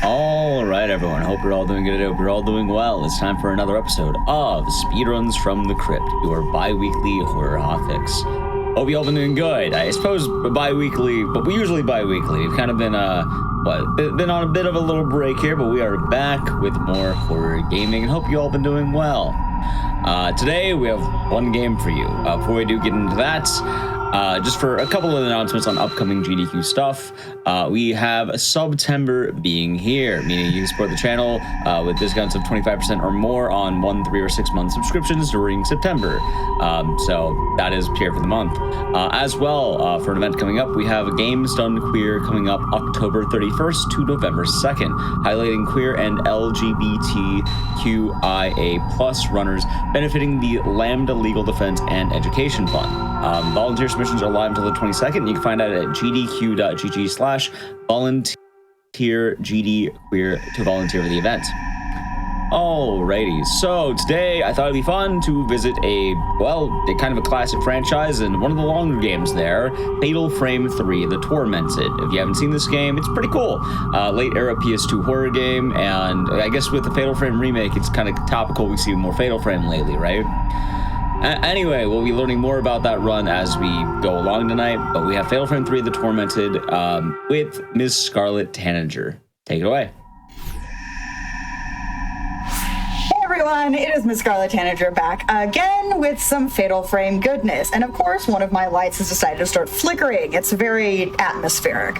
All right, everyone. Hope you're all doing good. Hope you're all doing well. It's time for another episode of Speedruns from the Crypt, your bi-weekly horror hotfix. Hope you all been doing good. I suppose bi-weekly, but we usually bi-weekly. We've kind of been been on a bit of a little break here, but we are back with more horror gaming, and hope you all been doing well. Today we have one game for you. Before we do get into that, just for a couple of announcements on upcoming GDQ stuff, we have September being here, meaning you can support the channel with discounts of 25% or more on 1, 3, or 6 month subscriptions during September. So that is here for the month. As well, for an event coming up, we have Games Done Queer coming up October 31st to November 2nd, highlighting queer and LGBTQIA+ runners benefiting the Lambda Legal Defense and Education Fund. Volunteer submissions are live until the 22nd. You can find out at gdq.gg/volunteergdqueer to volunteer for the event. Alrighty, so today I thought it'd be fun to visit a kind of a classic franchise and one of the longer games there, Fatal Frame 3, The Tormented. If you haven't seen this game, it's pretty cool. Late era PS2 horror game, and I guess with the Fatal Frame remake, it's kind of topical. We see more Fatal Frame lately, right? Anyway, we'll be learning more about that run as we go along tonight, but we have Fatal Frame 3, The Tormented, with MissScarletTanager. Take it away. Hey everyone, it is MissScarletTanager back again with some Fatal Frame goodness. And of course, one of my lights has decided to start flickering. It's very atmospheric.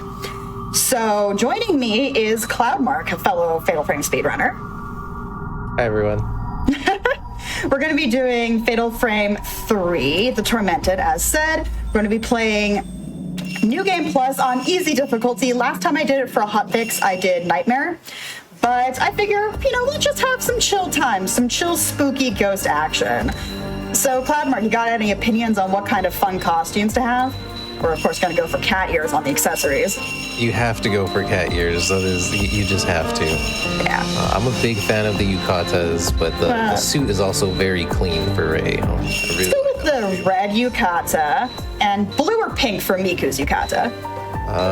So joining me is Cloudmark, a fellow Fatal Frame speedrunner. Hi everyone. We're going to be doing Fatal Frame 3, The Tormented, as said. We're going to be playing New Game Plus on easy difficulty. Last time I did it for a hotfix, I did Nightmare. But I figure, let's just have some chill time, some chill, spooky ghost action. So, Cloudmark, you got any opinions on what kind of fun costumes to have? We're, of course, going to go for cat ears on the accessories. You have to go for cat ears. That is, you just have to. Yeah. I'm a big fan of the yukatas, but the suit is also very clean for Rei. Let's go with the red yukata and blue or pink for Miku's yukata.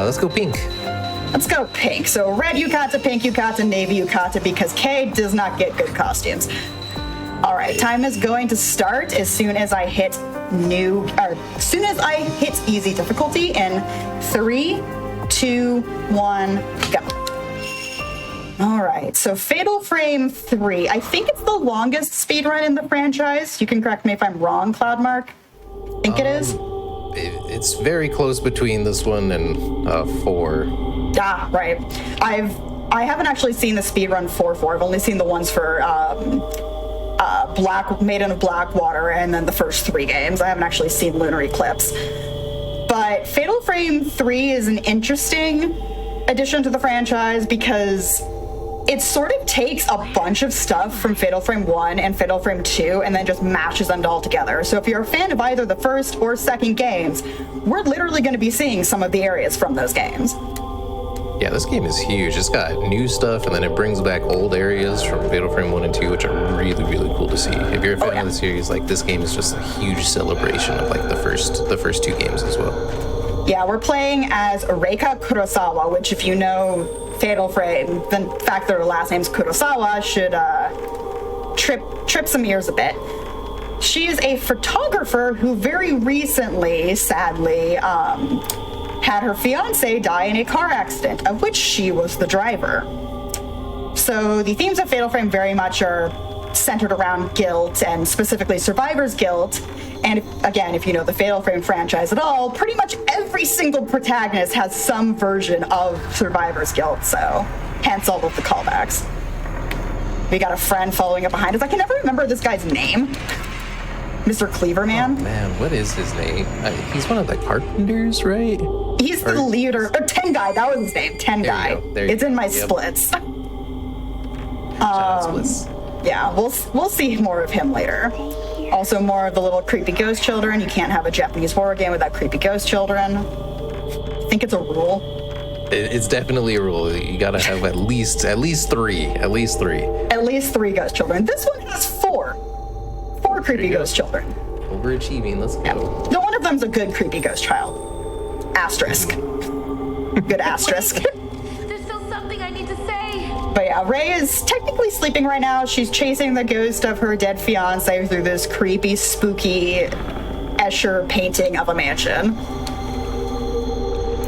Let's go pink. Let's go pink. So red yukata, pink yukata, navy yukata, because Kay does not get good costumes. All right, time is going to start as soon as I hit easy difficulty in 3, 2, 1, go. All right, so Fatal Frame 3. I think it's the longest speedrun in the franchise. You can correct me if I'm wrong, Cloudmark. I think it is. It's very close between this one and 4. Ah, right. I haven't actually seen the speedrun for 4. I've only seen the ones for Maiden of Blackwater and then the first 3 games. I haven't actually seen Lunar Eclipse. But Fatal Frame 3 is an interesting addition to the franchise because it sort of takes a bunch of stuff from Fatal Frame 1 and Fatal Frame 2 and then just mashes them all together. So if you're a fan of either the first or second games, we're literally going to be seeing some of the areas from those games. Yeah, this game is huge. It's got new stuff, and then it brings back old areas from Fatal Frame 1 and 2, which are really, really cool to see. If you're a fan of the series, this game is just a huge celebration of the first 2 games as well. Yeah, we're playing as Reika Kurosawa, which if you know Fatal Frame, the fact that her last name's Kurosawa should trip some ears a bit. She is a photographer who very recently, sadly, had her fiancé die in a car accident, of which she was the driver. So the themes of Fatal Frame very much are centered around guilt, and specifically survivor's guilt. And again, if you know the Fatal Frame franchise at all, pretty much every single protagonist has some version of survivor's guilt, so hence all of the callbacks. We got a friend following up behind us. I can never remember this guy's name. Mr. Cleaverman. Oh man, what is his name? He's one of the carpenters, right? He's the leader. Tengai, that was his name. Tengai. It's in my splits. Splits. Yeah, we'll see more of him later. Also, more of the little creepy ghost children. You can't have a Japanese horror game without creepy ghost children. I think it's a rule. It's definitely a rule. You gotta have at least 3. At least 3. At least 3 ghost children. This one has 4. 4 creepy ghost children. Overachieving. Let's go. Yeah. No, one of them's a good creepy ghost child. Asterisk. Good asterisk. There's still something I need to say. But yeah, Ray is technically sleeping right now. She's chasing the ghost of her dead fiance through this creepy, spooky Escher painting of a mansion.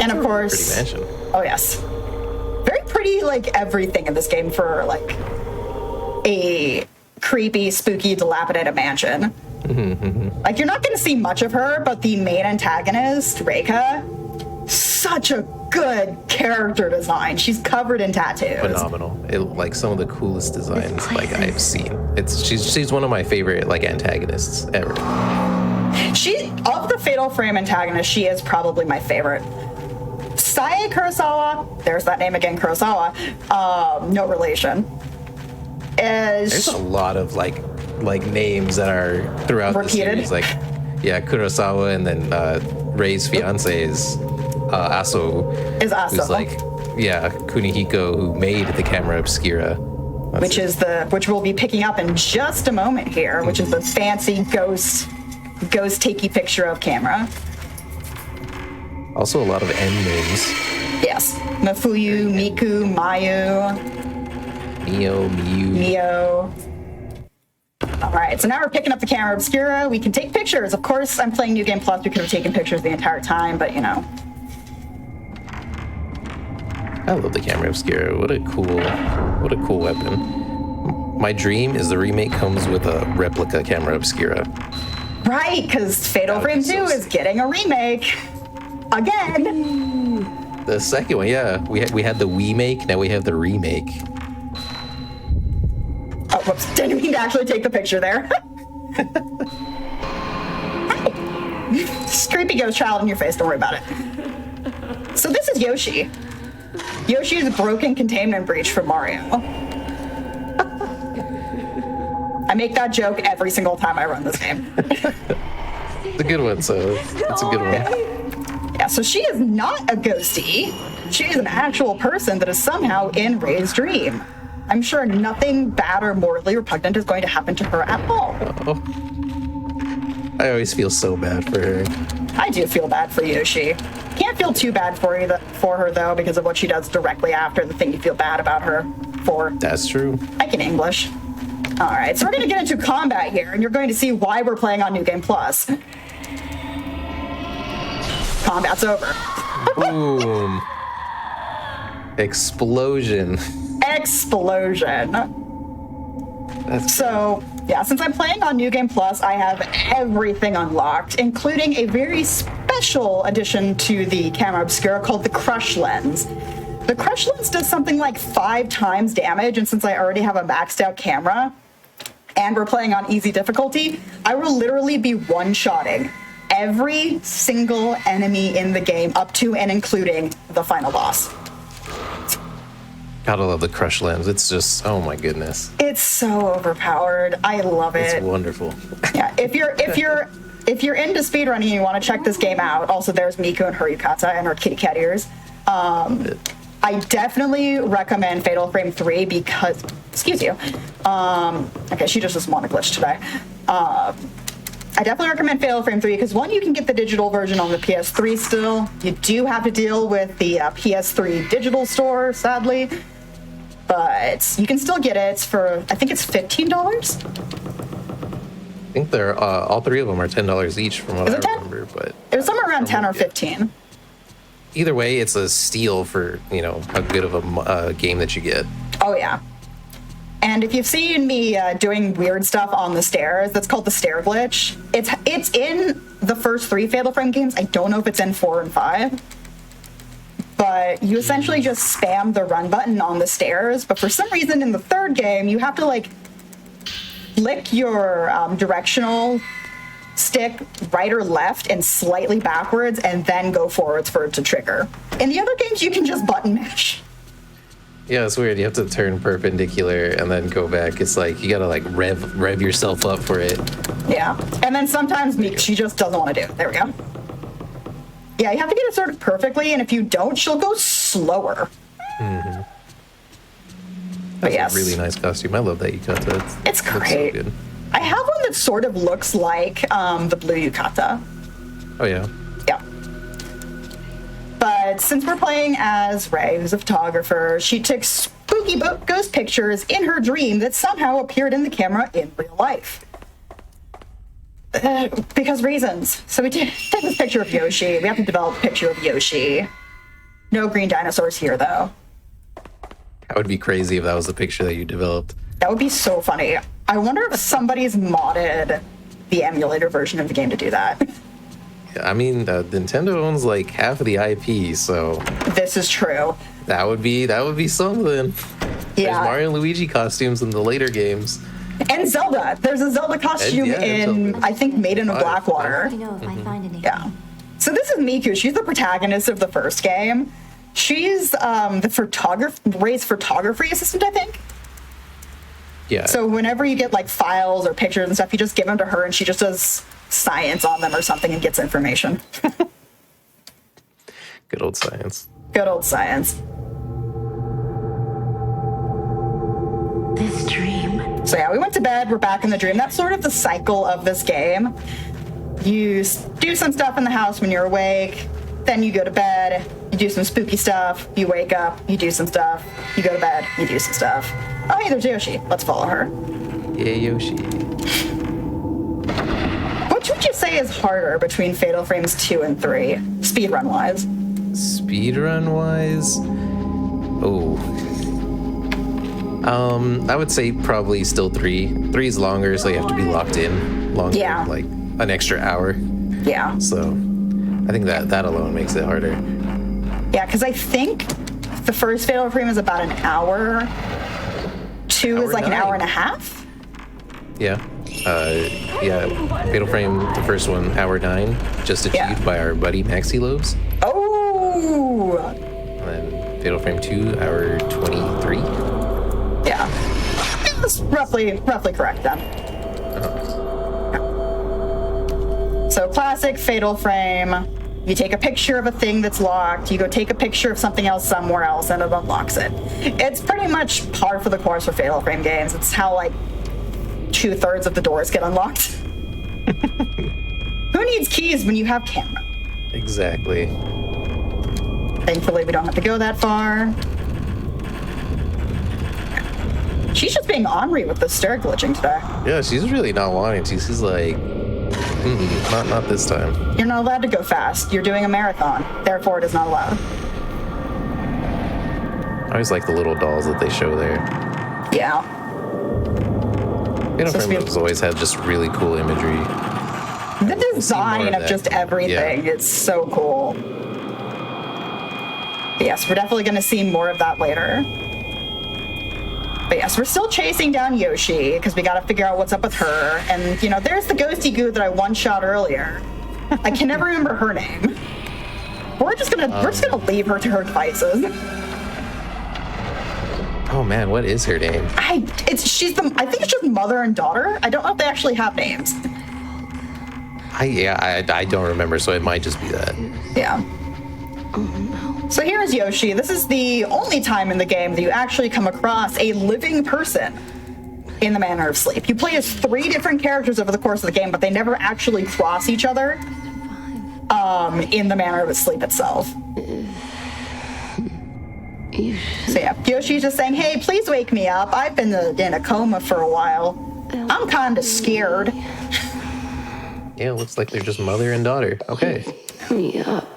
And of course, Pretty mansion. oh yes, very pretty. Like everything in this game for like a creepy, spooky, dilapidated mansion. Like you're not going to see much of her, but the main antagonist, Reika, such a good character design. She's covered in tattoos. Phenomenal. Like some of the coolest designs like I've seen. She's one of my favorite like antagonists ever. She, of the Fatal Frame antagonist, she is probably my favorite. Sae Kurosawa, there's that name again, Kurosawa, no relation. There's a lot of like names that are throughout repeated? the series. Like, yeah, Kurosawa, and then Rei's fiance is Aso. Is Aso. Who's like, yeah, Kunihiko, who made the camera obscura. Which we'll be picking up in just a moment here, which is the fancy ghost takey picture of camera. Also a lot of N names. Yes. Mafuyu, Miku, Mayu, Mio. All right, so now we're picking up the camera obscura. We can take pictures. Of course, I'm playing New Game Plus. We could have taken pictures the entire time, but you know. I love the camera obscura. What a cool weapon. My dream is the remake comes with a replica camera obscura. Right, because Fatal Frame 2 is getting a remake. Again. The second one, yeah. We had the we-make, now we have the remake. Oh, whoops. Didn't mean to actually take the picture there. Hi. Creepy ghost child in your face, don't worry about it. So this is Yoshi. Yoshi is a broken containment breach from Mario. I make that joke every single time I run this game. It's a good one, so it's a good one. Yeah, so she is not a ghostie. She is an actual person that is somehow in Rei's dream. I'm sure nothing bad or mortally repugnant is going to happen to her at all. Oh. I always feel so bad for her. I do feel bad for Yoshi. Can't feel too bad for her, though, because of what she does directly after the thing you feel bad about her for. That's true. I can English. All right, so we're going to get into combat here, and you're going to see why we're playing on New Game Plus. Combat's over. Boom. Explosion. So, yeah, since I'm playing on New Game Plus, I have everything unlocked, including a very special addition to the camera obscura called the Crush Lens. The Crush Lens does something like 5 times damage, and since I already have a maxed out camera, and we're playing on easy difficulty, I will literally be one-shotting every single enemy in the game up to and including the final boss. Gotta love the Crush Lens. It's just, oh my goodness. It's so overpowered. I love it. It's wonderful. Yeah, if you're into speedrunning and you want to check this game out, also there's Miku and her yukata and her kitty cat ears. I definitely recommend Fatal Frame 3 because, excuse you. Okay, she just doesn't want to glitch today. I definitely recommend Fatal Frame 3 because, one, you can get the digital version on the PS3 still. You do have to deal with the PS3 digital store, sadly. But you can still get it for, I think it's $15? I think they're all three of them are $10 each from what I remember. But it was somewhere around 10 or 15. Either way, it's a steal for, you know, how good of a game that you get. Oh, yeah. And if you've seen me doing weird stuff on the stairs, that's called the stair glitch. It's in the first 3 Fatal Frame games. I don't know if it's in 4 and 5. But you essentially just spam the run button on the stairs. But for some reason in the 3rd game, you have to, like, flick your directional stick right or left and slightly backwards and then go forwards for it to trigger. In the other games, you can just button mash. Yeah, it's weird. You have to turn perpendicular and then go back. It's like you gotta like rev yourself up for it. Yeah, and then sometimes she just doesn't want to do it. There we go. Yeah, you have to get it sort of perfectly, and if you don't, she'll go slower. Mm-hmm. But That's yes, a really nice costume. I love that yukata. It's great. So good. I have one that sort of looks like the blue yukata. Oh yeah. Yeah. But since we're playing as Rei, who's a photographer, she took spooky spooky ghost pictures in her dream that somehow appeared in the camera in real life. Because reasons. So we take this picture of Yoshi. We have to develop a picture of Yoshi. No green dinosaurs here, though. That would be crazy if that was the picture that you developed. That would be so funny. I wonder if somebody's modded the emulator version of the game to do that. I mean, Nintendo owns like half of the IP, so This is true. that would be something. There's Yeah. Mario and Luigi costumes in the later games. And Zelda. There's a Zelda costume And in, Zelda. I think, Maiden of Blackwater. Let me know if I find anything. Yeah. So this is Miku. She's the protagonist of the first game. She's the Ray's photography assistant, I think. Yeah. So whenever you get like files or pictures and stuff, you just give them to her and she just does science on them or something and gets information. Good old science. Good old science. This dream. So yeah, we went to bed, we're back in the dream. That's sort of the cycle of this game. You do some stuff in the house when you're awake, then you go to bed, you do some spooky stuff, you wake up, you do some stuff, you go to bed, you do some stuff. Oh hey, there's Yoshi. Let's follow her. Yeah, Yoshi. Which would you say is harder between Fatal Frames 2 and 3, speedrun-wise? Speedrun-wise? Oh. I would say probably still 3. 3 is longer, so you have to be locked in longer, Yeah. like an extra hour. Yeah. So I think that alone makes it harder. Yeah, because I think the first Fatal Frame is about an hour. 2 is Hour like an 9. hour and a half. Yeah. Yeah. Fatal Frame, the first one, hour 9, just achieved Yeah. by our buddy Maxi Lobes. Oh! And then Fatal Frame 2, hour 23. Yeah. That's roughly correct then. So classic Fatal Frame. You take a picture of a thing that's locked, you go take a picture of something else somewhere else, and it unlocks it. It's pretty much par for the course for Fatal Frame games. It's how like 2/3 of the doors get unlocked. Who needs keys when you have camera? Exactly. Thankfully, we don't have to go that far. She's just being ornery with the stair glitching today. Yeah, she's really not wanting to. She's like, not this time. You're not allowed to go fast. You're doing a marathon. Therefore, it is not allowed. I always like the little dolls that they show there. Yeah. Fatal So Frame has always had just really cool imagery. The design of of that. just everything, Yeah. it's so cool. But yes, we're definitely going to see more of that later. But yes, we're still chasing down Yoshi because we got to figure out what's up with her. And, you know, there's the ghosty goo that I one-shot earlier. I can never remember her name. We're just gonna leave her to her devices. Oh man, what is her name? I think it's just mother and daughter. I don't know if they actually have names. I don't remember, so it might just be that. Yeah. So here's Yoshi. This is the only time in the game that you actually come across a living person in the manner of sleep. You play as 3 different characters over the course of the game, but they never actually cross each other in the manner of sleep itself. So yeah, Yoshi's just saying, hey, please wake me up. I've been in a coma for a while. I'm kind of scared. Yeah, it looks like they're just mother and daughter. Okay. Me up.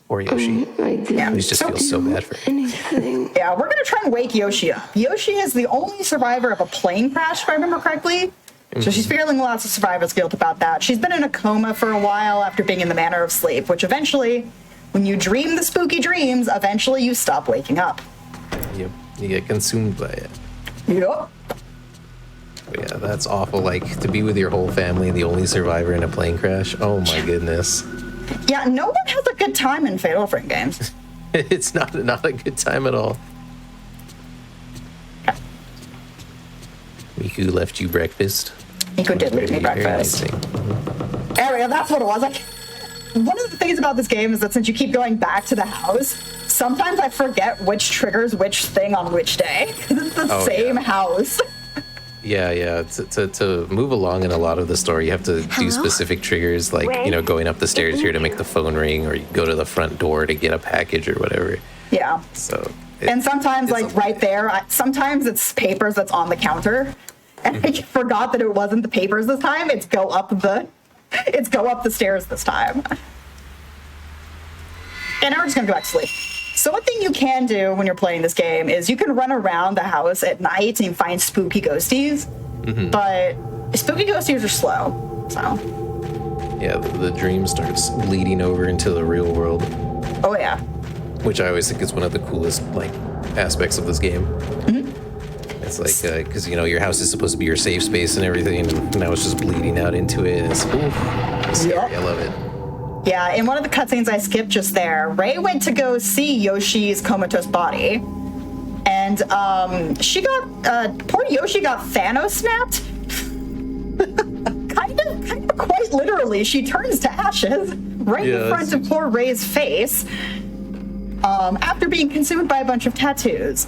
Or Yoshi. Yeah. He just feels so bad for him. Anything. Yeah, we're gonna try and wake Yoshi up. Yoshi is the only survivor of a plane crash, if I remember correctly. So she's feeling lots of survivor's guilt about that. She's been in a coma for a while after being in the manner of sleep, which eventually, when you dream the spooky dreams, eventually you stop waking up. Yep. You get consumed by it. Yep. But yeah, that's awful. Like, to be with your whole family and the only survivor in a plane crash. Oh my goodness. Yeah, no one has a good time in Fatal Frame games. It's not a good time at all. Miku left you breakfast. Nico did leave me Very breakfast. nice. There we go, that's what it was. Like, one of the things about this game is that since you keep going back to the house, sometimes I forget which triggers which thing on which day. It's the same house. Yeah. To move along in a lot of the story, you have to do specific triggers, like, going up the stairs here to make the phone ring, or you go to the front door to get a package or whatever. Yeah. So And sometimes, like, right there, sometimes it's papers that's on the counter. And I forgot that it wasn't the papers this time. It's go up the stairs this time. And now we're just gonna go back to sleep. So one thing you can do when you're playing this game is you can run around the house at night and find spooky ghosties. But spooky ghosties are slow, so. Yeah, the dream starts bleeding over into the real world. Oh yeah. Which I always think is one of the coolest, like, aspects of this game. It's like, because, you know, your house is supposed to be your safe space and everything, and now it's just bleeding out into it. It's scary. I love it. Yeah, in one of the cutscenes I skipped just there, Ray went to go see Yoshi's comatose body. And poor Yoshi got Thanos snapped. kind of quite literally. She turns to ashes right in front of poor Ray's face after being consumed by a bunch of tattoos.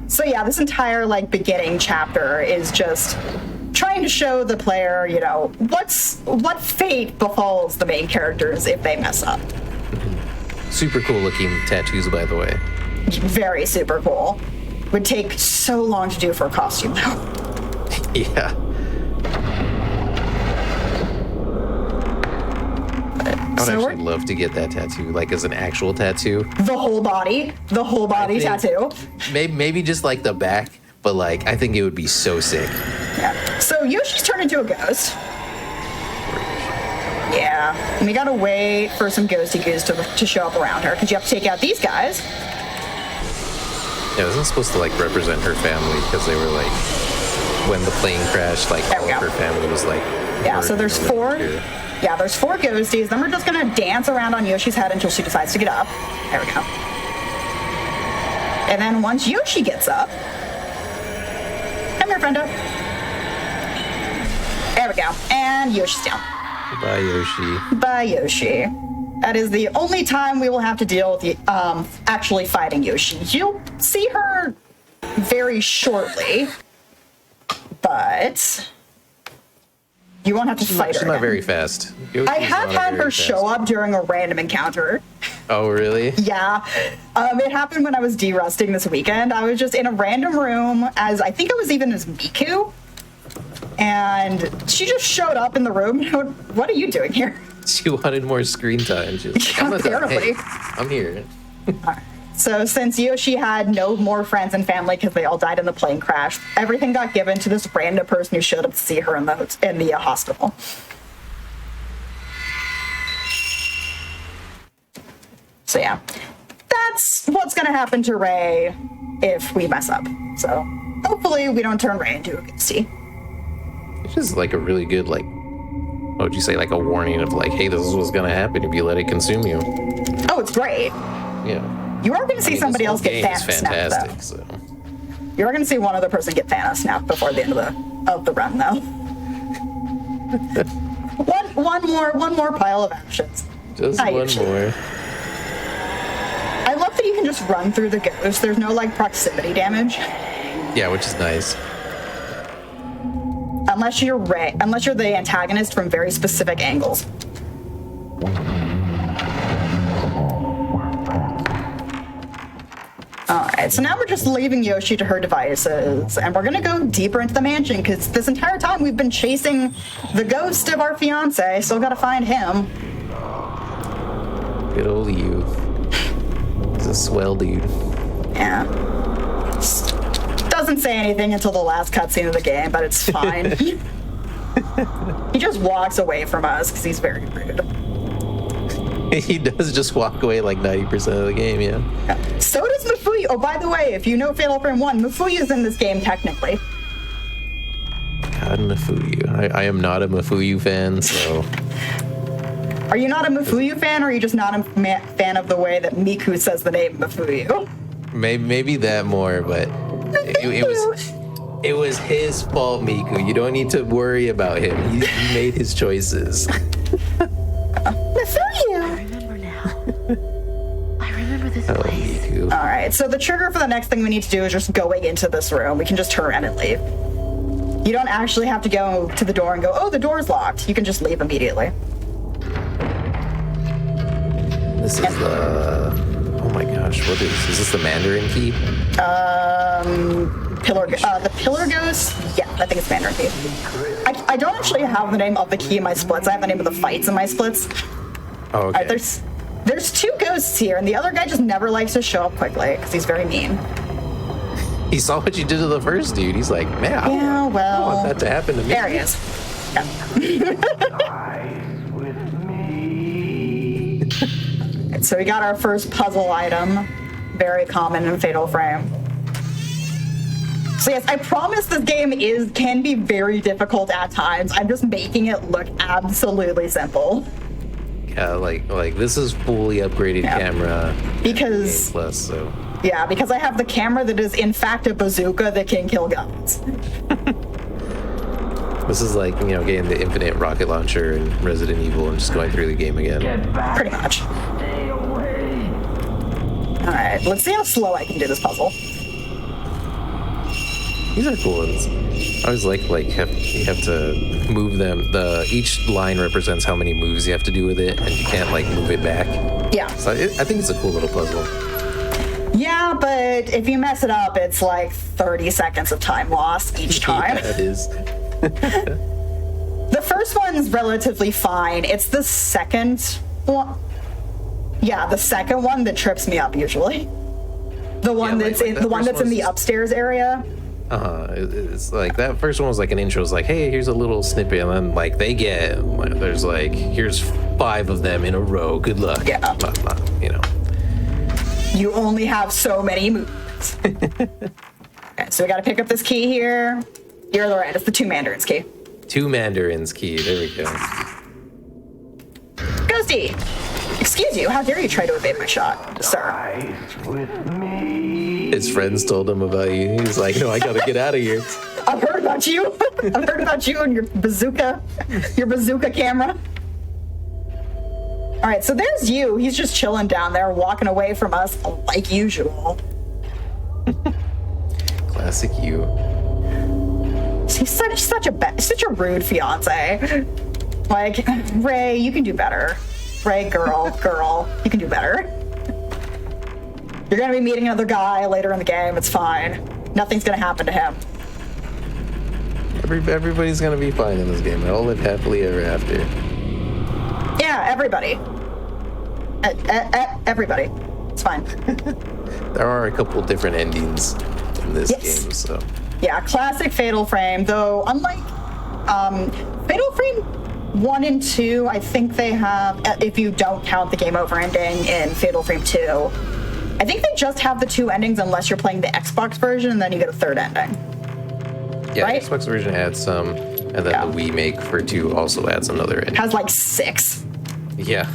So yeah, this entire, like, beginning chapter is just trying to show the player, you know, what fate befalls the main characters if they mess up. Super cool looking tattoos, by the way. Very super cool. Would take so long to do for a costume, though. Yeah. I would actually love to get that tattoo, like, as an actual tattoo. The whole body tattoo. Maybe just, like, the back, but, like, I think it would be so sick. Yeah. So Yoshi's turned into a ghost. Yeah. And we gotta wait for some ghosty goos to show up around her, because you have to take out these guys. Yeah, isn't supposed to, like, represent her family, because they were, like, when the plane crashed, like, all of her family was, like... Yeah, so there's four... Yeah, there's four ghosties. Then we're just gonna dance around on Yoshi's head until she decides to get up. There we go. And then once Yoshi gets up... Come here, friendo. There we go. And Yoshi's down. Bye, Yoshi. Bye, Yoshi. That is the only time we will have to deal with the, actually fighting Yoshi. You'll see her very shortly, but you won't have to fight her. She's not very fast. I have had her show up during a random encounter. Oh, really? Yeah. It happened when I was de-rusting this weekend. I was just in a random room I think I was even as Miku. And she just showed up in the room. What are you doing here? She wanted more screen time. Apparently. I'm here. So since Yoshi had no more friends and family because they all died in the plane crash, everything got given to this random person who showed up to see her in the hospital. So yeah, that's what's gonna happen to Ray if we mess up. So hopefully we don't turn Ray into a ghostie. It's just like a really good, like, what would you say, like a warning of like, hey, this is what's gonna happen if you let it consume you. Oh, it's great. Yeah. You are going to see somebody else get Thanos snapped, though. So. You are going to see one other person get Thanos snapped before the end of the run, though. one more pile of actions. Just one more. I love that you can just run through the ghost. There's no, like, proximity damage. Yeah, which is nice. Unless you're the antagonist from very specific angles. Alright, so now we're just leaving Yoshi to her devices, and we're gonna go deeper into the mansion, because this entire time we've been chasing the ghost of our fiance, still gotta find him. Good old you. He's a swell dude. Yeah. Doesn't say anything until the last cutscene of the game, but it's fine. He just walks away from us, because he's very rude. He does just walk away like 90% of the game, yeah. So does Mafuyu. Oh, by the way, if you know Fatal Frame 1, Mafuyu's in this game, technically. God, Mafuyu. I am not a Mafuyu fan, so... Are you not a Mafuyu fan, or are you just not a fan of the way that Miku says the name Mafuyu? Maybe that more, but it was his fault, Miku. You don't need to worry about him. He made his choices. Mafuyu! I remember now. I remember this place. Miku. All right, so the trigger for the next thing we need to do is just going into this room. We can just turn around and leave. You don't actually have to go to the door and go, oh, the door's locked. You can just leave immediately. This is the Oh my gosh, what is this the Mandarin key? The pillar ghost? Yeah, I think it's Mandarin key. I don't actually have the name of the key in my splits. I have the name of the fights in my splits. Oh, okay. There's 2 ghosts here, and the other guy just never likes to show up quickly because he's very mean. He saw what you did to the first dude. He's like, man, I don't want that to happen to me. There he is. Yeah. So we got our first puzzle item, very common in Fatal Frame. So yes, I promise this game can be very difficult at times. I'm just making it look absolutely simple. Yeah, like this is fully upgraded camera. Because plus, so. Yeah, because I have the camera that is in fact a bazooka that can kill guns. This is like, getting the infinite rocket launcher in Resident Evil and just going through the game again. Pretty much. Alright, let's see how slow I can do this puzzle. These are cool ones. I always like you have to move them. Each line represents how many moves you have to do with it, and you can't move it back. Yeah. So I think it's a cool little puzzle. Yeah, but if you mess it up, it's like 30 seconds of time lost each time. Yeah, it is. The first one's relatively fine. It's the second one. Yeah, the second one that trips me up usually. The one that's in the upstairs area. It's like that first one was like an intro. It's like, hey, here's a little snippet, and then there's here's 5 of them in a row. Good luck. Yeah. Not. You only have so many moves. Okay, so we got to pick up this key here. You're right. It's the 2 Mandarins key. 2 Mandarins key. There we go. Ghosty! Excuse you. How dare you try to evade my shot, sir? His friends told him about you. He's like, no, I gotta get out of here. I've heard about you. I've heard about you and your bazooka camera. All right, so there's you. He's just chilling down there, walking away from us like usual. Classic you. He's such a rude fiance. Like, Ray, you can do better. Ray, girl, you can do better. You're gonna be meeting another guy later in the game. It's fine. Nothing's gonna happen to him. Everybody's gonna be fine in this game. They'll live happily ever after. Yeah, everybody. Everybody. It's fine. There are a couple different endings in this game, so. Yeah, classic Fatal Frame, though unlike Fatal Frame 1 and 2, I think they have, if you don't count the game over ending in Fatal Frame 2, I think they just have the 2 endings unless you're playing the Xbox version, and then you get a 3rd ending. Yeah, right? the Xbox version adds some, and then the Wii Make for 2 also adds another ending. Has like 6. Yeah.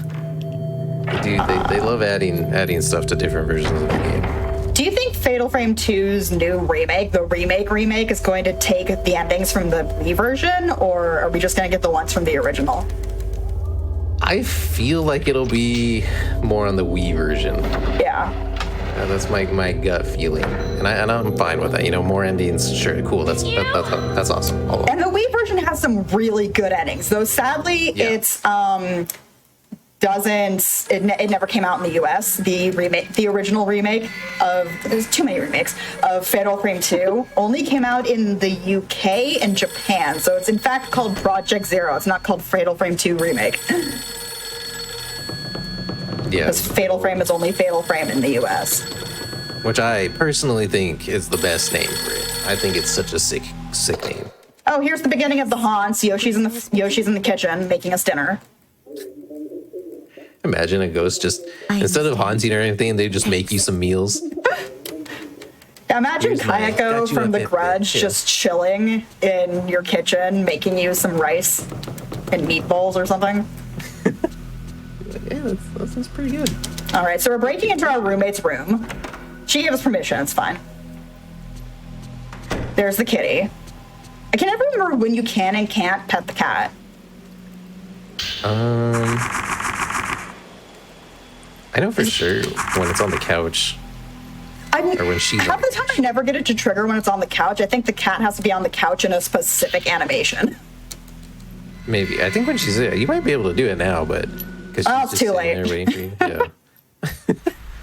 They love adding stuff to different versions of the game. Do you think Fatal Frame 2's new remake, the remake, is going to take the endings from the Wii version, or are we just going to get the ones from the original? I feel like it'll be more on the Wii version. Yeah. That's my gut feeling, and I'm fine with that. More endings, sure, cool. That's awesome. And the Wii version has some really good endings, though. Sadly, it's it never came out in the US. The original remake of, there's too many remakes of Fatal Frame 2 only came out in the UK and Japan. So it's in fact called Project Zero. It's not called Fatal Frame 2 Remake. Yeah. Because Fatal Frame is only Fatal Frame in the US. Which I personally think is the best name for it. I think it's such a sick name. Oh, here's the beginning of the haunts. Yoshi's in the kitchen making us dinner. Imagine a ghost just, instead of haunting or anything, they just make you some meals. Imagine Kayako from The Grudge just chilling in your kitchen, making you some rice and meatballs or something. Yeah, that sounds pretty good. All right, so we're breaking into our roommate's room. She gave us permission, it's fine. There's the kitty. I can never remember when you can and can't pet the cat. I know for sure when it's on the couch. Or when she's half the time I never get it to trigger when it's on the couch. I think the cat has to be on the couch in a specific animation. Maybe. I think when she's there, you might be able to do it now, but... Oh, it's too late. There waiting for you. Yeah.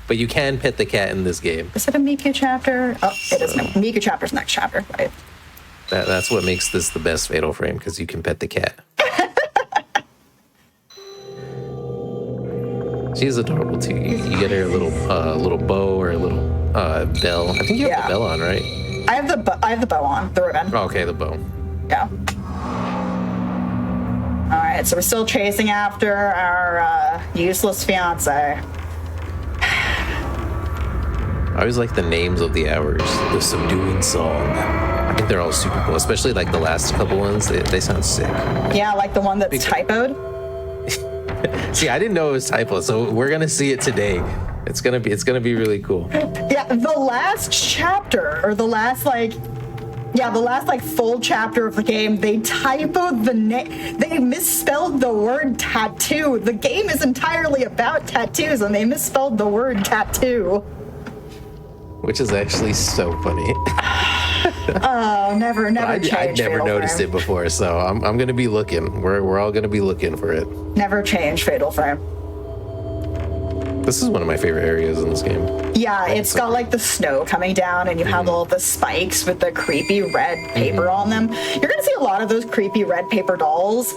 But you can pet the cat in this game. Is it a Miku chapter? Oh, it is. Miku chapter's next chapter, right? That's what makes this the best Fatal Frame, because you can pet the cat. She's adorable too. You get her a little bow or a little bell. I think you have the bell on, right? I have the bow on, the ribbon. Oh, okay, the bow. Yeah. All right, so we're still chasing after our useless fiance. I always like the names of the hours. The Subduing Song. I think they're all super cool, especially like the last couple ones. They sound sick. Yeah, like the one that's typoed. See, I didn't know it was typo, so we're gonna see it today. It's gonna be really cool. Yeah, the last chapter, or the last full chapter of the game, they typoed the name. They misspelled the word tattoo. The game is entirely about tattoos, and they misspelled the word tattoo. Which is actually so funny. Oh, never change. I'd never noticed it before, so I'm gonna be looking. We're all gonna be looking for it. Never change Fatal Frame. This is one of my favorite areas in this game. Yeah, it's got like the snow coming down, and you have all the spikes with the creepy red paper on them. You're gonna see a lot of those creepy red paper dolls,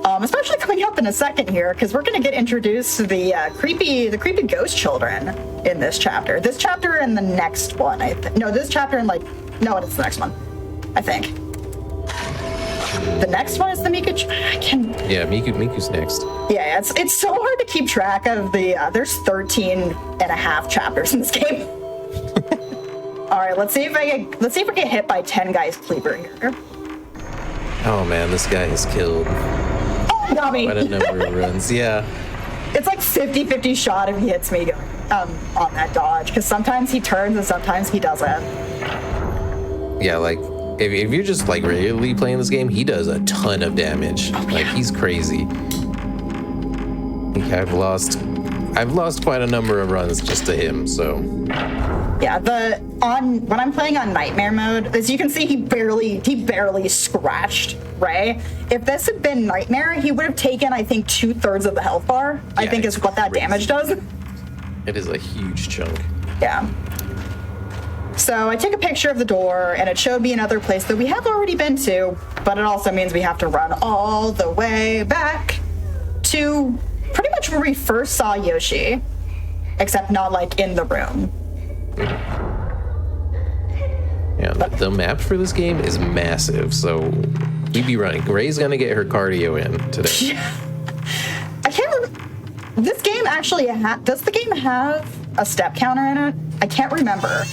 especially coming up in a second here, because we're gonna get introduced to the creepy ghost children in this chapter. This chapter and the next one, this chapter and it's the next one, I think. The next one is the Miku. Miku's next. Yeah, it's so hard to keep track of there's 13 and a half chapters in this game. All right, let's see if I get hit by 10 guys cleaver here. Oh man, this guy has killed Got me. quite a number of runs. Yeah. It's like 50-50 shot if he hits me on that dodge, because sometimes he turns and sometimes he doesn't. Yeah, like if you're just like regularly playing this game, he does a ton of damage. He's crazy. I think I've lost quite a number of runs just to him, so. Yeah, when I'm playing on Nightmare mode, as you can see, he barely scratched Ray. If this had been Nightmare, he would have taken, I think, 2/3 of the health bar. Yeah, I think is what that damage does. It is a huge chunk. Yeah. So I took a picture of the door, and it showed me another place that we have already been to, but it also means we have to run all the way back to pretty much where we first saw Yoshi, except not like in the room. Yeah, the map for this game is massive, so we'd be running. Ray's gonna get her cardio in today. Yeah. I can't remember. This game actually does the game have a step counter in it? I can't remember.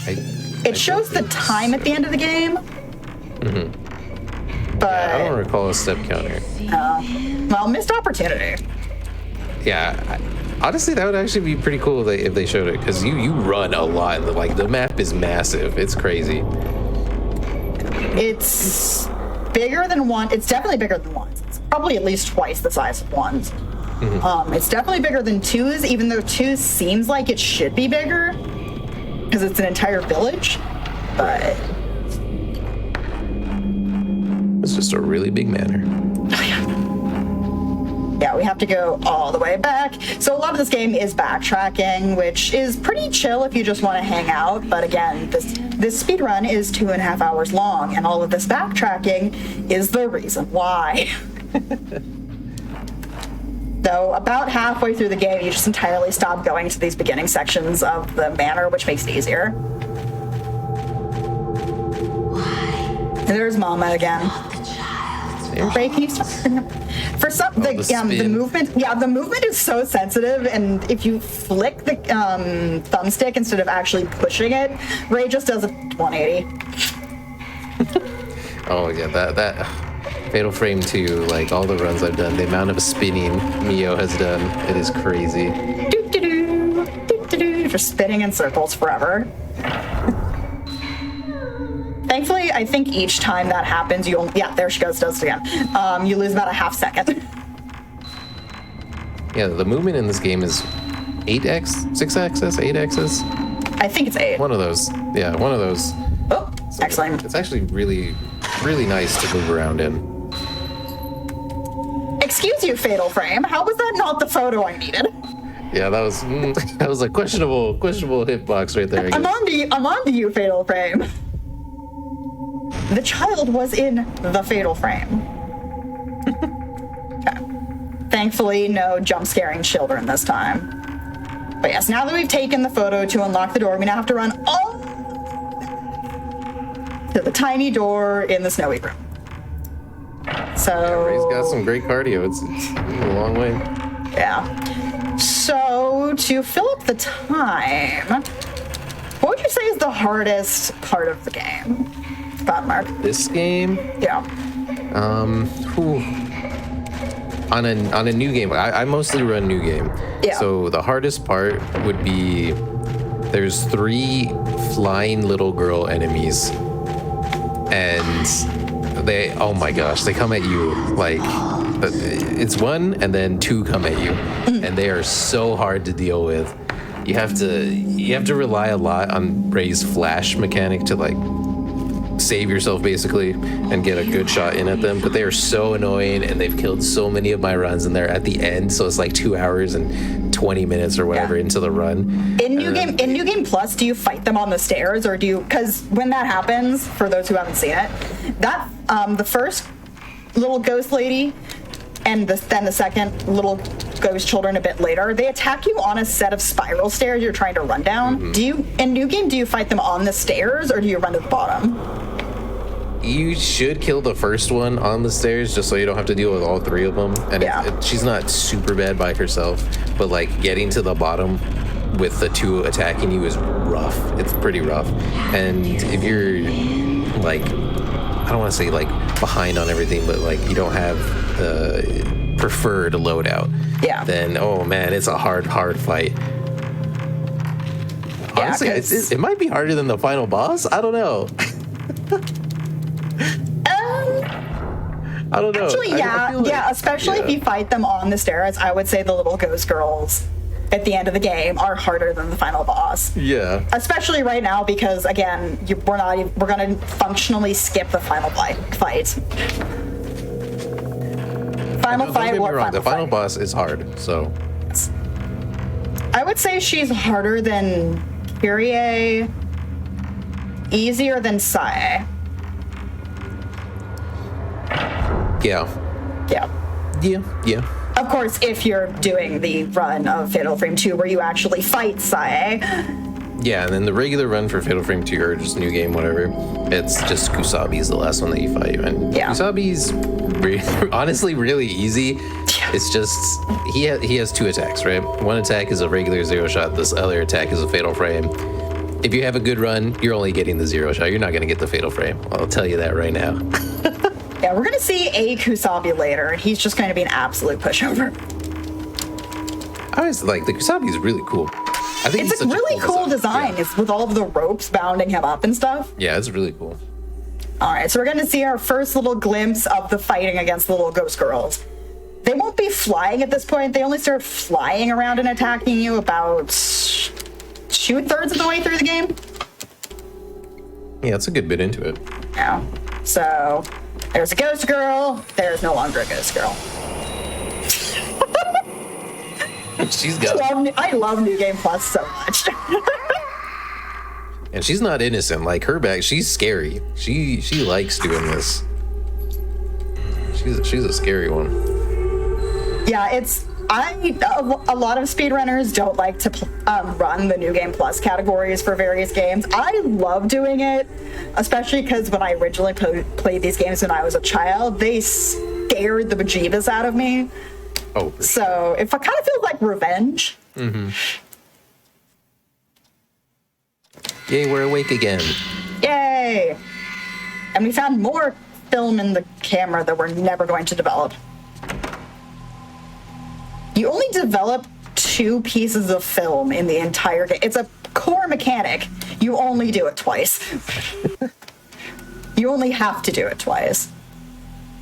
It shows the time at the end of the game. Mm-hmm. But yeah, I don't recall a step counter. Well, missed opportunity. Yeah, honestly, that would actually be pretty cool if they showed it, because you run a lot. Like, the map is massive. It's crazy. It's bigger than one. It's definitely bigger than ones. It's probably at least twice the size of ones. Mm-hmm. It's definitely bigger than twos, even though twos seems like it should be bigger because it's an entire village. But it's just a really big manor. Yeah, we have to go all the way back. So a lot of this game is backtracking, which is pretty chill if you just want to hang out. But again, this speedrun is 2.5 hours long, and all of this backtracking is the reason why. Though about halfway through the game, you just entirely stop going to these beginning sections of the manor, which makes it easier. And there's Mama again. Ray, can you stop? For some, the movement is so sensitive, and if you flick the thumbstick instead of actually pushing it, Ray just does a 180. Oh yeah, that Fatal Frame 2, like all the runs I've done, the amount of spinning Mio has done, it is crazy. Just spinning in circles forever. Thankfully, I think each time that happens, there she goes, does it again. You lose about a half second. Yeah, the movement in this game is 8x, 6axis, 8axis. I think it's 8. One of those. Yeah, one of those. Oh, so excellent. It's actually really, really nice to move around in. Excuse you, Fatal Frame. How was that not the photo I needed? Yeah, that was a questionable hitbox right there. I guess. I'm on to you, Fatal Frame. The child was in the Fatal Frame. Okay. Thankfully, no jump scaring children this time. But yes, now that we've taken the photo to unlock the door, we now have to run all to the tiny door in the snowy room. So Yeah, Ray's got some great cardio. It's a long way. yeah. So to fill up the time, what would you say is the hardest part of the game? Thought Mark. This game, Yeah. on a new game, I mostly run new game. Yeah. So the hardest part would be there's 3 flying little girl enemies, and they, oh my gosh, they come at you like it's 1 and then 2 come at you, and they are so hard to deal with. You have to rely a lot on Ray's flash mechanic to like save yourself basically and get a good shot in at them, but they are so annoying, and they've killed so many of my runs, and they're at the end, so it's like 2 hours and 20 minutes or whatever into the run. In New Game Plus, do you fight them on the stairs, or do you? Because when that happens, for those who haven't seen it, that the first little ghost lady and then the second little ghost children a bit later, they attack you on a set of spiral stairs you're trying to run down. Do you, in New Game, do you fight them on the stairs, or do you run to the bottom? You should kill the first one on the stairs just so you don't have to deal with all 3 of them. And she's not super bad by herself, but like getting to the bottom with the 2 attacking you is rough. It's pretty rough. And if you're like, I don't want to say like behind on everything, but like you don't have the preferred loadout, then oh man, it's a hard fight. Honestly, it might be harder than the final boss. I don't know. I don't know. Actually, especially if you fight them on the stairs, I would say the little ghost girls at the end of the game are harder than the final boss. Yeah. Especially right now, because again, we're gonna functionally skip the final fight. The final boss is hard, so. I would say she's harder than Kyrie, easier than Sae. Yeah. Of course, if you're doing the run of Fatal Frame 2 where you actually fight Sae. Yeah, and then the regular run for Fatal Frame 2 or just new game, whatever, it's just Kusabi's the last one that you fight. And Kusabi's honestly really easy. It's just, he has 2 attacks, right? One attack is a regular 0 shot. This other attack is a Fatal Frame. If you have a good run, you're only getting the 0 shot. You're not going to get the Fatal Frame. I'll tell you that right now. Yeah, we're going to see a Kusabi later, and he's just going to be an absolute pushover. I always like the Kusabi is really cool. I think it's a really cool design. It's with all of the ropes bounding him up and stuff. Yeah, it's really cool. All right, so we're going to see our first little glimpse of the fighting against the little ghost girls. They won't be flying at this point. They only start flying around and attacking you about 2/3 of the way through the game. Yeah, it's a good bit into it. Yeah. So there's a ghost girl. There's no longer a ghost girl. She's got. I love New Game Plus so much. And she's not innocent. Like her back, she's scary. She likes doing this. She's a scary one. Yeah, a lot of speedrunners don't like to run the New Game Plus categories for various games. I love doing it, especially because when I originally played these games when I was a child, they scared the bejeebus out of me. Oh. So it kind of feels like revenge. Mm-hmm. Yay, we're awake again. Yay! And we found more film in the camera that we're never going to develop. You only develop 2 pieces of film in the entire game. It's a core mechanic. You only do it twice. You only have to do it twice.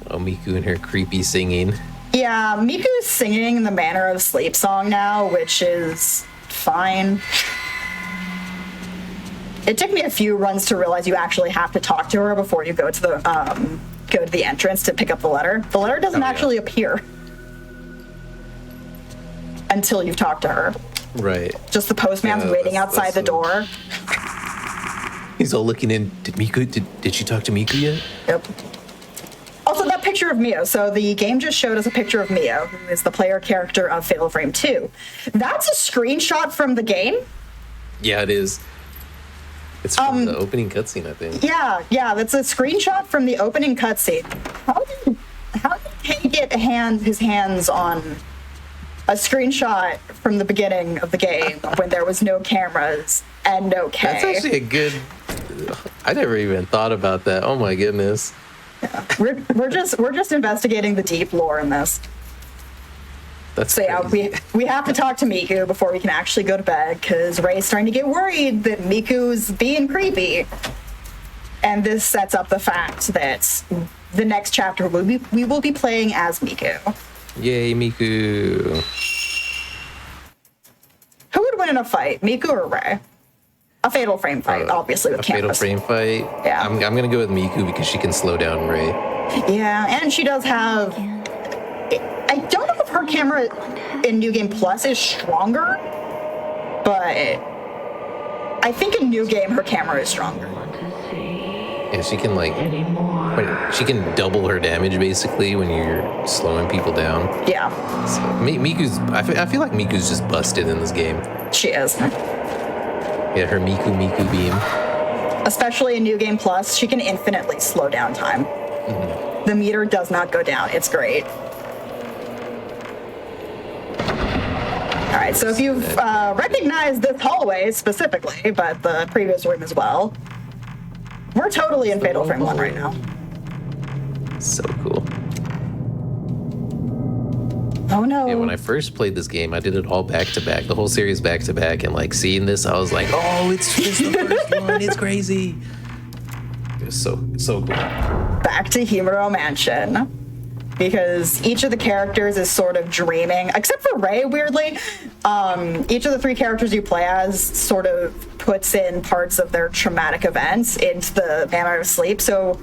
Oh, Miku and her creepy singing. Yeah, Miku is singing in the manner of Sleep Song now, which is fine. It took me a few runs to realize you actually have to talk to her before you go to the entrance to pick up the letter. The letter doesn't actually appear. until you've talked to her. Right. Just the postman's waiting outside the door. He's all looking in. Did Miku? Did she talk to Miku yet? Yep. Also, that picture of Mio. So the game just showed us a picture of Mio, who is the player character of Fatal Frame 2. That's a screenshot from the game. Yeah, it is. It's from the opening cutscene, I think. Yeah, that's a screenshot from the opening cutscene. How did he get his hands on a screenshot from the beginning of the game when there was no cameras and no K? That's actually a good. I never even thought about that. Oh my goodness. Yeah. We're just investigating the deep lore in this. That's so yeah, we have to talk to Miku before we can actually go to bed, because Ray's starting to get worried that Miku's being creepy. And this sets up the fact that the next chapter we will be playing as Miku. Yay, Miku. Who would win in a fight, Miku or Ray? A Fatal Frame fight, obviously, with cameras. Fatal Frame fight? Yeah. I'm going to go with Miku because she can slow down Ray. Yeah, and she does have... I don't know if her camera in New Game Plus is stronger, but I think in New Game her camera is stronger. Yeah, she can she can double her damage basically when you're slowing people down. Yeah. So, Miku's, I feel like Miku's just busted in this game. She is. Yeah, her Miku beam. Especially in New Game Plus, she can infinitely slow down time. Mm-hmm. The meter does not go down. It's great. All right, so if you've recognized this hallway specifically, but the previous room as well, we're totally in Fatal Frame 1 right now. So cool. Oh no. Yeah, when I first played this game, I did it all back to back, the whole series back to back, and like seeing this, I was like, oh, it's just the first one. It's crazy. It was so cool. Back to Himuro Mansion. Because each of the characters is sort of dreaming, except for Ray, weirdly. Each of the three characters you play as sort of puts in parts of their traumatic events into the manner of sleep. So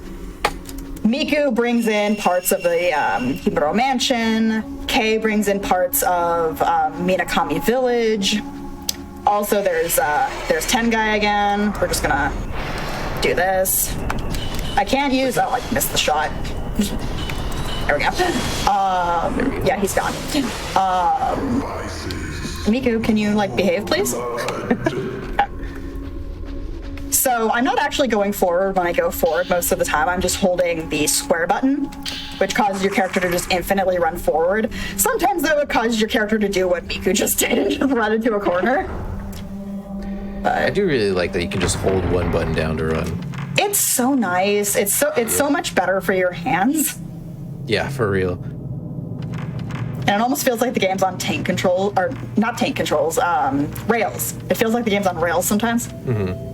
Miku brings in parts of the Himuro Mansion. Kei brings in parts of Minakami Village. Also, there's Tengai again. We're just gonna do this. I can't use... Oh, I missed the shot. There we go. Yeah, he's gone. Miku, can you, behave, please? Okay. So I'm not actually going forward when I go forward most of the time. I'm just holding the square button, which causes your character to just infinitely run forward. Sometimes, though, it causes your character to do what Miku just did and just run into a corner. But I do really like that you can just hold one button down to run. It's so nice. It's so much better for your hands. Yeah, for real. And it almost feels like the game's on tank control, or not tank controls, rails. It feels like the game's on rails sometimes. Mm-hmm.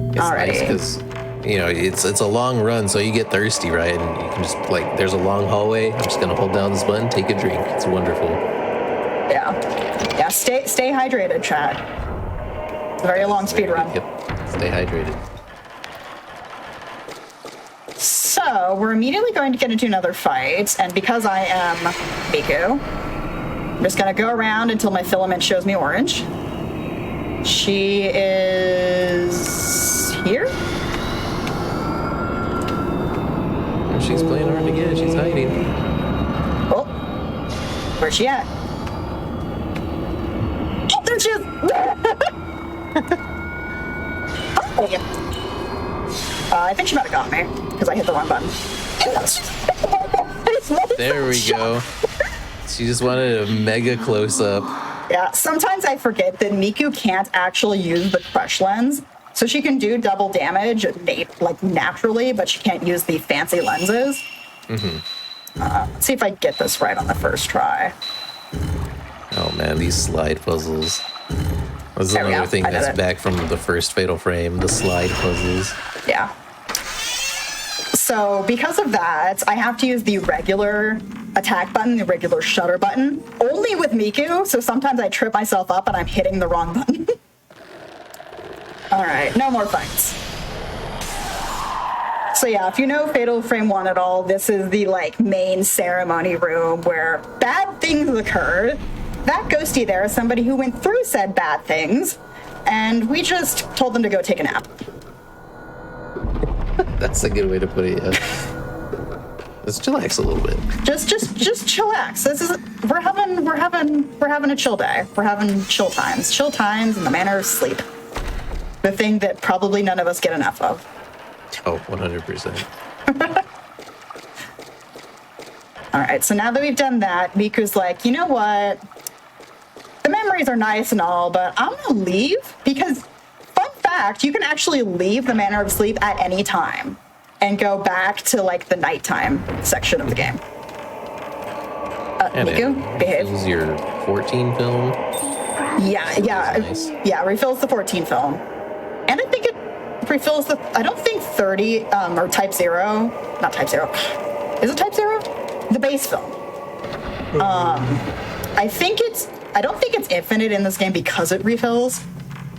It's nice because, it's a long run, so you get thirsty, right? And you can just, there's a long hallway. I'm just going to hold down this button, take a drink. It's wonderful. Yeah, stay hydrated, chat. It's a very long speed run. Yep, stay hydrated. So, we're immediately going to get into another fight, and because I am Miku, I'm just going to go around until my filament shows me orange. She is here? She's playing hard again. She's hiding. Oh, where's she at? Oh, there she is! Oh, yeah. I think she might have got me, because I hit the wrong button. There we go. She just wanted a mega close-up. Yeah, sometimes I forget that Miku can't actually use the crush lens, so she can do double damage, naturally, but she can't use the fancy lenses. Mm-hmm. Let's see if I get this right on the first try. Oh man, these slide puzzles. This is another thing that's back from the first Fatal Frame, the slide puzzles. Yeah. So because of that, I have to use the regular attack button, the regular shutter button, only with Miku, so sometimes I trip myself up and I'm hitting the wrong button. All right, no more fights. So yeah, if you know Fatal Frame 1 at all, this is the like main ceremony room where bad things occurred. That ghosty there is somebody who went through said bad things, and we just told them to go take a nap. That's a good way to put it, yeah. Let's chillax a little bit. Just chillax. We're having a chill day. We're having chill times in the manner of sleep. The thing that probably none of us get enough of. Oh, 100%. All right, so now that we've done that, Miku's like, you know what? The memories are nice and all, but I'm gonna leave because, fun fact, you can actually leave the manner of sleep at any time and go back to like the nighttime section of the game. Miku, behave. This is your 14 film. Yeah, Nice. yeah, refills the 14 film. And I think it refills the, I don't think 30, or Type 0, not Type 0. Is it Type 0? The base film. I don't think it's infinite in this game because it refills.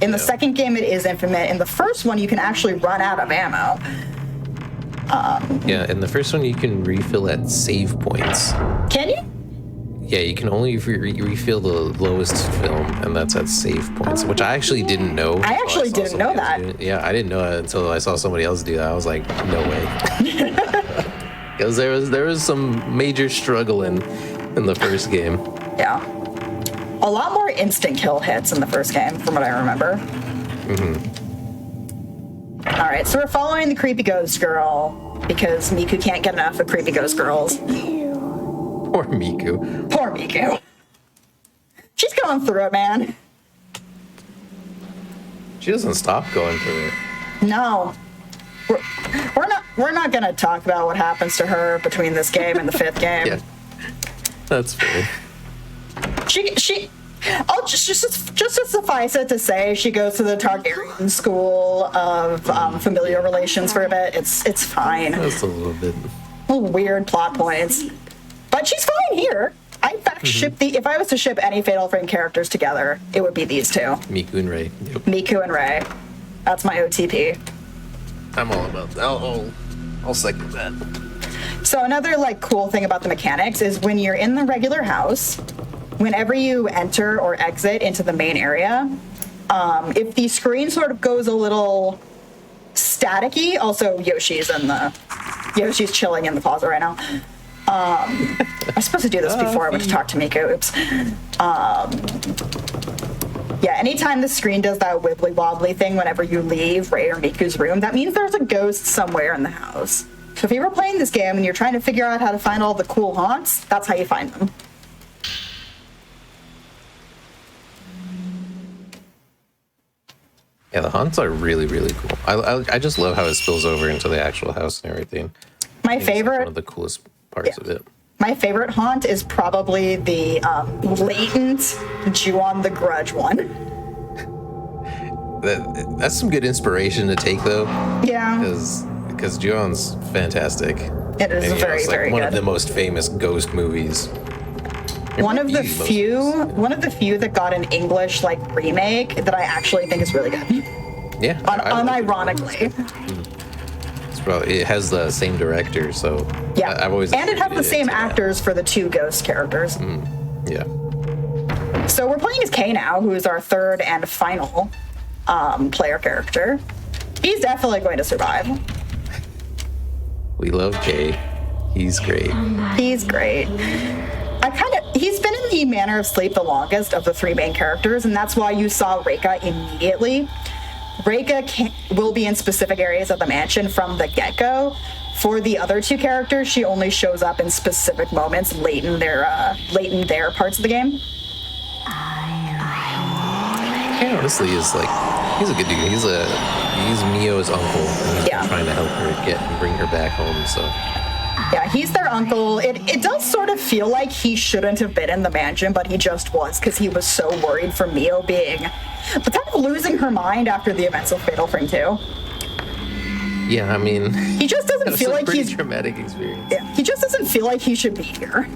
In the second game, it is infinite. In the first one, you can actually run out of ammo. Yeah, in the first one, you can refill at save points. Can you? Yeah, you can only refill the lowest film, and that's at save points, which I actually didn't know. I actually didn't know that. Yeah, I didn't know it until I saw somebody else do that. I was like, no way. Because there was some major struggle in the first game. Yeah. A lot more instant kill hits in the first game, from what I remember. All right, so we're following the creepy ghost girl because Miku can't get enough of creepy ghost girls. Poor Miku. Poor Miku. She's going through it, man. She doesn't stop going through it. No. We're not gonna talk about what happens to her between this game and the fifth game. Yeah, that's fair. Just to suffice it to say, she goes to the Targaryen school of familial relations for a bit. It's fine. Just a little bit. Little weird plot points, but she's fine here. I in fact ship if I was to ship any Fatal Frame characters together, it would be these two. Miku and Ray. Yep. Miku and Ray. That's my OTP. I'm all about that. I'll second that. So another like cool thing about the mechanics is when you're in the regular house, whenever you enter or exit into the main area, if the screen sort of goes a little staticky, also Yoshi's chilling in the closet right now. I was supposed to do this before I went to talk to Miku. Oops. Yeah, anytime the screen does that wibbly wobbly thing whenever you leave Ray or Miku's room, that means there's a ghost somewhere in the house. So if you were playing this game and you're trying to figure out how to find all the cool haunts, that's how you find them. Yeah, the haunts are really, really cool. I just love how it spills over into the actual house and everything. My favorite, one of the coolest parts of it. My favorite haunt is probably the latent Ju-on the Grudge one. That's some good inspiration to take, though. Yeah. Because Ju-on's fantastic. It is And, very, it's like very one good. of the most famous ghost movies. One of the few that got an English like remake that I actually think is really good. Yeah. Unironically. It has the same director, so Yeah. I've always and it has the attributed same to that. actors for the two ghost characters. Yeah. So we're playing as Kay now, who is our third and final player character. He's definitely going to survive. We love Kay. He's great. He's great. He's been in the Manor of Sleep the longest of the three main characters, and that's why you saw Reika immediately. Reika will be in specific areas of the mansion from the get-go. For the other two characters, she only shows up in specific moments late in their parts of the game. Kay honestly is like, he's a good dude. He's Mio's uncle, and he's been trying to help her bring her back home, so. Yeah, he's their uncle. It does sort of feel like he shouldn't have been in the mansion, but he just was, because he was so worried for Mio being kind of losing her mind after the events of Fatal Frame 2. Yeah, I mean, He just doesn't feel like he's traumatic experience. Yeah, he just doesn't feel like he should be here.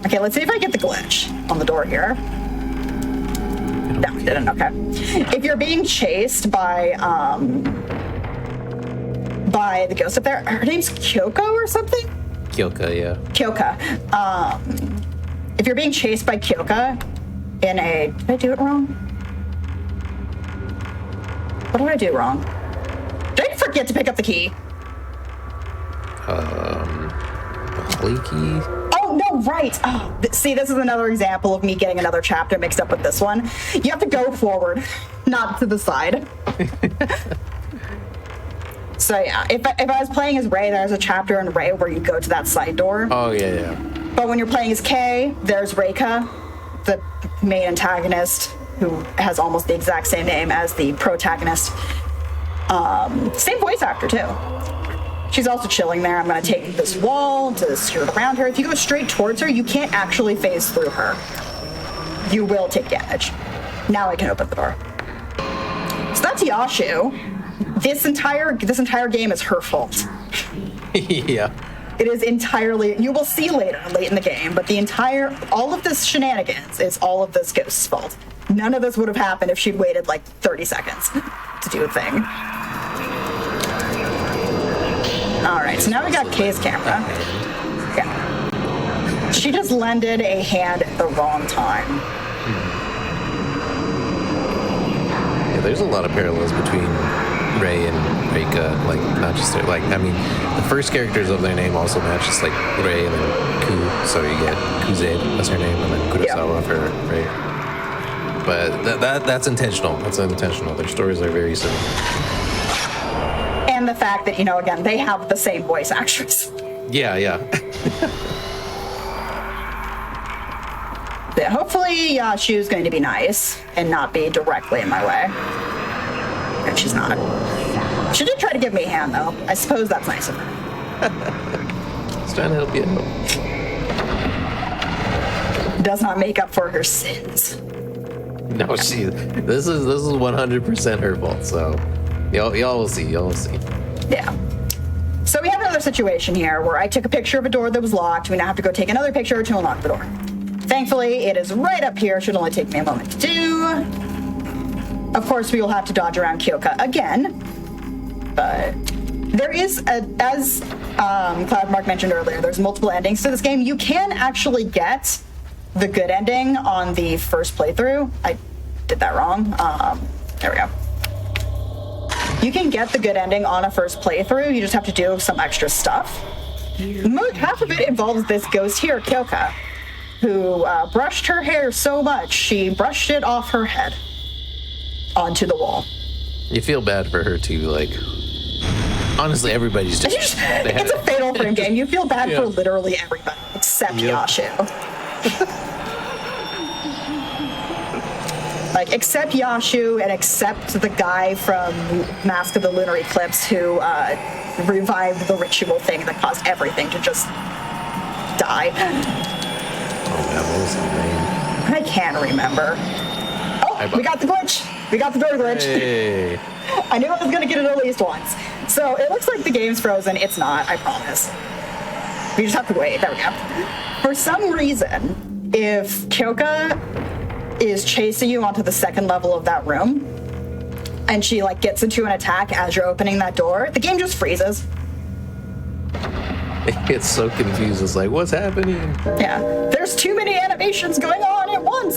Okay, let's see if I get the glitch on the door here. No, didn't. Okay. If you're being chased by by the ghost up there. Her name's Kyoko or something? Kyoka, yeah. Kyoka. If you're being chased by Kyoka in a... Did I do it wrong? What did I do wrong? Did I forget to pick up the key? Play key? Oh, no, right. Oh, see, this is another example of me getting another chapter mixed up with this one. You have to go forward, not to the side. So yeah, if I was playing as Ray, there's a chapter in Ray where you go to that side door. Oh, yeah. But when you're playing as Kay, there's Reika, the main antagonist, who has almost the exact same name as the protagonist. Same voice actor, too. She's also chilling there. I'm going to take this wall to skirt around her. If you go straight towards her, you can't actually phase through her. You will take damage. Now I can open the door. So that's Yashu. This entire game is her fault. Yeah. It is entirely, you will see later, late in the game, but all of this shenanigans is all of this ghost's fault. None of this would have happened if she'd waited like 30 seconds to do a thing. All right, so now we got Kay's camera. Yeah. She just lended a hand at the wrong time. Yeah, there's a lot of parallels between Ray and Reika, like, not just their, like, I mean, the first characters of their name also match, just like Ray and then Ku, so you get Kuze, that's her name, and then Kurosawa for Ray. But that's intentional. That's unintentional. Their stories are very similar. And the fact that, again, they have the same voice actress. Yeah. Yeah, hopefully Yashu's going to be nice and not be directly in my way. And she's not. She did try to give me a hand, though. I suppose that's nice of her. Just trying to help you out. Does not make up for her sins. No, this is 100% her fault, so y'all will see. Yeah. So we have another situation here where I took a picture of a door that was locked. We now have to go take another picture to unlock the door. Thankfully, it is right up here. Should only take me a moment to do. Of course, we will have to dodge around Kyoka again. But there is, as Cloudmark mentioned earlier, there's multiple endings to this game. You can actually get the good ending on the first playthrough. I did that wrong. There we go. You can get the good ending on a first playthrough. You just have to do some extra stuff. Half of it involves this ghost here, Kyoka, who brushed her hair so much she brushed it off her head onto the wall. You feel bad for her too, like, honestly, everybody's just... It's a Fatal Frame game. You feel bad for literally everybody except Yashu. Like, except Yashu and except the guy from Mask of the Lunar Eclipse who revived the ritual thing that caused everything to just die. Oh, man, what was his name? I can't remember. Oh, we got the glitch. We got the door glitch. Hey. I knew I was going to get it at least once. So it looks like the game's frozen. It's not, I promise. We just have to wait. There we go. For some reason, if Kyoka is chasing you onto the second level of that room, and she like gets into an attack as you're opening that door, the game just freezes. It gets so confused. It's like, what's happening? Yeah, there's too many animations going on at once.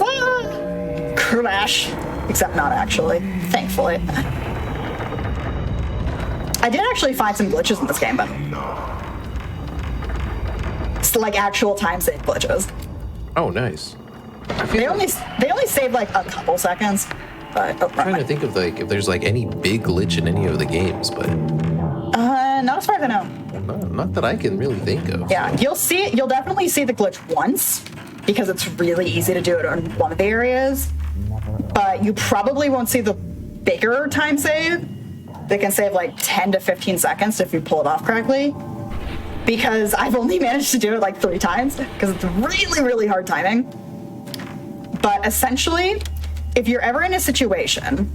Crash. Except not actually, thankfully. I did actually find some glitches in this game, but it's like actual time save glitches. Oh, nice. They only save like a couple seconds, but I'm trying to think of like if there's like any big glitch in any of the games, but not as far as I know. Not that I can really think of. Yeah, you'll definitely see the glitch once because it's really easy to do it on one of the areas, but you probably won't see the bigger time save. They can save like 10 to 15 seconds if you pull it off correctly, because I've only managed to do it like 3 times because it's really, really hard timing. But essentially, if you're ever in a situation,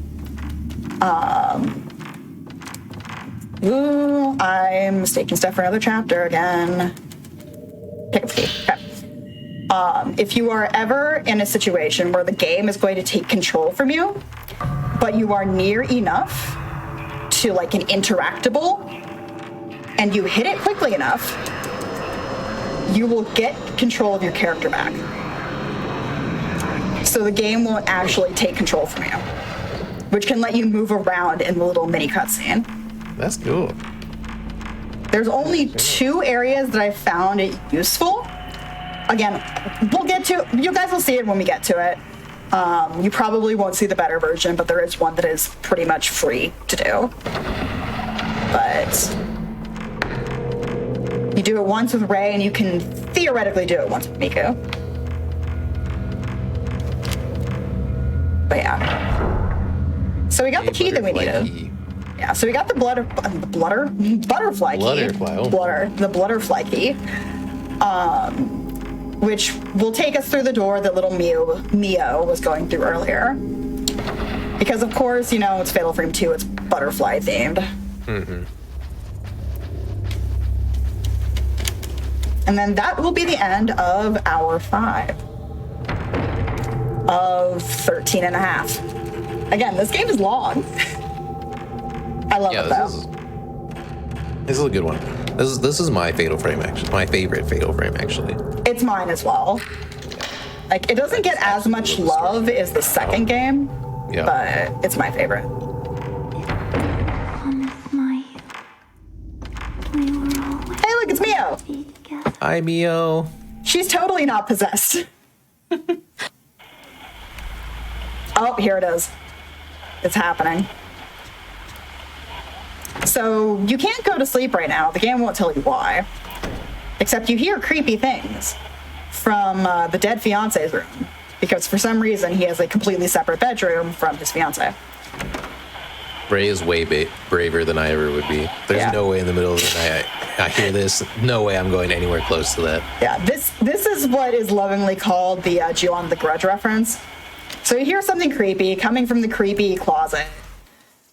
I'm mistaking stuff for another chapter again. Pick up the key. Okay. If you are ever in a situation where the game is going to take control from you, but you are near enough to like an interactable and you hit it quickly enough, you will get control of your character back. So the game won't actually take control from you, which can let you move around in the little mini cutscene. That's cool. There's only 2 areas that I found it useful. Again, we'll get to, you guys will see it when we get to it. You probably won't see the better version, but there is one that is pretty much free to do. But you do it once with Ray, and you can theoretically do it once with Miku. But yeah. So we got the key that we needed. Key. Yeah, so we got the butterfly key. The Blutterfly key. Which will take us through the door that little Mio was going through earlier. Because of course, you know, it's Fatal Frame 2, it's butterfly themed. Mm-hmm. And then that will be the end of hour 5 of 13 and a half. Again, this game is long. I love it though. This is a good one. This is my Fatal Frame, actually. My favorite Fatal Frame, actually. It's mine as well. Like, it doesn't get as much love as the second game, but it's my favorite. Hey, look, it's Mio. Hi, Mio. She's totally not possessed. Oh, here it is. It's happening. So you can't go to sleep right now. The game won't tell you why. Except you hear creepy things from the dead fiance's room. Because for some reason he has a completely separate bedroom from his fiance. Ray is way braver than I ever would be. There's no way in the middle of the night I hear this. No way I'm going anywhere close to that. Yeah, this is what is lovingly called the Ju-on the Grudge reference. So you hear something creepy coming from the creepy closet.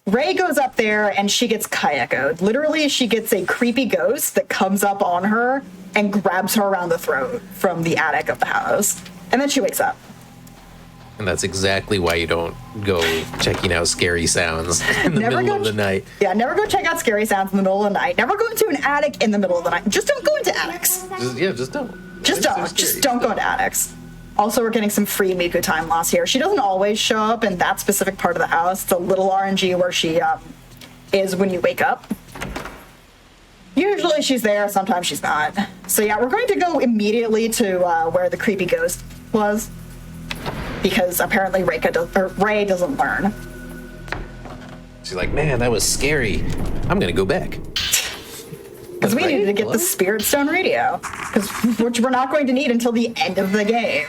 Ray goes up there and she gets kayakoed. Literally, she gets a creepy ghost that comes up on her and grabs her around the throat from the attic of the house. And then she wakes up. And that's exactly why you don't go checking out scary sounds in the middle of the night. Yeah, never go check out scary sounds in the middle of the night. Never go into an attic in the middle of the night. Just don't go into attics. Just don't. Just don't go into attics. Also, we're getting some free Miku time loss here. She doesn't always show up in that specific part of the house. It's a little RNG where she is when you wake up. Usually she's there, sometimes she's not. So yeah, we're going to go immediately to where the creepy ghost was. Because apparently Ray doesn't learn. She's like, man, that was scary. I'm going to go back. Because we needed to get the Spirit Stone radio, which we're not going to need until the end of the game.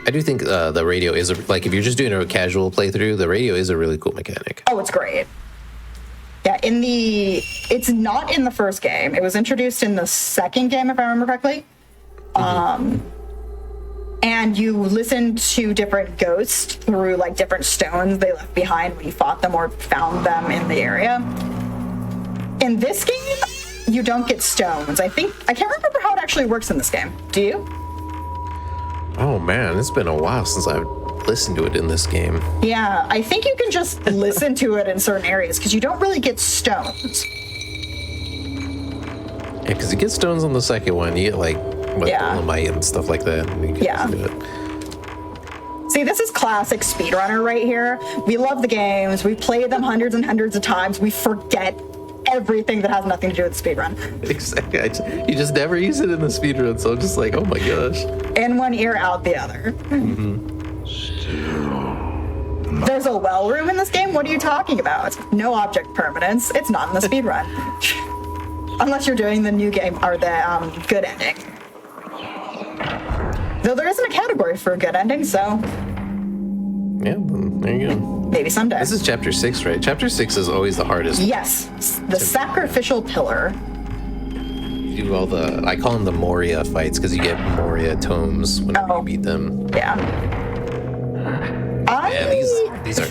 I do think the radio is, if you're just doing a casual playthrough, the radio is a really cool mechanic. Oh, it's great. Yeah, it's not in the first game. It was introduced in the second game, if I remember correctly. And you listen to different ghosts through, different stones they left behind when you fought them or found them in the area. In this game, you don't get stones. I can't remember how it actually works in this game. Do you? Oh man, it's been a while since I've listened to it in this game. Yeah, I think you can just listen to it in certain areas because you don't really get stones. Yeah, because you get stones on the second one. You get dolomite and stuff like that. See, this is classic speedrunner right here. We love the games. We've played them hundreds and hundreds of times. We forget everything that has nothing to do with speedrun. Exactly. You just never use it in the speedrun, so I'm just like, oh my gosh. In one ear, out the other. There's a well room in this game? What are you talking about? No object permanence. It's not in the speedrun. Unless you're doing the new game, or the good ending. Though there isn't a category for a good ending, so... Yeah, there you go. Maybe someday. This is chapter 6, right? Chapter 6 is always the hardest. Yes, the sacrificial pillar. You do I call them the Moria fights, because you get Moria tomes whenever you beat them. Yeah. These are I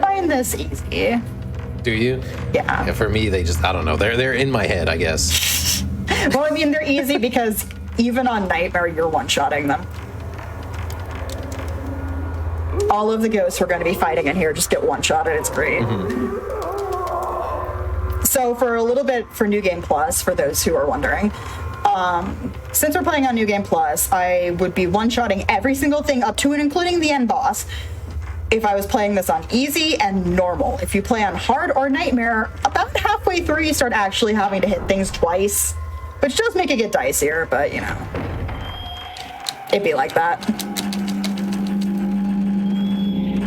find this easy. Do you? Yeah. For me, they just, I don't know. They're in my head, I guess. Well, I mean, they're easy because even on Nightmare, you're one-shotting them. All of the ghosts we're going to be fighting in here just get one-shotted. It's great. So for a little bit for New Game Plus, for those who are wondering, since we're playing on New Game Plus, I would be one-shotting every single thing up to and including the end boss if I was playing this on easy and normal. If you play on hard or nightmare, about halfway through you start actually having to hit things twice, which does make it get dicier, but you know, it'd be like that.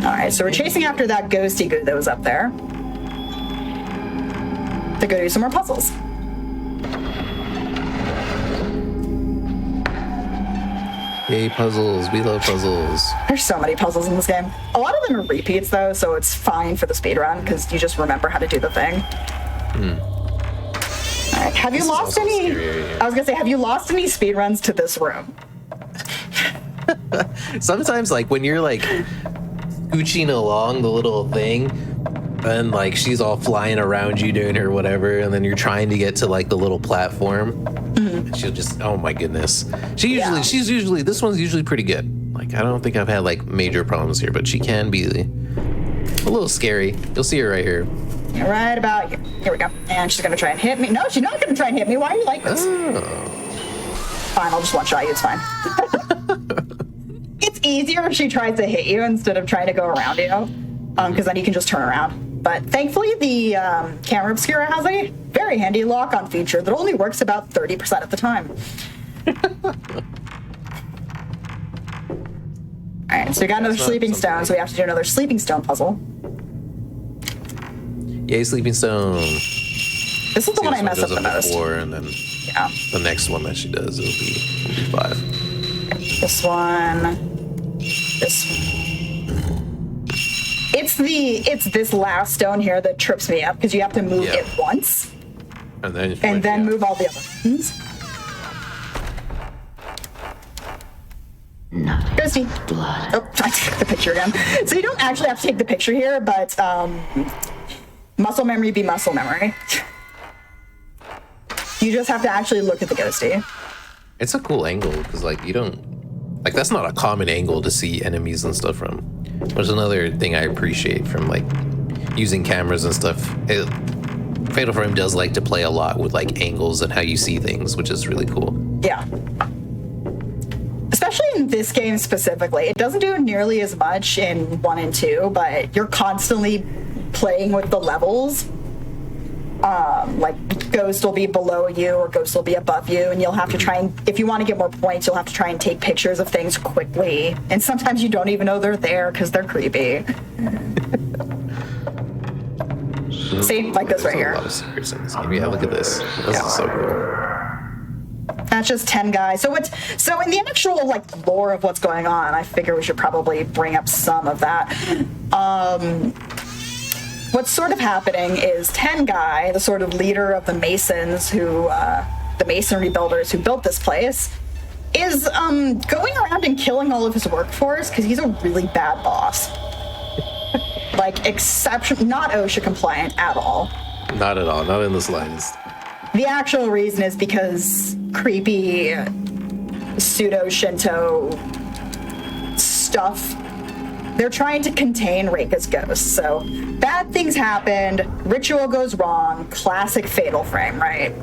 Alright, so we're chasing after that ghosty goo that was up there to go do some more puzzles. Yay, puzzles. We love puzzles. There's so many puzzles in this game. A lot of them are repeats, though, so it's fine for the speedrun, because you just remember how to do the thing. All right, have you lost any... I was going to say, have you lost any speedruns to this room? Sometimes, like, when you're, like, scooching along the little thing, and, like, she's all flying around you doing her whatever, and then you're trying to get to, like, the little platform, and she'll just, oh my goodness. She's usually, this one's usually pretty good. Like, I don't think I've had, like, major problems here, but she can be a little scary. You'll see her right here. Right about here. Here we go. And she's going to try and hit me. No, she's not going to try and hit me. Why are you like this? Oh. Fine, I'll just one-shot you. It's fine. It's easier if she tries to hit you instead of trying to go around you, because then you can just turn around. But thankfully, the camera obscura has a very handy lock-on feature that only works about 30% of the time. All right, so we got another sleeping stone, so we have to do another sleeping stone puzzle. Yay, sleeping stone. This is the one I mess up the most. Before, and then the next one that she does, it'll be 5. This one. This one. It's this last stone here that trips me up because you have to move it once and then move all the other ones. Ghosty. Blood. Oh, I took the picture again. So you don't actually have to take the picture here, but muscle memory be muscle memory. You just have to actually look at the ghosty. It's a cool angle because, like, you don't, like, that's not a common angle to see enemies and stuff from. There's another thing I appreciate from, like, using cameras and stuff. Fatal Frame does like to play a lot with, like, angles and how you see things, which is really cool. Yeah. Especially in this game specifically. It doesn't do nearly as much in 1 and 2, but you're constantly playing with the levels. Like, Ghost will be below you or Ghost will be above you, and you'll have to try and, if you want to get more points, you'll have to try and take pictures of things quickly. And sometimes you don't even know they're there because they're creepy. See, like this right here. There's a lot of secrets in this game. Yeah, look at this. This is so cool. That's just 10 guys. So in the actual, like, lore of what's going on, I figure we should probably bring up some of that. What's sort of happening is 10 guy, the sort of leader of the Masons who, the masonry builders who built this place, is going around and killing all of his workforce because he's a really bad boss. Like, not OSHA compliant at all. Not at all. Not in the slightest. The actual reason is because creepy pseudo-Shinto stuff. They're trying to contain Reika's ghost. So bad things happened, ritual goes wrong, classic Fatal Frame, right?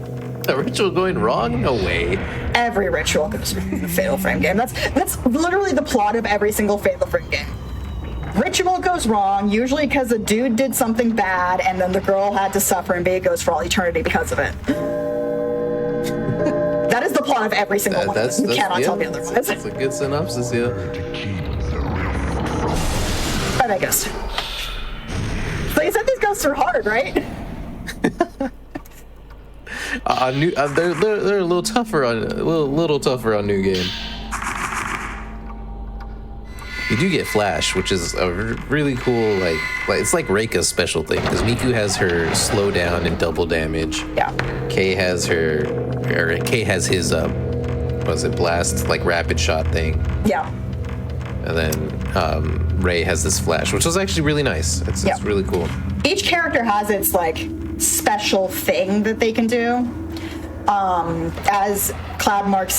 A ritual going wrong? No way. Every ritual goes wrong in a Fatal Frame game. That's literally the plot of every single Fatal Frame game. Ritual goes wrong, usually because a dude did something bad, and then the girl had to suffer and be a ghost for all eternity because of it. That is the plot of every single one. You cannot tell me otherwise. That's a good synopsis, yeah. Bye, that ghost. So you said these ghosts are hard, right? They're a little tougher on New Game. You do get Flash, which is a really cool, like it's like Reika's special thing, because Miku has her slow down and double damage. Yeah. Kay has his blast, like rapid shot thing. Yeah. And then Rei has this Flash, which was actually really nice. It's really cool. Each character has its, like, special thing that they can do. As Cloudmark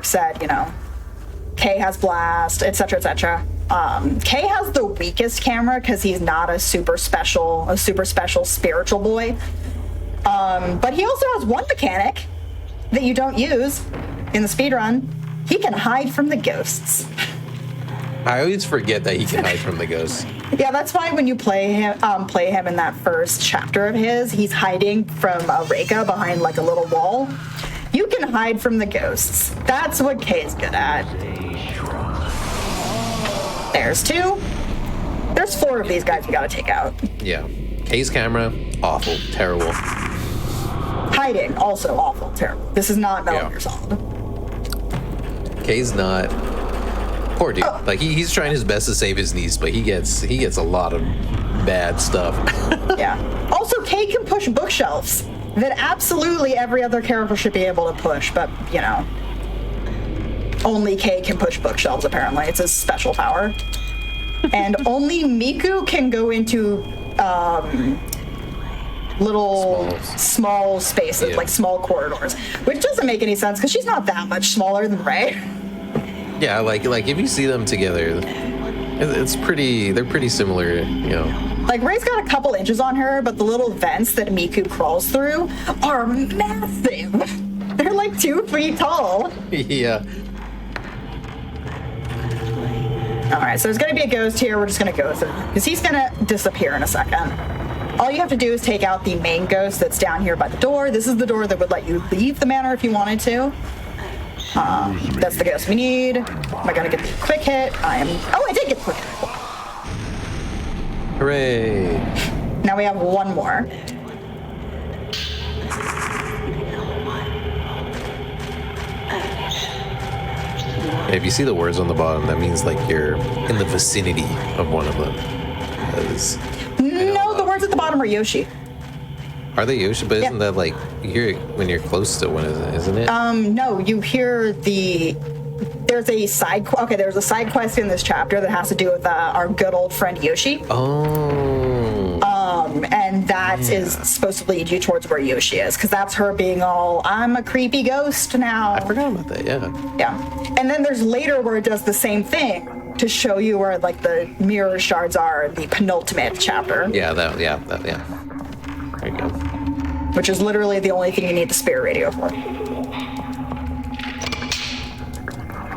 said, you know, Kay has blast, etc., etc. Kay has the weakest camera because he's not a super special spiritual boy. But he also has one mechanic that you don't use in the speedrun. He can hide from the ghosts. I always forget that he can hide from the ghosts. Yeah, that's why when you play him in that first chapter of his, he's hiding from Reika behind like a little wall. You can hide from the ghosts. That's what Kay's good at. There's 2. There's 4 of these guys you gotta take out. Yeah. Kay's camera, awful, terrible. Hiding, also awful, terrible. This is not Metal Gear Solid. Kay's not. Poor dude. Oh. Like he's trying his best to save his niece, but he gets a lot of bad stuff. Yeah. Also, Kay can push bookshelves that absolutely every other character should be able to push, but you know, only Kay can push bookshelves. Apparently, it's his special power, and only Miku can go into little small spaces, like small corridors, which doesn't make any sense because she's not that much smaller than Ray. Yeah, like if you see them together, it's pretty. They're pretty similar, you know. Like Ray's got a couple inches on her, but the little vents that Miku crawls through are massive. They're like 2 feet tall. Yeah. All right, so there's gonna be a ghost here. We're just gonna go through because he's gonna disappear in a second. All you have to do is take out the main ghost that's down here by the door. This is the door that would let you leave the manor if you wanted to. That's the ghost we need. Am I gonna get the quick hit? Oh, I did get the quick hit. Hooray. Now we have 1 more. If you see the words on the bottom, that means like you're in the vicinity of one of them. No, the words at the bottom are Yoshi. Are they Yoshi? But isn't that like you hear it when you're close to one, isn't it? No, you hear there's a side quest in this chapter that has to do with our good old friend Yoshi. Oh. And that is supposed to lead you towards where Yoshi is, because that's her being all, I'm a creepy ghost now. I forgot about that, yeah. Yeah. And then there's later where it does the same thing to show you where like the mirror shards are in the penultimate chapter. Yeah. There you go. Which is literally the only thing you need the spirit radio for.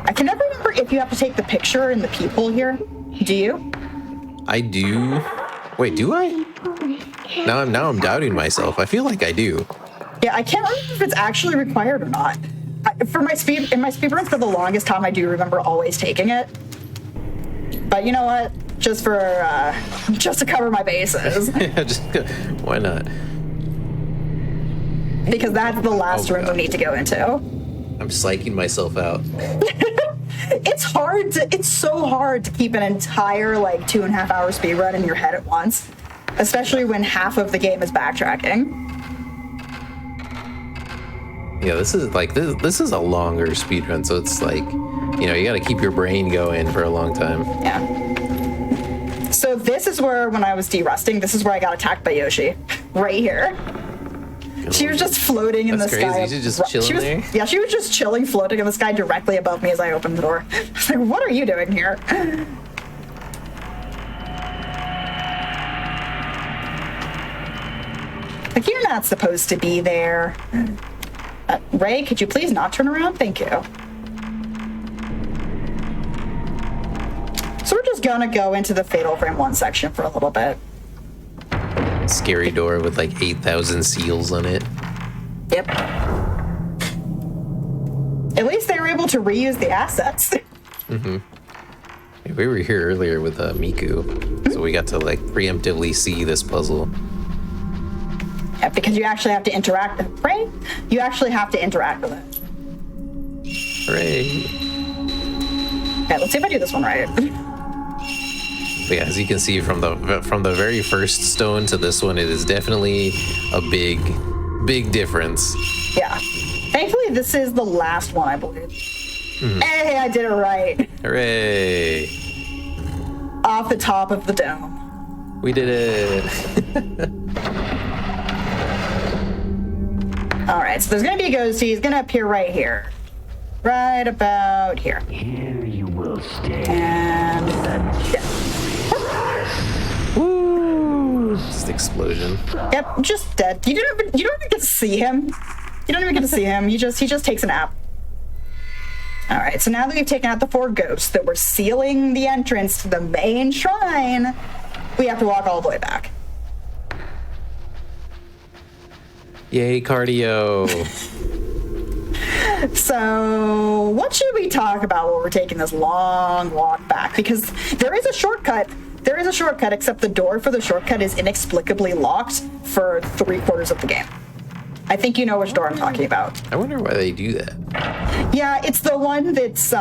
I can never remember if you have to take the picture in the peephole here. Do you? I do. Wait, do I? Now I'm doubting myself. I feel like I do. Yeah, I can't remember if it's actually required or not. In my speedruns for the longest time, I do remember always taking it. But you know what? Just to cover my bases. Why not? Because that's the last room we need to go into. I'm psyching myself out. It's so hard to keep an entire like 2.5 hour speedrun in your head at once, especially when half of the game is backtracking. Yeah, this is a longer speedrun, so it's like, you know, you got to keep your brain going for a long time. Yeah. So this is where, when I was derusting, this is where I got attacked by Yoshi, right here. She was just floating in the sky. That's crazy. She's just chilling there? Yeah, she was just chilling, floating in the sky directly above me as I opened the door. I was like, what are you doing here? Like, you're not supposed to be there. Ray, could you please not turn around? Thank you. So we're just gonna go into the Fatal Frame 1 section for a little bit. Scary door with like 8,000 seals on it. Yep. At least they were able to reuse the assets. Mm-hmm. We were here earlier with Miku, so we got to like preemptively see this puzzle. Yeah, because you actually have to interact, right? You actually have to interact with it. Hooray! Okay, let's see if I do this one right. But yeah, as you can see from the very first stone to this one, it is definitely a big difference. Yeah. Thankfully, this is the last one, I believe. Mm-hmm. Hey, I did it right. Hooray! Off the top of the dome. We did it. All right, so there's gonna be a ghosty. He's gonna appear right here. Right about here. Here you will stay. And yeah. Woo! explosion. Yep, just dead. You don't even get to see him. You don't even get to see him. He just takes a nap. All right, so now that we've taken out the 4 ghosts that were sealing the entrance to the main shrine, we have to walk all the way back. Yay, cardio. So, what should we talk about while we're taking this long walk back? Because there is a shortcut. There is a shortcut, except the door for the shortcut is inexplicably locked for 3/4 of the game. I think you know which door I'm talking about. I wonder why they do that. Yeah, it's the one that's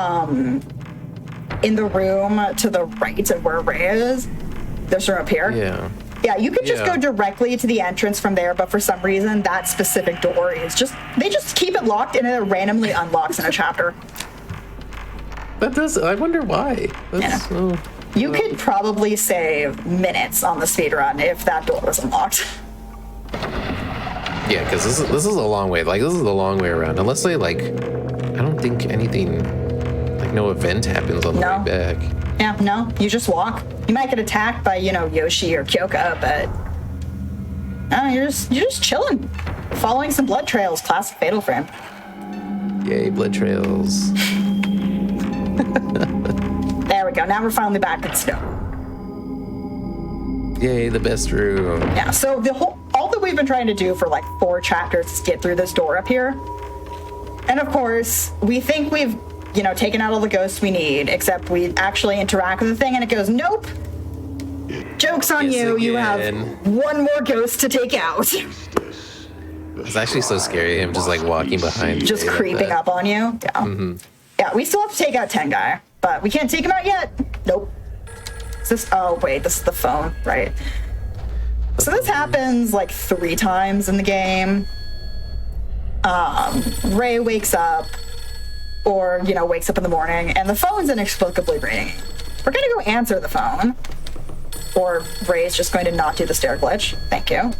in the room to the right of where Ray is. This room up here. Yeah. Yeah, you could just Yeah. go directly to the entrance from there, but for some reason that specific door is they just keep it locked and it randomly unlocks in a chapter. I wonder why. You could probably save minutes on the speedrun if that door was unlocked. Yeah, because this is a long way. Like, this is the long way around. Unless they, like, I don't think anything, like, no event happens on the way back. Yeah, no, you just walk. You might get attacked by, Yoshi or Kyoka, but you're just chilling, following some blood trails. Classic Fatal Frame. Yay, blood trails. There we go. Now we're finally back at snow. Yay, the best room. Yeah. So all that we've been trying to do for like 4 chapters is get through this door up here, and of course we think we've taken out all the ghosts we need, except we actually interact with the thing and it goes, nope. Joke's on you. Again. You have 1 more ghost to take out. It's actually so scary, him just like walking behind you. Just creeping like up on you. Yeah. Mm-hmm. Yeah, we still have to take out 10 guy, but we can't take him out yet. Nope. This is the phone, right? So this happens like 3 times in the game. Ray wakes up, or wakes up in the morning, and the phone's inexplicably ringing. We're gonna go answer the phone, or Ray's just going to not do the stair glitch. Thank you.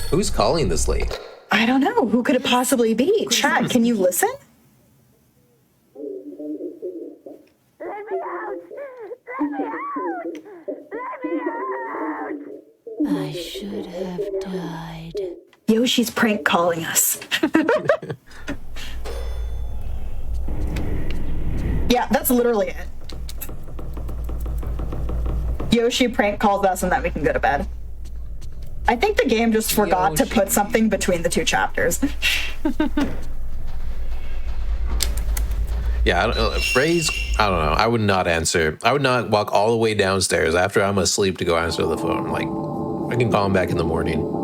Who's calling this late? I don't know. Who could it possibly be? Chat, can you listen? Let me out! Let me out! Let me out! I should have died. Yoshi's prank calling us. Yeah, that's literally it. Yoshi prank calls us and then we can go to bed. I think the game just forgot to put something between the 2 chapters. Yeah, I don't know. I would not answer. I would not walk all the way downstairs after I'm asleep to go answer the phone. Like, I can call him back in the morning.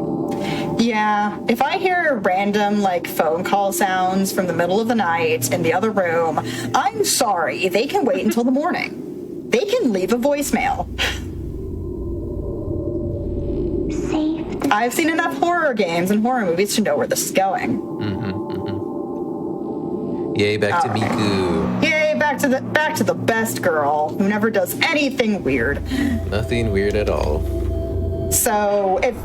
Yeah, if I hear random phone call sounds from the middle of the night in the other room, I'm sorry, they can wait until the morning. They can leave a voicemail. I've seen enough horror games and horror movies to know where this is going. Yay, back to Miku. Yay, back to the best girl who never does anything weird. Nothing weird at all. So, if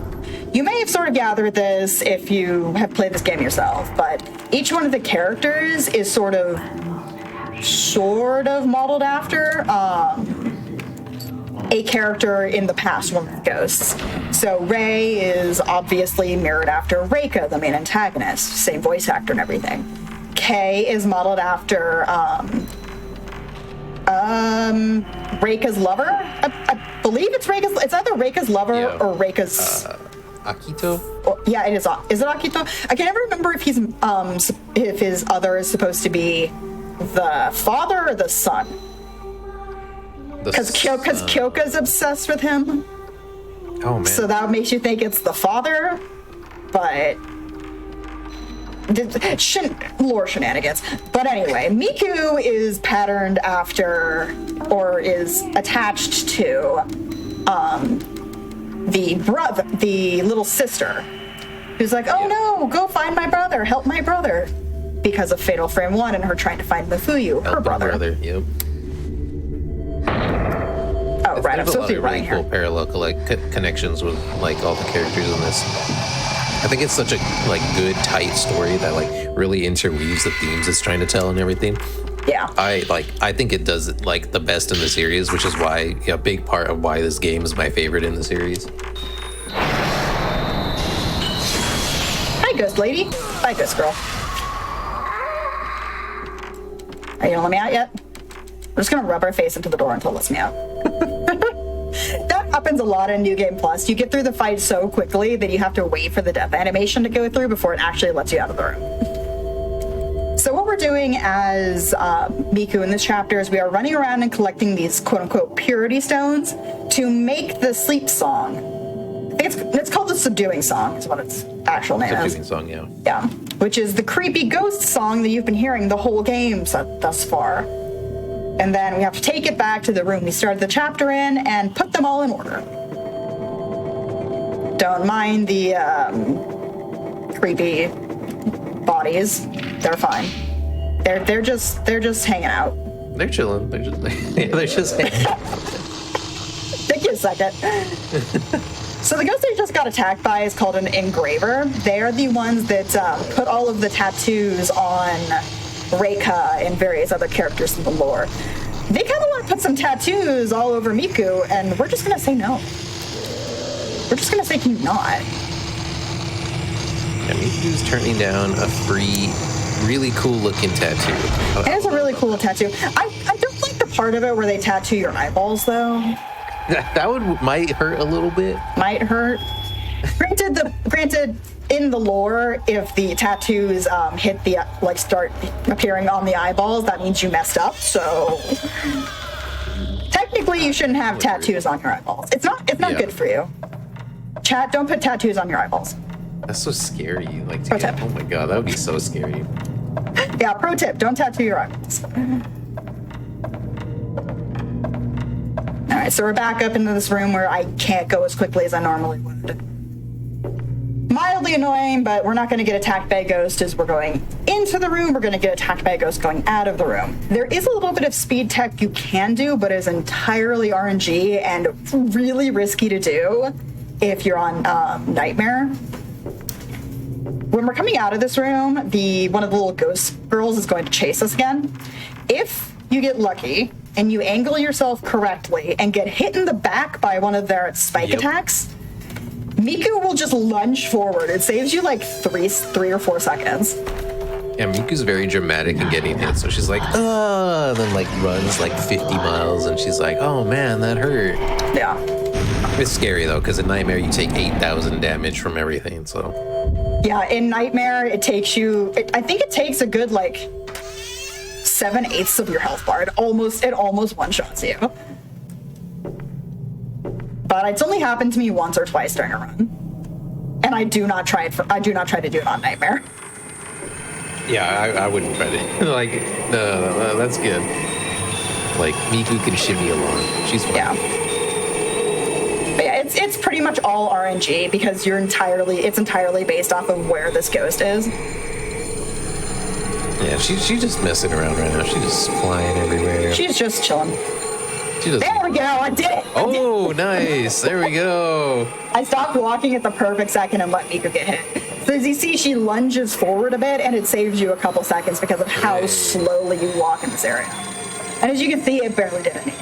you may have sort of gathered this if you have played this game yourself, but each one of the characters is sort of modeled after a character in the past, one of the ghosts. So Ray is obviously mirrored after Reika, the main antagonist, same voice actor and everything. Kay is modeled after Reika's lover. I believe it's Reika's. It's either Reika's lover or Reika's. Akito? Yeah, it is. Is it Akito? I can never remember if his other is supposed to be the father or the son. Because Kyoka's obsessed with him. Oh man! So that makes you think it's the father, but lore shenanigans. But anyway, Miku is patterned after, or is attached to, the little sister, who's like, oh no, go find my brother, help my brother, because of Fatal Frame 1 and her trying to find Mifuyu, her brother. Yep. Oh, right, I'm supposed to be really right cool here. parallel connections with all the characters in this. I think it's such a good tight story that really interweaves the themes it's trying to tell and everything. Yeah. I think it does it like the best in the series, which is why a big part of why this game is my favorite in the series. Hi, ghost lady. Bye, ghost girl. Are you gonna let me out yet? We're just gonna rub our face into the door until it lets me out. That happens a lot in New Game Plus. You get through the fight so quickly that you have to wait for the death animation to go through before it actually lets you out of the room. So what we're doing as Miku in this chapter is we are running around and collecting these quote-unquote purity stones to make the sleep song. I think it's called the Subduing Song is what its actual name is. Subduing Song, yeah. Yeah, which is the creepy ghost song that you've been hearing the whole game thus far. And then we have to take it back to the room we started the chapter in and put them all in order. Don't mind the creepy bodies. They're fine. They're just hanging out. They're chilling. They're just hanging out. Take you a second. So the ghost they just got attacked by is called an engraver. They're the ones that put all of the tattoos on Reika and various other characters in the lore. They kind of want to put some tattoos all over Miku, and we're just going to say no. We're just going to say, can you not? Yeah, Miku's turning down a free, really cool-looking tattoo. It is a really cool tattoo. I don't like the part of it where they tattoo your eyeballs, though. That might hurt a little bit. Might hurt. Granted, in the lore, if the tattoos hit the start appearing on the eyeballs, that means you messed up. So technically, you shouldn't have tattoos on your eyeballs. It's not good for you. Chat, don't put tattoos on your eyeballs. That's so scary. Like, Pro tip. Oh my god, that would be so scary. Yeah, pro tip: don't tattoo your eyeballs. All right, so we're back up into this room where I can't go as quickly as I normally would. Mildly annoying, but we're not going to get attacked by a ghost as we're going into the room. We're going to get attacked by a ghost going out of the room. There is a little bit of speed tech you can do, but it is entirely RNG and really risky to do if you're on Nightmare. When we're coming out of this room, one of the little ghost girls is going to chase us again. If you get lucky and you angle yourself correctly and get hit in the back by one of their spike attacks, Miku will just lunge forward. It saves you like 3 or 4 seconds. Yeah, Miku's very dramatic in getting hit, so she's like, and then like runs like 50 miles, and she's like, oh man, that hurt. Yeah. It's scary though, because in Nightmare you take 8,000 damage from everything, so. Yeah, in Nightmare it takes you, I think it takes a good like 7/8 of your health bar. It almost one-shots you. But it's only happened to me once or twice during a run, and I do not try to do it on Nightmare. Yeah, I wouldn't try to. Like, no, that's good. Like, Miku can shimmy along. She's fine. Yeah. But yeah, it's pretty much all RNG because it's entirely based off of where this ghost is. Yeah, she's just messing around right now. She's just flying everywhere. She's just chilling. There we go, I did it! Oh, nice. There we go. I stopped walking at the perfect second and let Miku get hit. So as you see, she lunges forward a bit, and it saves you a couple seconds because of how slowly you walk in this area. And as you can see, it barely did anything.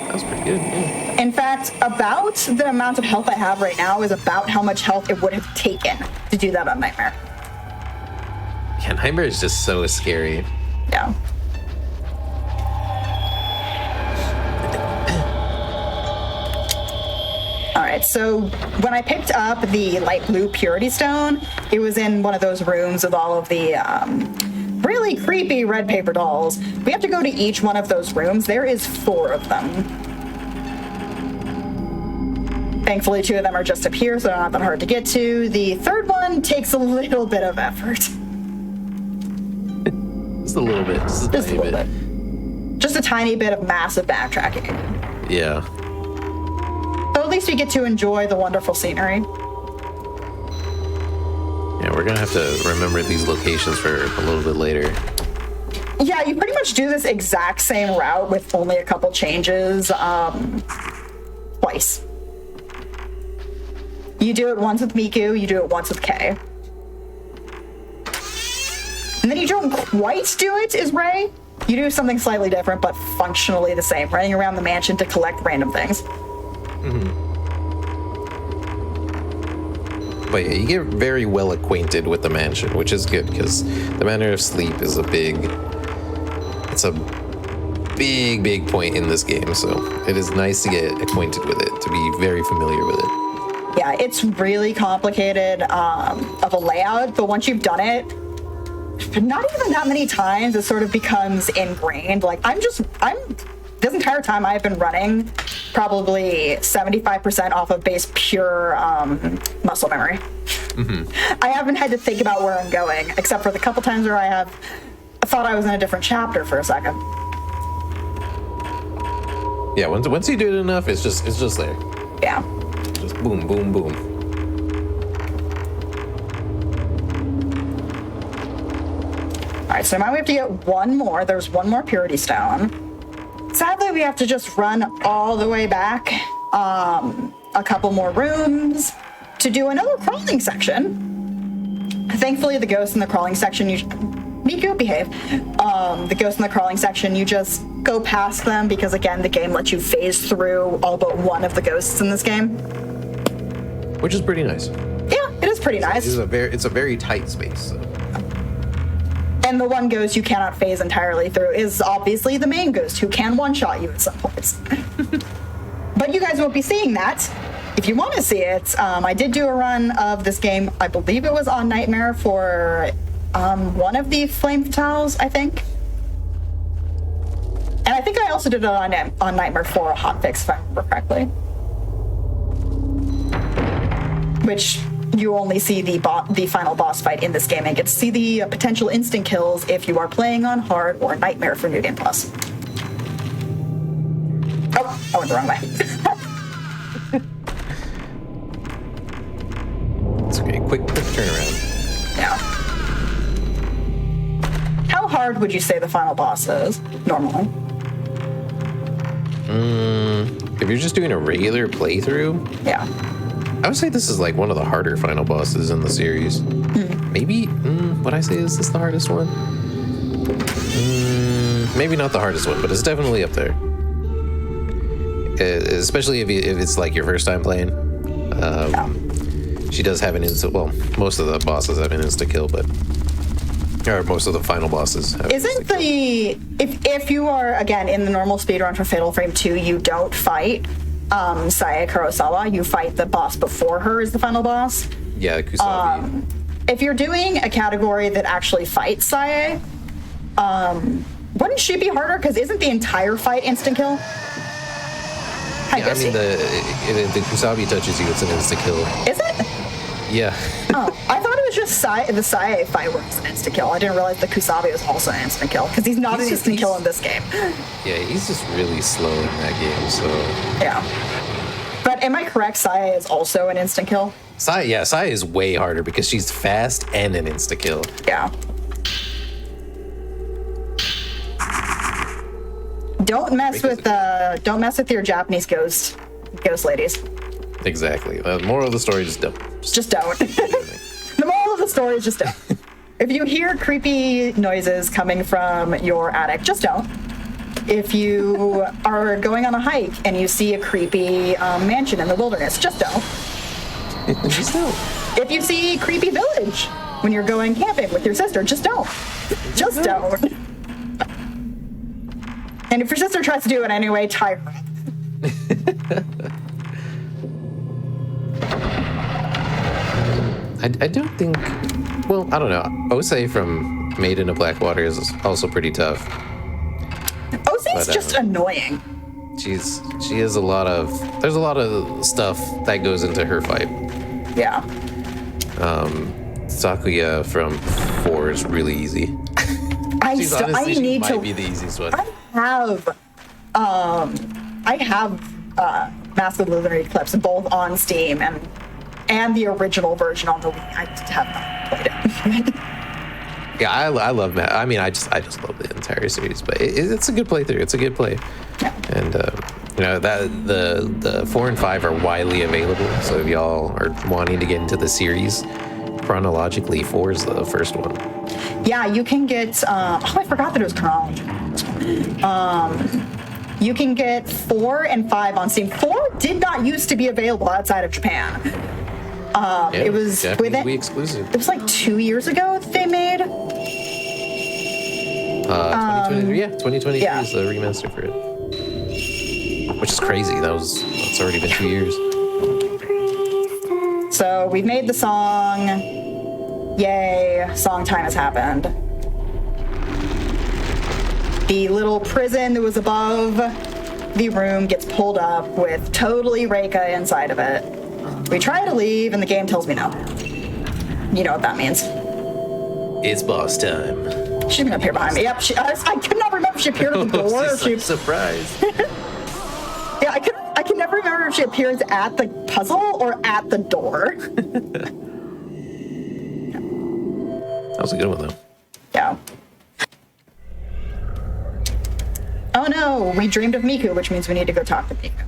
That was pretty good. Yeah. In fact, about the amount of health I have right now is about how much health it would have taken to do that on Nightmare. Yeah, Nightmare is just so scary. Yeah. Alright, so when I picked up the light blue purity stone, it was in one of those rooms with all of the really creepy red paper dolls. We have to go to each one of those rooms. There is 4 of them. Thankfully, 2 of them are just up here, so they're not that hard to get to. The 3rd one takes a little bit of effort. Just a little bit. Just a little bit. Just a tiny bit of massive backtracking. Yeah. So at least we get to enjoy the wonderful scenery. Yeah, we're gonna have to remember these locations for a little bit later. Yeah, you pretty much do this exact same route with only a couple changes, twice. You do it once with Miku, you do it once with Kay. And then you don't quite do it, is Ray. You do something slightly different, but functionally the same, running around the mansion to collect random things. But yeah, you get very well acquainted with the mansion, which is good because the Manor of Sleep is a big point in this game. So it is nice to get acquainted with it, to be very familiar with it. Yeah, it's really complicated of a layout, but once you've done it, not even that many times, it sort of becomes ingrained. Like, this entire time I've been running probably 75% off of base pure muscle memory. I haven't had to think about where I'm going, except for the couple times where I thought I was in a different chapter for a second. Yeah, once you do it enough, it's just there. Yeah. Just boom, boom, boom. All right, so now we have to get one more. There's one more purity stone. Sadly, we have to just run all the way back a couple more rooms to do another crawling section. Thankfully, the ghosts in the crawling section, Miku, behave. The ghosts in the crawling section, you just go past them because, again, the game lets you phase through all but one of the ghosts in this game. Which is pretty nice. Yeah, it is pretty nice. It's a very tight space. So. And the one ghost you cannot phase entirely through is obviously the main ghost, who can one-shot you at some points. But you guys won't be seeing that. If you want to see it, I did do a run of this game. I believe it was on Nightmare for one of the Flame Fatales, I think. And I think I also did it on Nightmare for a hotfix, if I remember correctly. Which you only see the final boss fight in this game and get to see the potential instant kills if you are playing on hard or Nightmare for New Game Plus. Oh, I went the wrong way. It's okay. Quick turnaround. Yeah. How hard would you say the final boss is, normally? If you're just doing a regular playthrough, Yeah. I would say this is like one of the harder final bosses in the series. Maybe, would I say is this the hardest one? Maybe not the hardest one, but it's definitely up there. Especially if it's like your first time playing. She does have an instant, well, most of the bosses have an insta kill, or most of the final bosses have Isn't if you are, again, in the normal speedrun for Fatal Frame 2, you don't fight Sae Kurosawa, you fight the boss before her as the final boss. Yeah, Kusabi. If you're doing a category that actually fights Sae, wouldn't she be harder? Because isn't the entire fight instant kill? Yeah, I mean, if the Kusabi touches you, it's an insta kill. Is it? Yeah. Oh, I thought it was just the Sae fight was an instant kill. I didn't realize the Kusabi was also an instant kill, because he's not an instant kill in this game. Yeah, he's just really slow in that game, so... Yeah. But am I correct, Sae is also an instant kill? Sae is way harder because she's fast and an insta kill. Yeah. Don't mess with your Japanese ghost ladies. Exactly. The moral of the story, just don't. Just don't. The moral of the story is just don't. If you hear creepy noises coming from your attic, just don't. If you are going on a hike and you see a creepy mansion in the wilderness, just don't. Just don't. If you see a creepy village when you're going camping with your sister, just don't. Just don't. And if your sister tries to do it anyway, tie her up. I don't think... Well, I don't know. Osei from Maiden of Blackwater is also pretty tough. Osei's just annoying. She has a lot of... There's a lot of stuff that goes into her fight. Yeah. Sakuya from 4 is really easy. I She might be the easiest one. I have Mask of the Lunar Eclipse both on Steam and the original version on the Wii. I just have not played it. Yeah, I love Matt. I mean, I just love the entire series, but it's a good playthrough. It's a good play. Yeah. And that the 4 and 5 are widely available. So if y'all are wanting to get into the series, chronologically, 4 is the first one. Yeah, you can get, I forgot that it was chronology. You can get 4 and 5 on Steam. 4 did not used to be available outside of Japan. It was Japanese exclusive. It was like 2 years ago that they made. 2023 is the remaster for it. Which is crazy. That's already been 2 years. So we've made the song. Yay, song time has happened. The little prison that was above the room gets pulled up with totally Reika inside of it. We try to leave and the game tells me no. You know what that means. It's boss time. She's gonna appear behind me. Yep, I could not remember if she appeared at the door or if she... Surprise. Yeah, I can never remember if she appears at the puzzle or at the door. That was a good one, though. Yeah. Oh no, we dreamed of Miku, which means we need to go talk to Miku.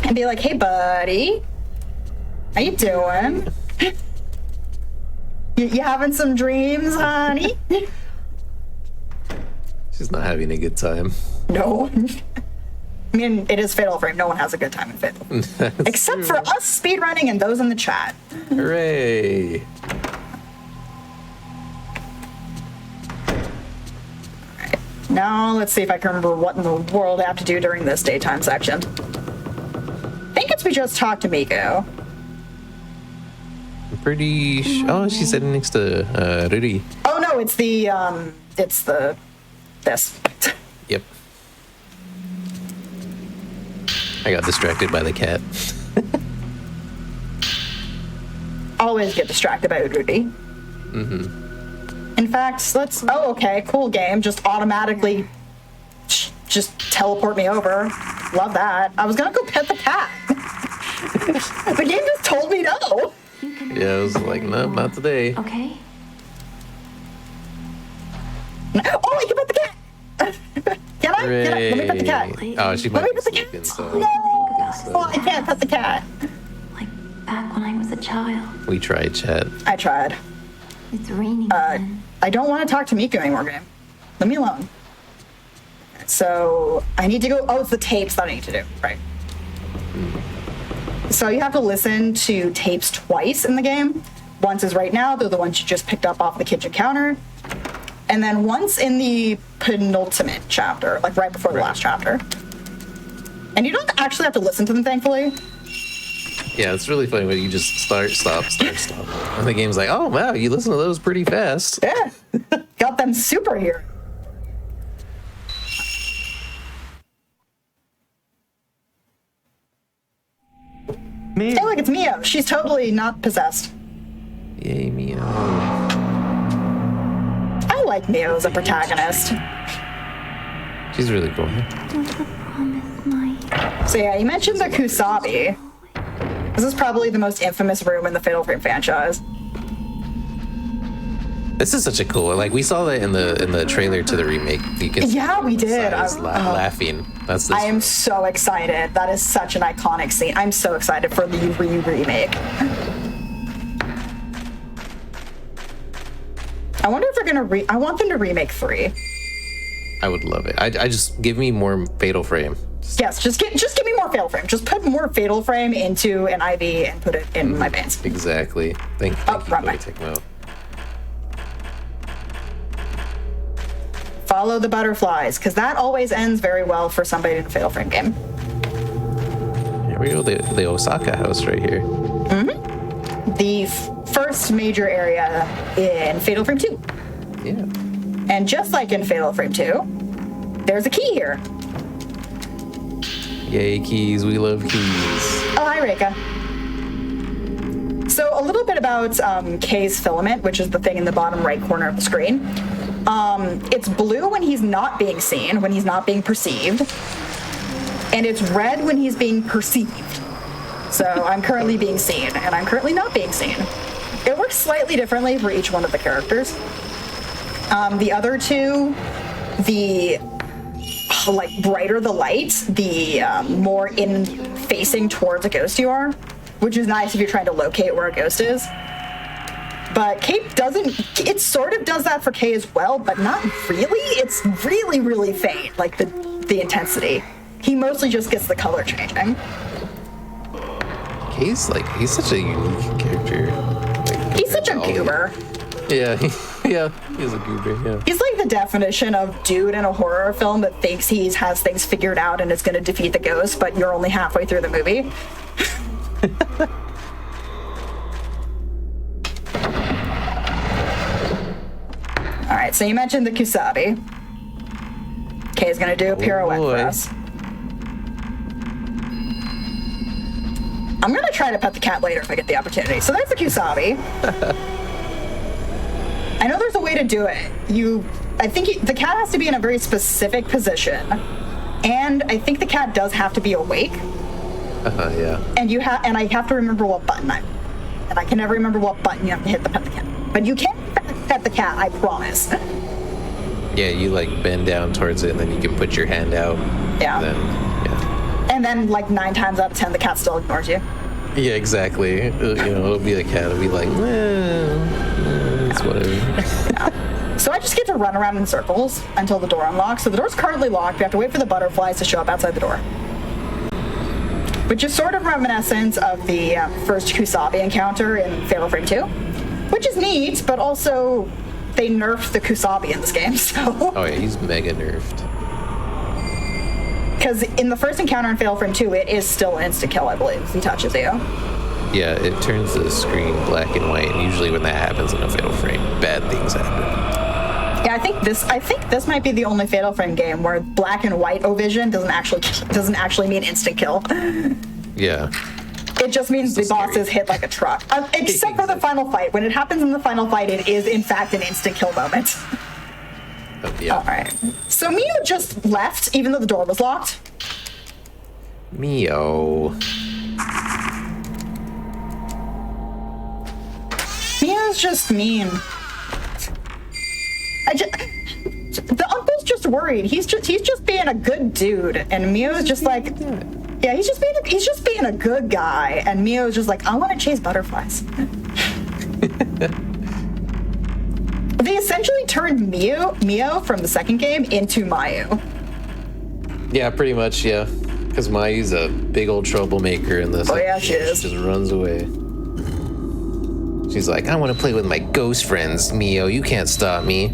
And be like, hey buddy, how you doing? You having some dreams, honey? She's not having a good time. No. I mean, it is Fatal Frame. No one has a good time in Fatal Frame. Except for us speedrunning and those in the chat. Hooray. Alright. Now, let's see if I can remember what in the world I have to do during this daytime section. I think it's we just talked to Miku. I'm pretty oh, she's sitting next to Ruri. Oh no, it's this. Yep. I got distracted by the cat. Always get distracted by Rudy. Mm-hmm. In fact, oh, okay, cool game. Just automatically just teleport me over. Love that. I was gonna go pet the cat. The game just told me no. Yeah, I was like, no, not today. Okay. Oh, I can pet the cat. Can I? Let me pet the cat. Oh, she might Let me be pet the sleeping, cat. so... No. Oh, I can't pet the cat. Like back when I was a child. We tried, chat. I tried. It's raining again. I don't want to talk to Miku anymore, game. Leave me alone. So, I need to go... Oh, it's the tapes that I need to do. Right. So you have to listen to tapes twice in the game. Once is right now. They're the ones you just picked up off the kitchen counter. And then once in the penultimate chapter, like right before the last chapter. And you don't actually have to listen to them, thankfully. Yeah, it's really funny when you just start, stop. And the game's like, oh, wow, you listen to those pretty fast. Yeah. Got them super here. I feel like it's Mio. She's totally not possessed. Yay, Mio. I like Mio as a protagonist. She's really cool. So yeah, you mentioned the Kusabi. This is probably the most infamous room in the Fatal Frame franchise. This is such a cool. Like we saw that in the trailer to the remake. You can we did. I was laughing. That's this. I am so excited. That is such an iconic scene. I'm so excited for the remake. I wonder if they're gonna I want them to remake 3. I would love it. I just give me more Fatal Frame. Yes, just give me more Fatal Frame. Just put more Fatal Frame into an IV and put it in my veins. Exactly. Thank you, Tecmo. Follow the butterflies, because that always ends very well for somebody in a Fatal Frame game. Here we go, the Osaka house right here. Mm-hmm. The first major area in Fatal Frame 2. Yeah. And just like in Fatal Frame 2, there's a key here. Yay, keys. We love keys. Oh, hi, Reika. So a little bit about Kay's filament, which is the thing in the bottom right corner of the screen. It's blue when he's not being seen, when he's not being perceived. And it's red when he's being perceived. So I'm currently being seen, and I'm currently not being seen. It works slightly differently for each one of the characters. The other two, the brighter the light, the more in facing towards a ghost you are, which is nice if you're trying to locate where a ghost is. But Cape doesn't, it sort of does that for Kay as well, but not really. It's really, really faint, like the intensity. He mostly just gets the color changing. He's such a unique character. Like, He's such a goober. Yeah, he's a goober, yeah. He's like the definition of dude in a horror film that thinks he has things figured out and is going to defeat the ghost, but you're only halfway through the movie. All right, so you mentioned the Kusabi. Kay's going to do a pirouette for us. I'm going to try to pet the cat later if I get the opportunity. So there's the Kusabi. I know there's a way to do it. The cat has to be in a very specific position, and I think the cat does have to be awake. Yeah. And I have to remember what button and I can never remember what button you have to hit to pet the cat. But you can pet the cat, I promise. Yeah, you like bend down towards it, and then you can put your hand out. Yeah. And then like 9 times out of 10, the cat still ignores you. Yeah, exactly. It'll be the cat. It'll be like, it's whatever. Yeah. So I just get to run around in circles until the door unlocks. So the door's currently locked. We have to wait for the butterflies to show up outside the door. Which is sort of reminiscent of the first Kusabi encounter in Fatal Frame 2. Which is neat, but also they nerfed the Kusabi in this game, so... Oh yeah, he's mega nerfed. Because in the first encounter in Fatal Frame 2, it is still insta-kill, I believe, if he touches you. Yeah, it turns the screen black and white, and usually when that happens in a Fatal Frame, bad things happen. Yeah, I think this might be the only Fatal Frame game where black and white O-Vision doesn't actually mean instant kill. Yeah. It just means the bosses hit like a truck. Except for the final fight. When it happens in the final fight, it is in fact an instant kill moment. Yeah. All right. So Mio just left, even though the door was locked. Mio. Mio's just mean. The uncle's just worried. He's just being a good dude, and Mio's just like, yeah, he's just being a good guy, and Mio's just like, I want to chase butterflies. They essentially turned Mio from the second game into Mayu. Yeah, pretty much, yeah. Because Mayu's a big old troublemaker in this. Oh yeah, she is. She just runs away. She's like, I want to play with my ghost friends, Mio. You can't stop me.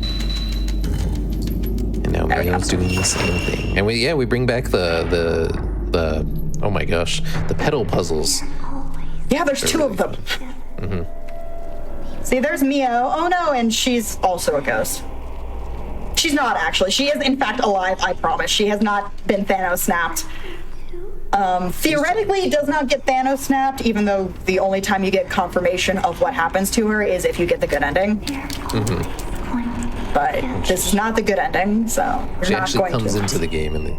And now Mio's doing the same thing. And we bring back the oh my gosh, the pedal puzzles. Yeah, there's 2 of them. Mm-hmm. See, there's Mio. Oh no, and she's also a ghost. She's not actually. She is in fact alive, I promise. She has not been Thanos snapped. Theoretically does not get Thanos snapped, even though the only time you get confirmation of what happens to her is if you get the good ending. Mm-hmm. But this is not the good ending, so we're she not actually going comes to. into the game, and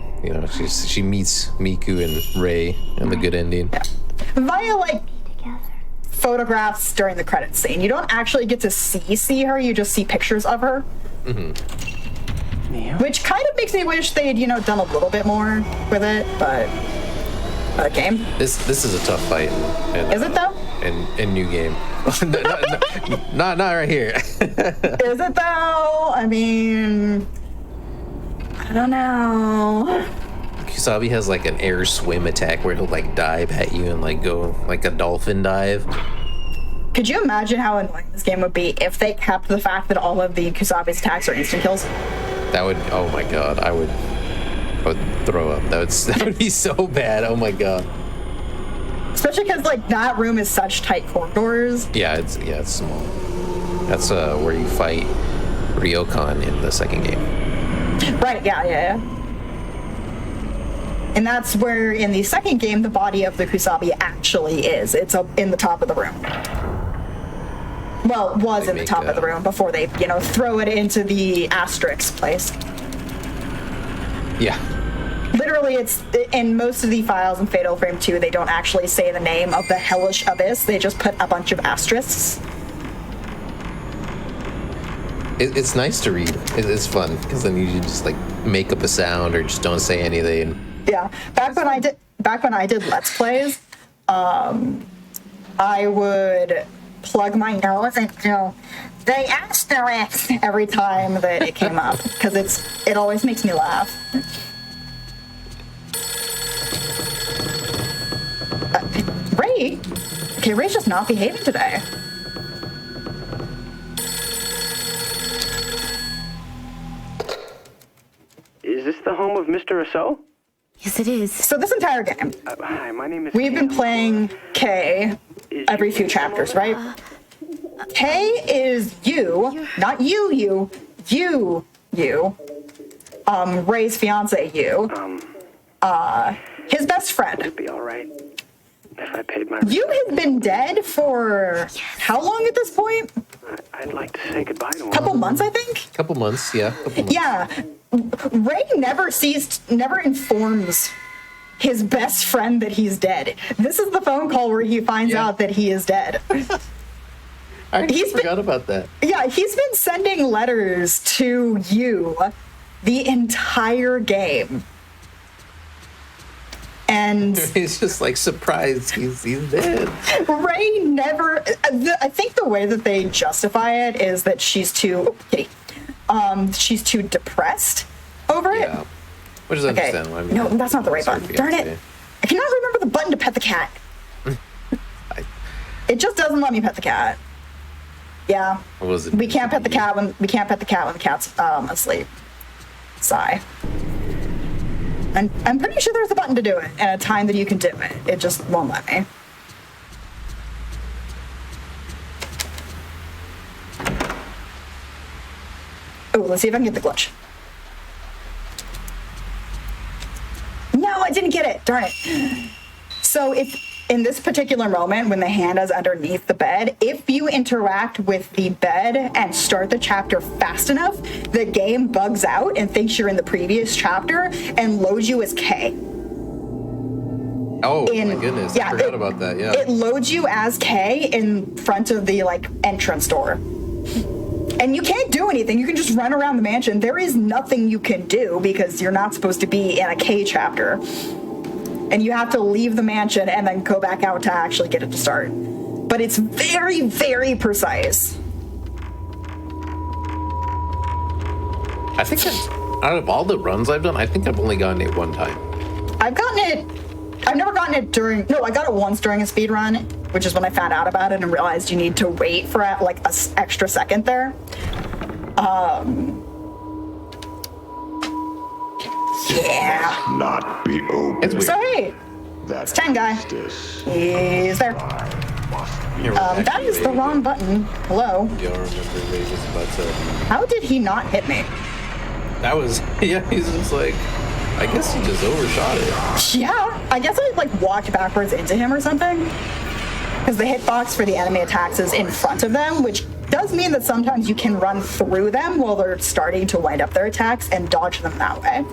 she meets Miku and Rei in the good ending. Yeah. Via like photographs during the credits scene. You don't actually get to see her, you just see pictures of her. Mm-hmm. Which kind of makes me wish they'd, done a little bit more with it, but game. This is a tough fight. Is it though? In new game. not right here. Is it though? I mean, I don't know. Kusabi has like an air swim attack where he'll like dive at you and like go like a dolphin dive. Could you imagine how annoying this game would be if they kept the fact that all of the Kusabi's attacks are instant kills? That would, oh my god, I would throw up. That would be so bad. Oh my god. Especially because like that room is such tight corridors. Yeah, it's small. That's where you fight Ryokan in the second game. Right. Yeah. And that's where in the second game the body of the Kusabi actually is. It's in the top of the room. Well, was in the top of the room before they, throw it into the asterisk place. Yeah. Literally, it's in most of the files in Fatal Frame 2, they don't actually say the name of the hellish abyss. They just put a bunch of asterisks. It's nice to read. It's fun because then you just like make up a sound or just don't say anything. Yeah, back when I did Let's Plays, I would plug my nose into the asterisk every time that it came up, because it always makes me laugh. Ray? Okay, Ray's just not behaving today. Is this the home of Mr. Rousseau? Yes, it is. So this entire game, Hi, my name is we've been Cam. playing Kay every few chapters, right? Kay is you, not you. Ray's fiance, you. His best friend. It'd be all right if I paid my. You have been dead for how long at this point? I'd like to say goodbye to him. Couple months, I think. Couple months, yeah. Couple months. Yeah. Ray never informs his best friend that he's dead. This is the phone call where he finds out that he is dead. I forgot about that. Yeah, he's been sending letters to you the entire game. And He's just like surprised he's dead. Ray never. I think the way that they justify it is that she's too. She's too depressed over it. Yeah. Which is Okay. understandable. I mean, No, that's not the right sorry, button. Darn fiance. it! I cannot remember the button to pet the cat. It just doesn't let me pet the cat. Yeah. What was it? We can't pet the cat when the cat's asleep. Sigh. And I'm pretty sure there's a button to do it and a time that you can do it. It just won't let me. Oh, let's see if I can get the glitch. No, I didn't get it. Darn it. So if in this particular moment, when the hand is underneath the bed, if you interact with the bed and start the chapter fast enough, the game bugs out and thinks you're in the previous chapter and loads you as K. Oh my goodness! I forgot about that. Yeah. It loads you as K in front of the entrance door. And you can't do anything. You can just run around the mansion. There is nothing you can do because you're not supposed to be in a K chapter. And you have to leave the mansion and then go back out to actually get it to start. But it's very, very precise. I think out of all the runs I've done, I think I've only gotten it one time. I've never gotten it I got it once during a speed run, which is when I found out about it and realized you need to wait for like a extra second there. Yeah. Not be open. It's weird. Sorry. That's 10 guy. He's there. That is the wrong button. Hello. Y'all remember Ray was about to. How did he not hit me? That was yeah. He's just like, I guess he just overshot it. Yeah. I guess I walked backwards into him or something. Because the hitbox for the enemy attacks is in front of them, which does mean that sometimes you can run through them while they're starting to wind up their attacks and dodge them that way.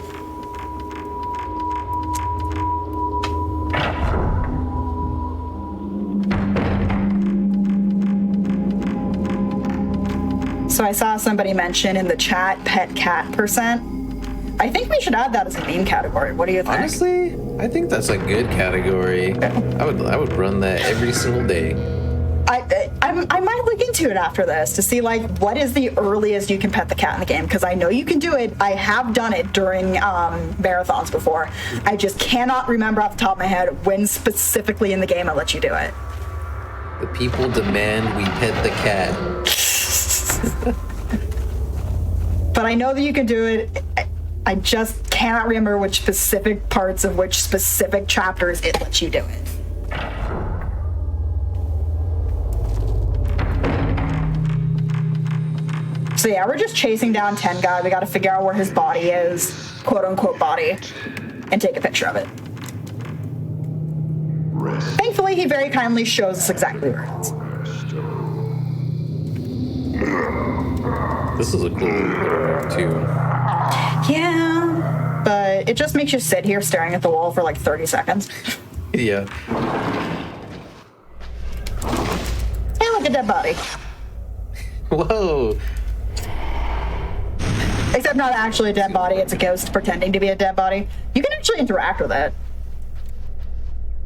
So I saw somebody mention in the chat pet cat %. I think we should add that as a meme category. What do you think? Honestly, I think that's a good category. I would run that every single day. I might look into it after this to see what is the earliest you can pet the cat in the game, because I know you can do it. I have done it during marathons before. I just cannot remember off the top of my head when specifically in the game it lets you do it. The people demand we pet the cat. But I know that you can do it. I just cannot remember which specific parts of which specific chapters it lets you do it. So yeah, we're just chasing down 10 guy. We got to figure out where his body is, quote unquote body, and take a picture of it. Thankfully, he very kindly shows us exactly where it is. This is a cool little too. Yeah, but it just makes you sit here staring at the wall for 30 seconds. Yeah. Hey, look at that body. Whoa. Except not actually a dead body, it's a ghost pretending to be a dead body. You can actually interact with it.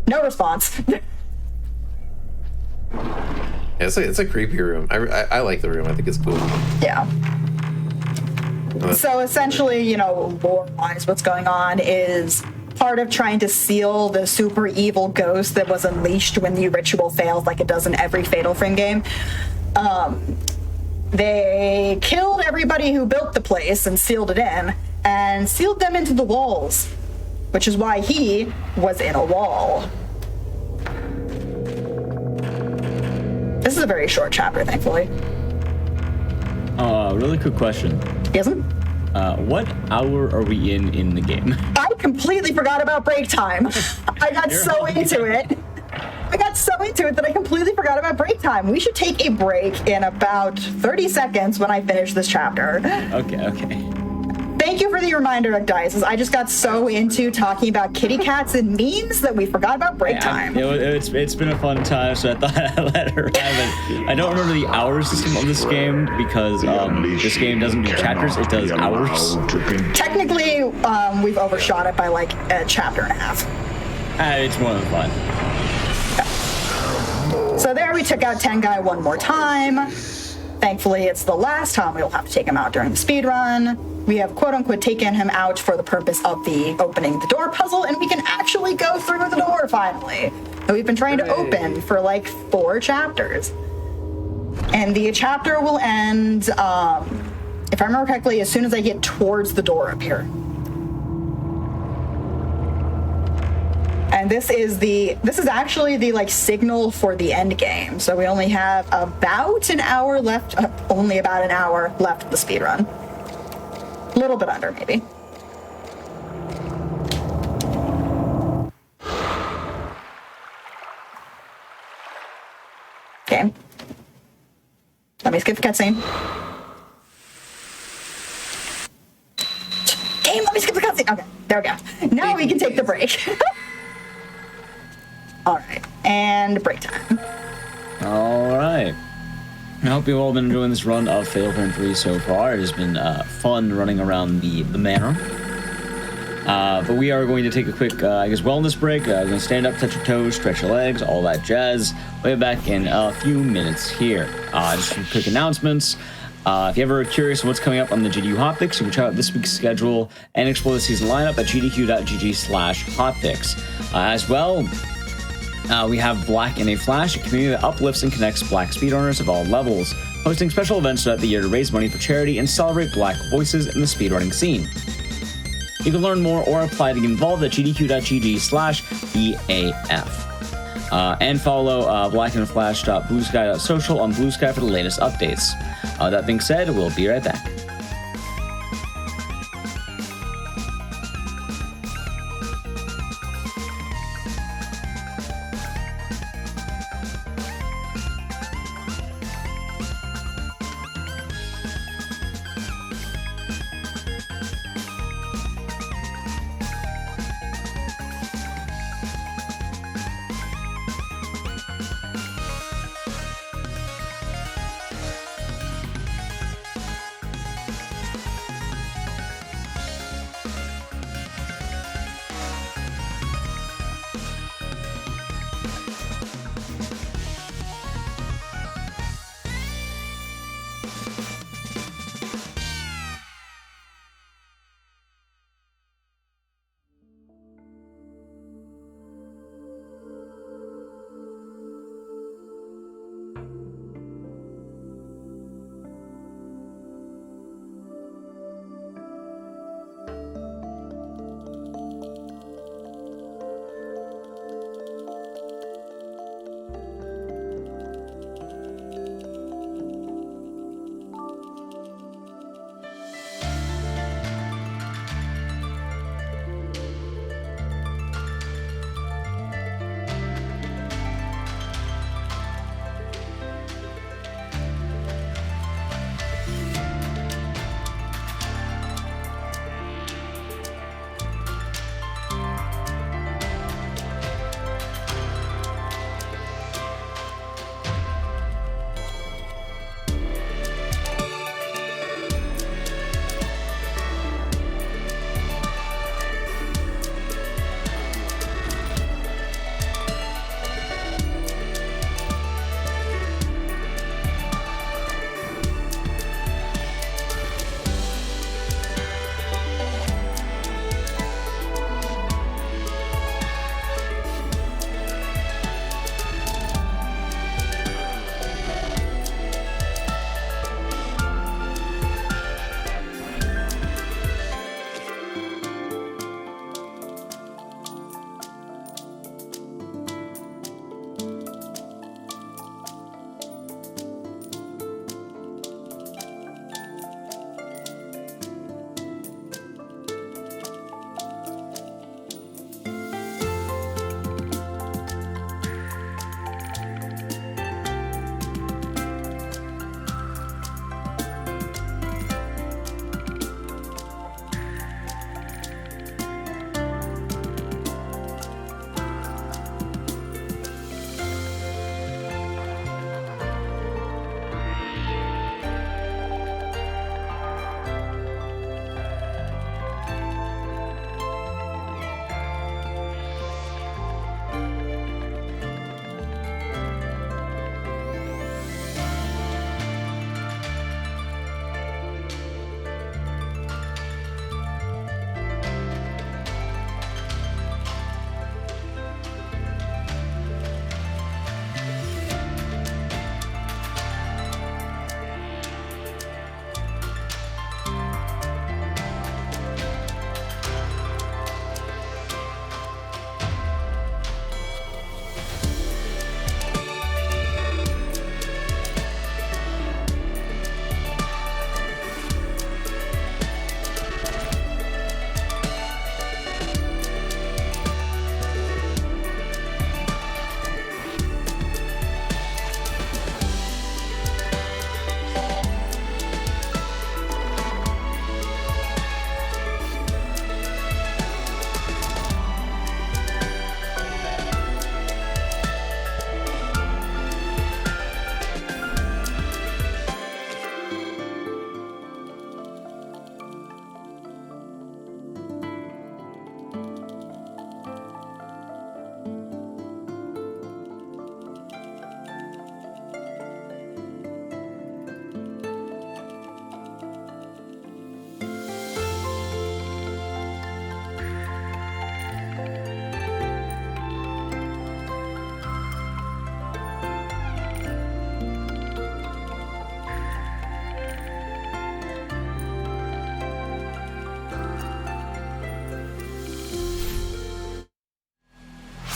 No response. It's a creepy room. I like the room. I think it's cool. Yeah. So essentially, you know, lore-wise, what's going on is part of trying to seal the super evil ghost that was unleashed when the ritual failed, like it does in every Fatal Frame game. They killed everybody who built the place and sealed it in, and sealed them into the walls, which is why he was in a wall. This is a very short chapter, thankfully. Really quick question. Isn't? What hour are we in the game? I completely forgot about break time. I got so into it. I got so into it that I completely forgot about break time. We should take a break in about 30 seconds when I finish this chapter. Okay. Thank you for the reminder, Dice. I just got so into talking about kitty cats and memes that we forgot about break time. It's been a fun time, so I thought I'd let her have it. I don't remember the hour system of this game because this game doesn't do chapters, it does hours. Technically, we've overshot it by like a chapter and a half. It's more than fun. So there we took out Tengai one more time. Thankfully, it's the last time we'll have to take him out during the speed run. We have quote-unquote taken him out for the purpose of the opening the door puzzle, and we can actually go through the door finally. That we've been trying to open for like 4 chapters. And the chapter will end, if I remember correctly, as soon as I get towards the door up here. And this is actually the like signal for the end game. So we only have about an hour left, only about an hour left of the speed run. A little bit under, maybe. Okay. Let me skip the cutscene. Game, let me skip the cutscene. Okay, there we go. Now we can take the break. All right, and break time. All right. I hope you've all been enjoying this run of Fatal Frame 3 so far. It has been fun running around the manor. But we are going to take a quick, wellness break. We're going to stand up, touch your toes, stretch your legs, all that jazz. We'll be back in a few minutes here. Just some quick announcements. If you're ever curious what's coming up on the GDQ Hotfix, you can check out this week's schedule and explore the season lineup at gdq.gg/hotfix. As well, we have Black in a Flash, a community that uplifts and connects Black speedrunners of all levels, hosting special events throughout the year to raise money for charity and celebrate Black voices in the speedrunning scene. You can learn more or apply to get involved at gdq.gg/BAF. And follow blackandflash.bluesky.social on Bluesky for the latest updates. That being said, we'll be right back.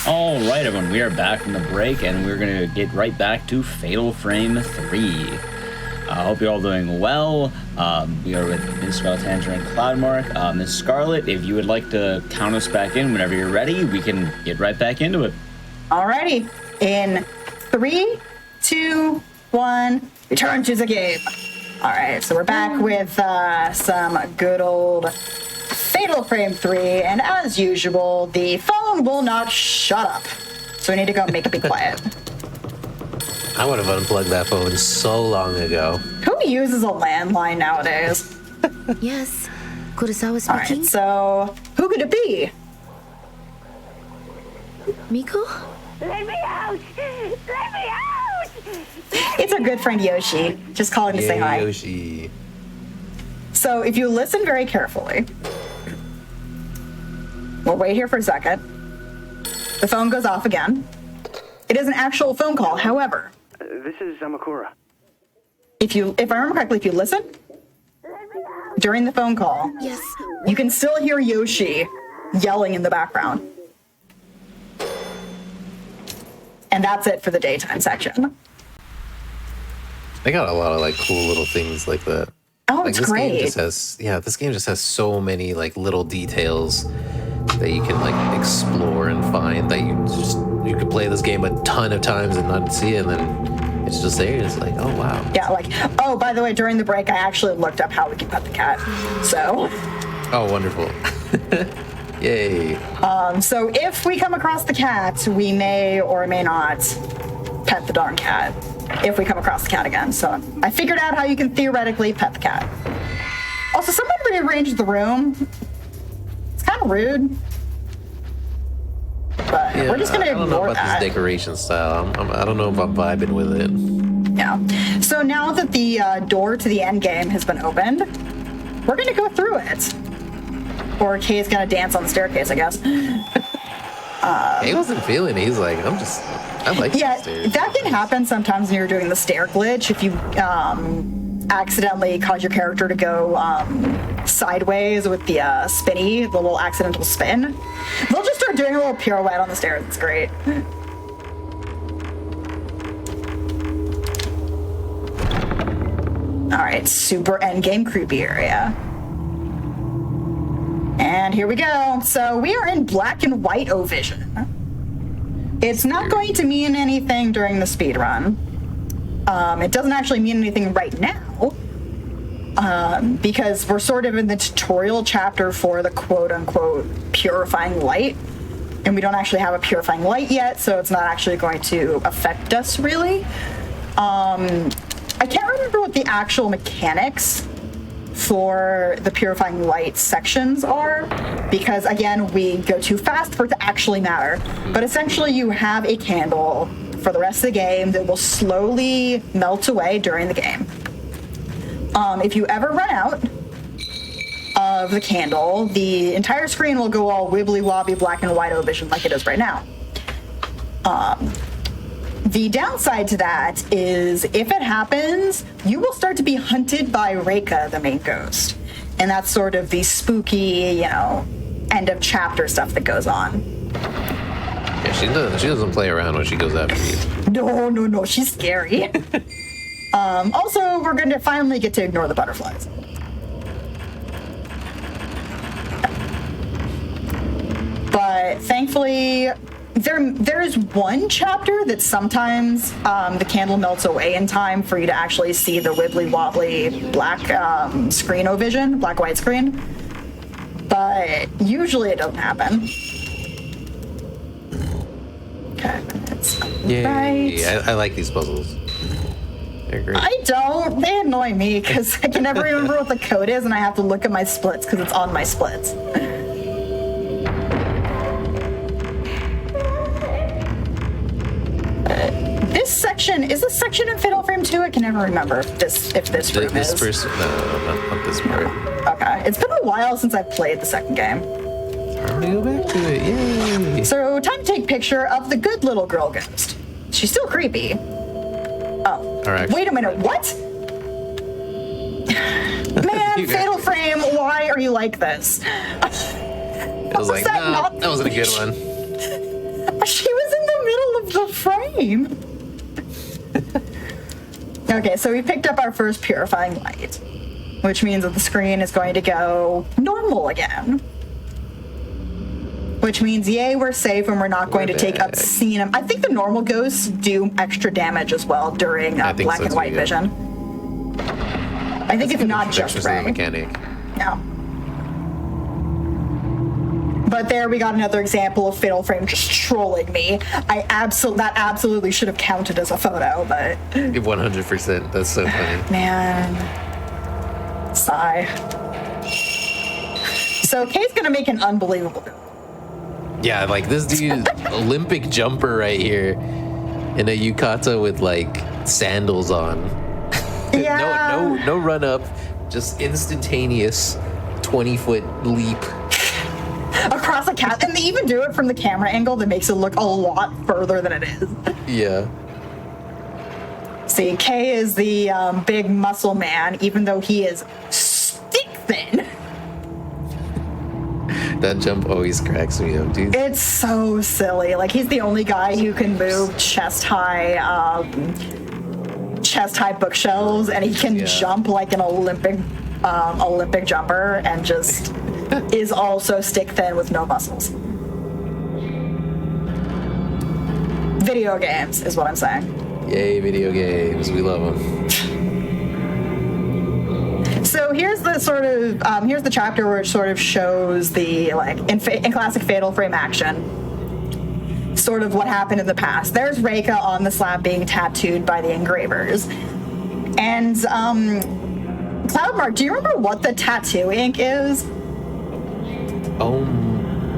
All right, everyone, we are back from the break, and we're going to get right back to Fatal Frame 3. I hope you're all doing well. We are with MissScarletTanager and Cloudmark. Miss Scarlet, if you would like to count us back in whenever you're ready, we can get right back into it. Alrighty. In 3, 2, 1, return to the game. Alright, so we're back with some good old Fatal Frame 3, and as usual, the phone will not shut up. So we need to go make it be quiet. I would have unplugged that phone so long ago. Who uses a landline nowadays? Yes. Kurosawa speaking. Alright, so who could it be? Miko? Let me out! Let me out! It's our good friend Yoshi. Just calling to say hi. Yoshi. So if you listen very carefully, we'll wait here for a second. The phone goes off again. It is an actual phone call, however. This is Zamakura. If I remember correctly, if you listen, during the phone call, Yes. you can still hear Yoshi yelling in the background. And that's it for the daytime section. They got a lot of like cool little things like that. Oh, Like it's this great. game just has, this game just has so many like little details that you can like explore and find that you could play this game a ton of times and not see it, and then it's just there. It's like, oh wow. Yeah, like, oh, by the way, during the break, I actually looked up how we can pet the cat. So, Oh, wonderful. Yay. so if we come across the cat, we may or may not pet the darn cat. If we come across the cat again. So I figured out how you can theoretically pet the cat. Also, someone rearranged the room. It's kind of rude. But we're just gonna I don't know ignore about that. this decoration style. I don't know if I'm vibing with it. Yeah. So now that the door to the end game has been opened, we're gonna go through it. Or Kay's gonna dance on the staircase, I guess. He wasn't feeling it. He's like, I like Yeah, these stairs. that can happen sometimes when you're doing the stair glitch. If you accidentally cause your character to go sideways with the the little accidental spin, they'll just start doing a little pirouette on the stairs. It's great. All right, super endgame creepy area. And here we go. So we are in black and white O-Vision. It's not going to mean anything during the speed run. It doesn't actually mean anything right now, because we're sort of in the tutorial chapter for the quote-unquote purifying light, and we don't actually have a purifying light yet, so it's not actually going to affect us, really. I can't remember what the actual mechanics for the purifying light sections are, because again, we go too fast for it to actually matter. But essentially you have a candle for the rest of the game that will slowly melt away during the game. If you ever run out of the candle, the entire screen will go all wibbly wobbly black and white O-Vision like it is right now. The downside to that is if it happens, you will start to be hunted by Reika, the main ghost. And that's sort of the spooky, end of chapter stuff that goes on. Yeah, she doesn't play around when she goes after you. No, she's scary. Also, we're going to finally get to ignore the butterflies. But thankfully, there is one chapter that sometimes the candle melts away in time for you to actually see the wibbly wobbly black screen O-Vision, black white screen. But usually it doesn't happen. Okay, that's right. Yeah, I like these puzzles. They're great. I don't. They annoy me because I can never remember what the code is, and I have to look at my splits because it's on my splits. This section is this section in Fatal Frame 2? I can never remember if this room This is. person, no, not this part. Okay, it's been a while since I've played the second game. Time to go back to it. Yay! So time to take a picture of the good little girl ghost. She's still creepy. Oh, All right. wait a minute, what? Man, Fatal Frame, why are you like this? I was like, that no, not that wasn't a good one. game. Okay, so we picked up our first purifying light, which means that the screen is going to go normal again. Which means, yay, we're safe and we're not going to take obscene... I think the normal ghosts do extra damage as well during black and white vision. I think it's not just Ray. Mechanic. No. But there we got another example of Fatal Frame just trolling me. That absolutely should have counted as a photo, but... 100%. That's so funny. Man. Sigh. So Kay's gonna make an unbelievable... Yeah, like this dude, Olympic jumper right here, in a yukata with like sandals on. Yeah. no run up, just instantaneous 20-foot leap. Across a cat, and they even do it from the camera angle that makes it look a lot further than it is. Yeah. See, Kay is the big muscle man, even though he is stick thin. That jump always cracks me up, dude. It's so silly. Like, he's the only guy who can move chest-high bookshelves, and he can jump like an Olympic jumper, and just is also stick thin with no muscles. Video games is what I'm saying. Yay, video games. We love them. So here's the here's the chapter where it sort of shows the, like, in classic Fatal Frame action, sort of what happened in the past. There's Reika on the slab being tattooed by the engravers. And, Cloudmark, do you remember what the tattoo ink is?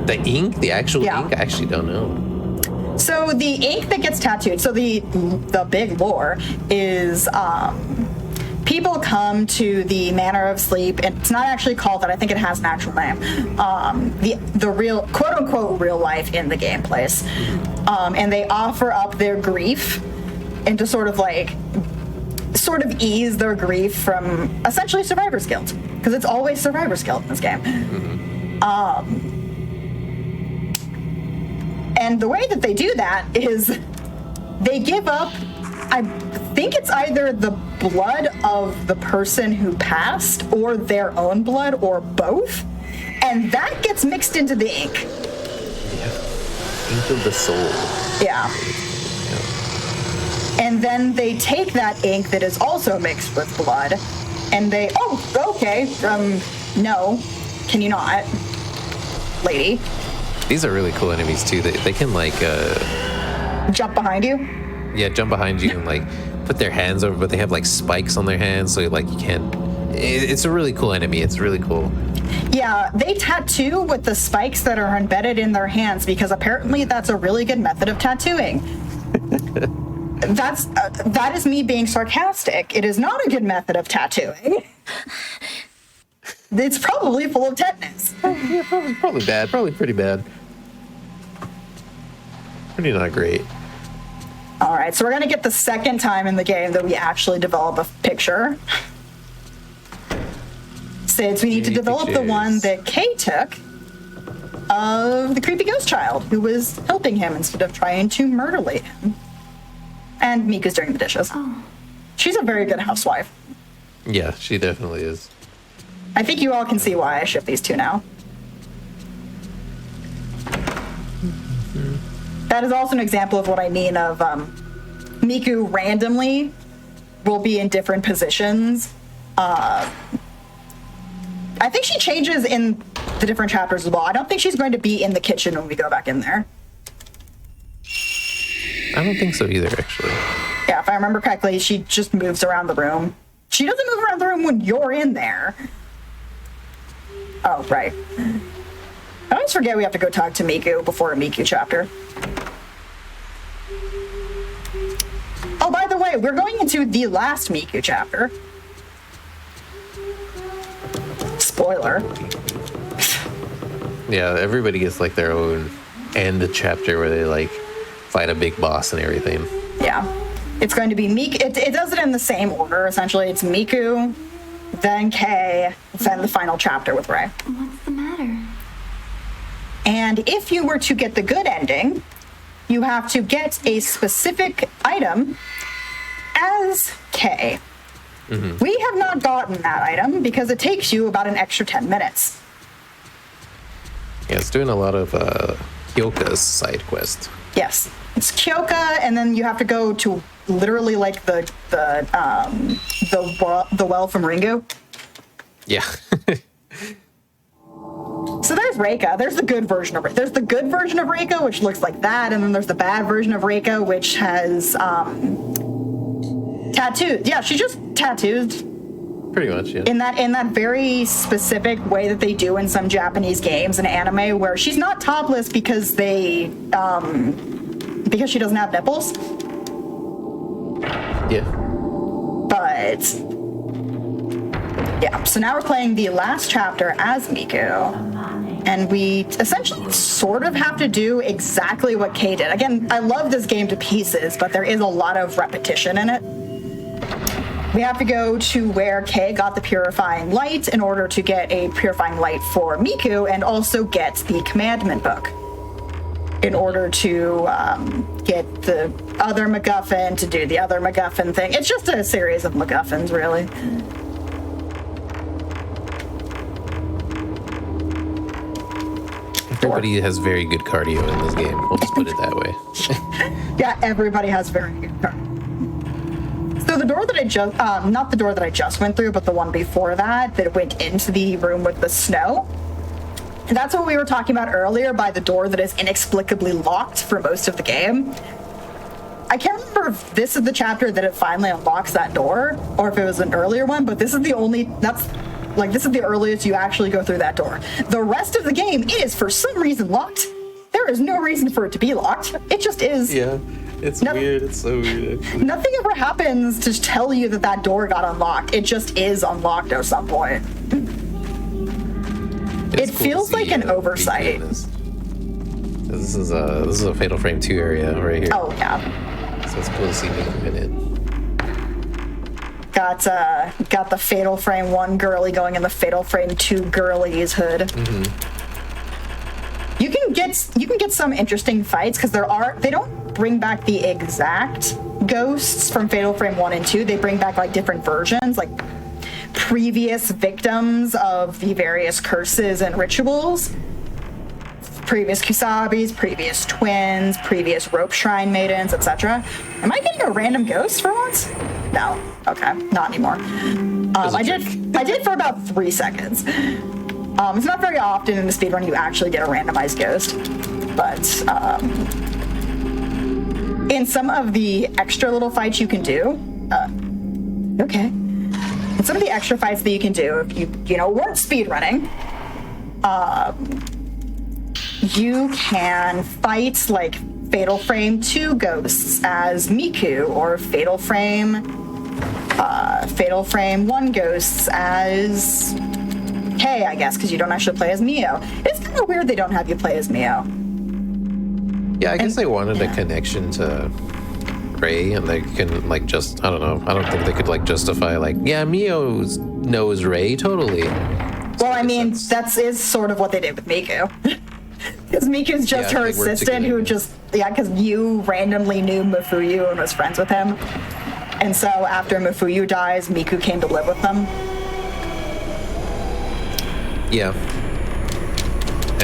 The ink? The actual ink? I actually don't know. So the ink that gets tattooed, so the big lore is, people come to the Manor of Sleep, and it's not actually called that. I think it has an actual name. The real, quote-unquote, real life in the game place. And they offer up their grief and to sort of ease their grief from essentially survivor's guilt. Because it's always survivor's guilt in this game. And the way that they do that is they give up, I think it's either the blood of the person who passed or their own blood or both, and that gets mixed into the ink. Yeah. Ink of the soul. Yeah. And then they take that ink that is also mixed with blood, and they, no, can you not, lady? These are really cool enemies too. They can jump behind you? Yeah, jump behind you and put their hands over, but they have spikes on their hands, so you can't. It's a really cool enemy. It's really cool. Yeah, they tattoo with the spikes that are embedded in their hands because apparently that's a really good method of tattooing. That is me being sarcastic. It is not a good method of tattooing. It's probably full of tetanus. Yeah, probably bad. Probably pretty bad. Pretty not great. All right, so we're going to get the second time in the game that we actually develop a picture. Since we need to develop the one that Kay took of the creepy ghost child who was helping him instead of trying to murderate him. And Miku's doing the dishes. Oh. She's a very good housewife. Yeah, she definitely is. I think you all can see why I ship these two now. That is also an example of what I mean of Miku randomly will be in different positions. I think she changes in the different chapters as well. I don't think she's going to be in the kitchen when we go back in there. I don't think so either, actually. Yeah, if I remember correctly, she just moves around the room. She doesn't move around the room when you're in there. Oh, right. I always forget we have to go talk to Miku before a Miku chapter. Oh, by the way, we're going into the last Miku chapter. Spoiler. Yeah, everybody gets their own end chapter where they fight a big boss and everything. Yeah. It's going to be Miku. It does it in the same order, essentially. It's Miku, then Kay, then the final chapter with Ray. What's the matter? And if you were to get the good ending, you have to get a specific item as K. We have not gotten that item because it takes you about an extra 10 minutes. Yeah, it's doing a lot of Kyoka's side quest. Yes, it's Kyoka, and then you have to go to literally like the well from Ringu. Yeah. So there's Reika. There's the good version of Reika. There's the good version of Reika, which looks like that, and then there's the bad version of Reika, which has tattoos. Yeah, she's just tattooed. Pretty much, yeah. In that very specific way that they do in some Japanese games and anime, where she's not topless because she doesn't have nipples. Yeah. But yeah, so now we're playing the last chapter as Miku, and we essentially sort of have to do exactly what Kay did. Again, I love this game to pieces, but there is a lot of repetition in it. We have to go to where Kay got the purifying light in order to get a purifying light for Miku, and also get the commandment book in order to get the other MacGuffin to do the other MacGuffin thing. It's just a series of MacGuffins, really. Everybody has very good cardio in this game. We'll just put it that way. Yeah, everybody has very good cardio. So the door that I just, not the door that I just went through, but the one before that went into the room with the snow. And that's what we were talking about earlier by the door that is inexplicably locked for most of the game. I can't remember if this is the chapter that it finally unlocks that door, or if it was an earlier one, but this is the earliest you actually go through that door. The rest of the game is, for some reason, locked. There is no reason for it to be locked. It just is. Yeah. It's weird. It's so weird. Actually. Nothing ever happens to tell you that door got unlocked. It just is unlocked at some point. It cool feels like an oversight. This is a Fatal Frame 2 area right here. Oh yeah. So it's cool to see me come in. Got the Fatal Frame 1 girly going in the Fatal Frame 2 girlies hood. Mm-hmm. You can get some interesting fights because they don't bring back the exact ghosts from Fatal Frame 1 and 2. They bring back like different versions, like previous victims of the various curses and rituals. Previous Kusabis, previous twins, previous rope shrine maidens, etc. Am I getting a random ghost for once? No. Okay, not anymore. I did for about 3 seconds. It's not very often in the speedrun you actually get a randomized ghost, but in some of the extra little fights you can do, in some of the extra fights that you can do, if you weren't speedrunning, you can fight like Fatal Frame 2 ghosts as Miku, or Fatal Frame 1 ghosts as Kay, I guess, because you don't actually play as Mio. It's kind of weird they don't have you play as Mio. Yeah, I guess they wanted a connection to Ray, and they can I don't know. I don't think they could justify Mio knows Ray totally. Well, I mean, that is sort of what they did with Miku. Because Miku's just her assistant who because you randomly knew Mafuyu and was friends with him. And so after Mafuyu dies, Miku came to live with them. Yeah.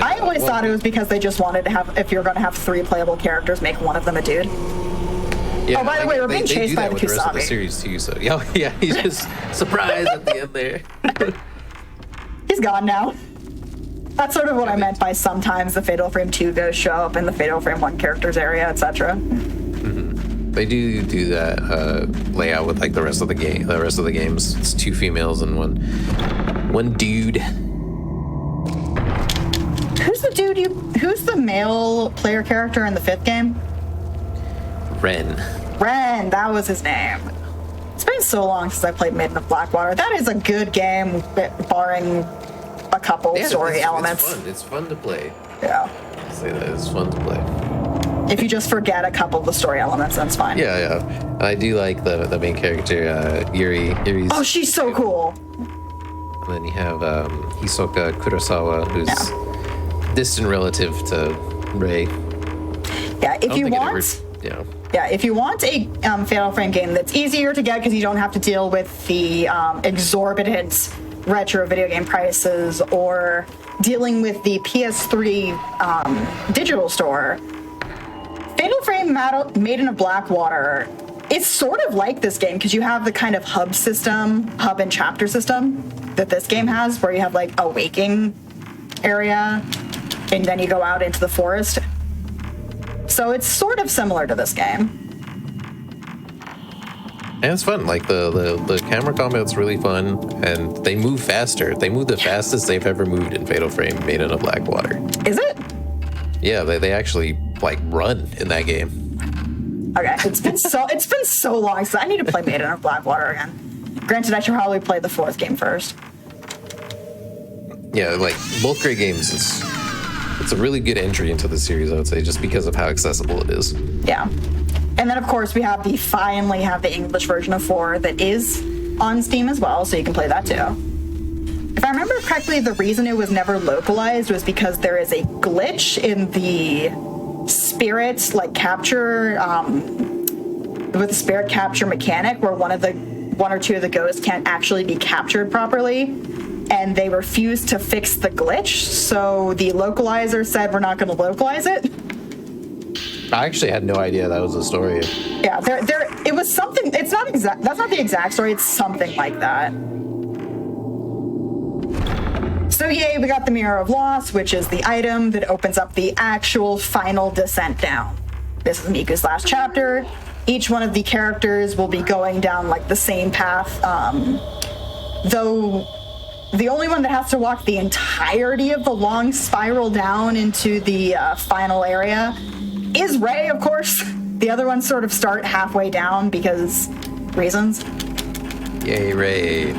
I always thought it was because they just wanted to have, if you're going to have 3 playable characters, make one of them a dude. Yeah, oh, by the way, we're being chased by the Kusabi. The rest of the Kusabi. series too, so yeah, he's just surprised at the end there. He's gone now. That's sort of what I meant by sometimes the Fatal Frame 2 ghosts show up in the Fatal Frame 1 characters area, etc. Mm-hmm. They do that layout with the rest of the game. The rest of the games, it's 2 females and one dude. Who's the male player character in the 5th game? Ren, that was his name. It's been so long since I played Maiden of Blackwater. That is a good game, barring a couple story elements. It's fun to play. Yeah. I'll say that it's fun to play. If you just forget a couple of the story elements, that's fine. Yeah. And I do like the main character, Yuri. Oh, she's so cool. And then you have Hisoka Kurosawa, who's distant relative to Ray. Yeah, if you want... Yeah. Yeah, if you want a Fatal Frame game that's easier to get because you don't have to deal with the exorbitant retro video game prices or dealing with the PS3 digital store, Fatal Frame Maiden of Blackwater is sort of like this game because you have the kind of hub and chapter system that this game has, where you have like a waking area and then you go out into the forest. So it's sort of similar to this game. And it's fun. Like the camera combat's really fun, and they move faster. They move the fastest they've ever moved in Fatal Frame Maiden of Blackwater. Is it? Yeah, they actually like run in that game. Okay, it's been so long, so I need to play Maiden of Blackwater again. Granted, I should probably play the fourth game first. Yeah, like both great games. It's a really good entry into the series, I would say, just because of how accessible it is. Yeah. And then, of course, we finally have the English version of 4 that is on Steam as well, so you can play that too. If I remember correctly, the reason it was never localized was because there is a glitch in the spirit, capture, with the spirit capture mechanic, where one or two of the ghosts can't actually be captured properly. And they refused to fix the glitch, so the localizer said we're not going to localize it. I actually had no idea that was a story. Yeah, it was something. It's not exact. That's not the exact story. It's something like that. So yay, we got the Mirror of Loss, which is the item that opens up the actual final descent down. This is Miku's last chapter. Each one of the characters will be going down the same path, though. The only one that has to walk the entirety of the long spiral down into the final area is Ray, of course. The other ones sort of start halfway down because reasons. Yay, Ray.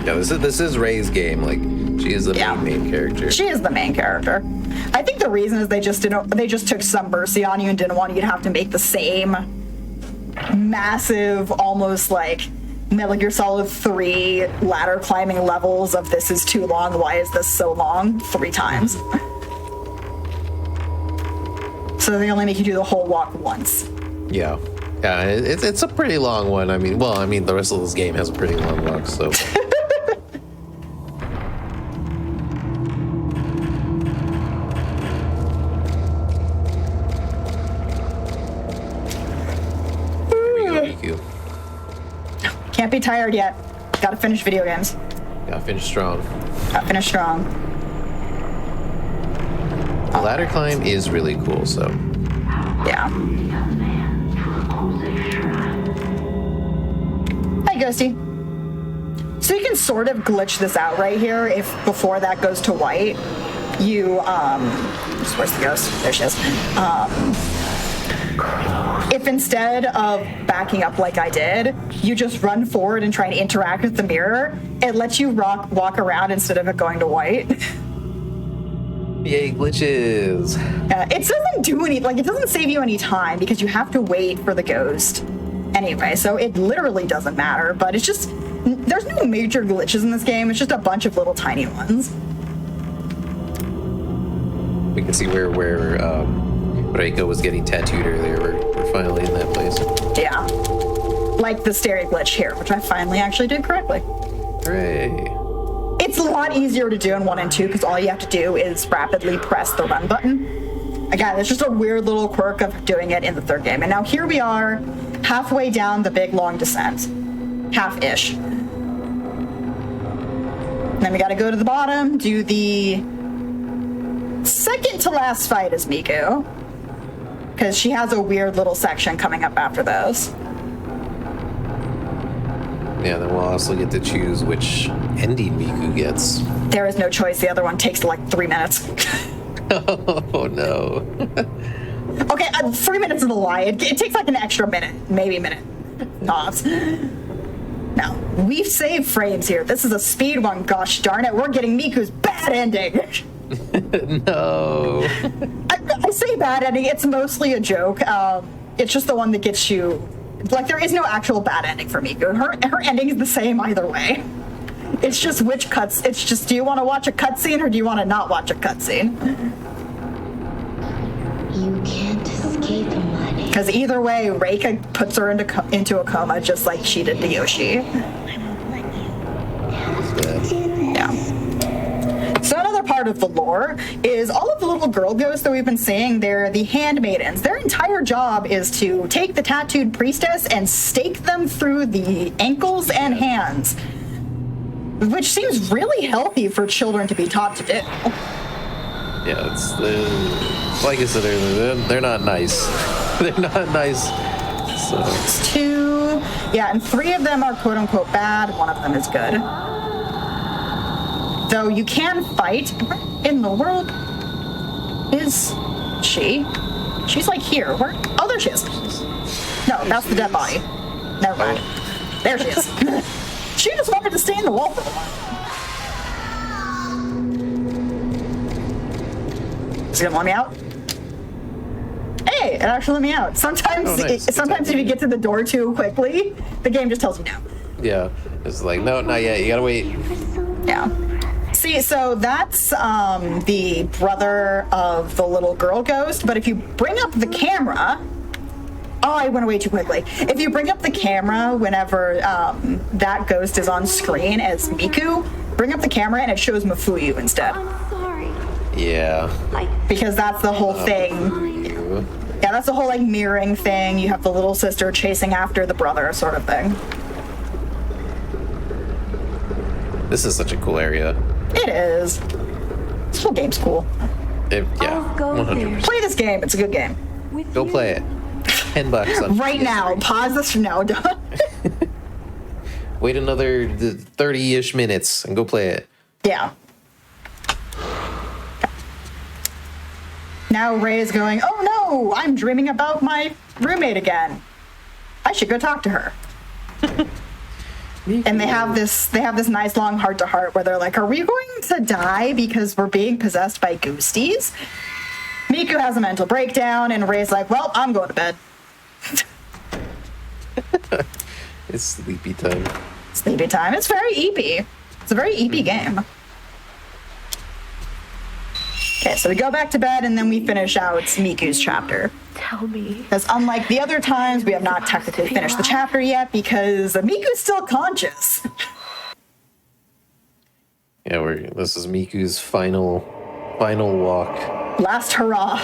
Yeah, this is Ray's game. She is the main character. She is the main character. I think the reason is they just took some mercy on you and didn't want you to have to make the same massive, almost Metal Gear Solid 3 ladder climbing levels of this is too long, why is this so long? 3 times. So they only make you do the whole walk once. Yeah. Yeah, it's a pretty long one. The rest of this game has a pretty long walk, so. Here we go, Miku. Can't be tired yet. Gotta finish video games. Gotta finish strong. The ladder climb is really cool, so. Yeah. Hi, Ghosty. So you can sort of glitch this out right here if before that goes to white, you, where's the ghost? There she is. If instead of backing up like I did, you just run forward and try and interact with the mirror, it lets you walk around instead of it going to white. Yay, glitches. It doesn't do any, it doesn't save you any time because you have to wait for the ghost anyway, so it literally doesn't matter, but it's just, there's no major glitches in this game, it's just a bunch of little tiny ones. We can see where Reiko was getting tattooed earlier. We're finally in that place. Yeah. Like the stereo glitch here, which I finally actually did correctly. Hooray. It's a lot easier to do in 1 and 2 because all you have to do is rapidly press the run button. Again, it's just a weird little quirk of doing it in the 3rd game. And now here we are, halfway down the big long descent. Half-ish. Then we gotta go to the bottom, do the second to last fight as Miku. Because she has a weird little section coming up after those. Yeah, then we'll also get to choose which ending Miku gets. There is no choice. The other one takes 3 minutes. Oh, no. Okay, 3 minutes is a lie. It takes an extra minute, maybe a minute. Tops. Now, we've saved frames here. This is a speed one, gosh darn it. We're getting Miku's bad ending. No. I say bad ending, it's mostly a joke. It's just the one that gets you... there is no actual bad ending for Miku. Her ending is the same either way. It's just it's just, do you want to watch a cutscene or do you want to not watch a cutscene? You can't escape Because either way, Reika puts her into a coma just like she did to Yoshi. Yeah. So another part of the lore is all of the little girl ghosts that we've been seeing, they're the handmaidens. Their entire job is to take the tattooed priestess and stake them through the ankles and hands, which seems really healthy for children to be taught to do. Yeah, it's like I said earlier, they're not nice. They're not nice. So It's 2, yeah, and 3 of them are quote unquote bad. 1 of them is good. Though you can fight. Where in the world is she? She's like here. Where? Oh, there she is. No, that's the dead body. Never mind. There she is. She just wanted to stay in the wall for a while. Is it gonna let me out? Hey, it actually let me out. Sometimes, sometimes if you get to the door too quickly, the game just tells you no. yeah, it's like no, not yet. You gotta wait. Yeah. See, so that's the brother of the little girl ghost, but if you bring up the camera... Oh, I went away too quickly. If you bring up the camera whenever that ghost is on screen as Miku, bring up the camera and it shows Mafuyu instead. I'm sorry. Yeah. Because that's the whole thing. Yeah, that's the whole like mirroring thing. You have the little sister chasing after the brother sort of thing. This is such a cool area. It is. This whole game's cool. Yeah, I'll go 100%. Play this game. It's a good game. With Go you. play it. $10 on Right now. PS3. Pause this. No, don't. Wait another 30-ish minutes and go play it. Yeah. Now Ray is going, oh no, I'm dreaming about my roommate again. I should go talk to her. And they have this nice long heart-to-heart where they're like, are we going to die because we're being possessed by ghosties? Miku has a mental breakdown and Ray's like, well, I'm going to bed. It's sleepy time. Sleepy time. It's very eepy. It's a very eepy game. Okay, so we go back to bed and then we finish out Miku's chapter. Tell me. Because unlike the other times, we have not technically finished the chapter yet because Miku's still conscious. Yeah, this is Miku's final walk. Last hurrah.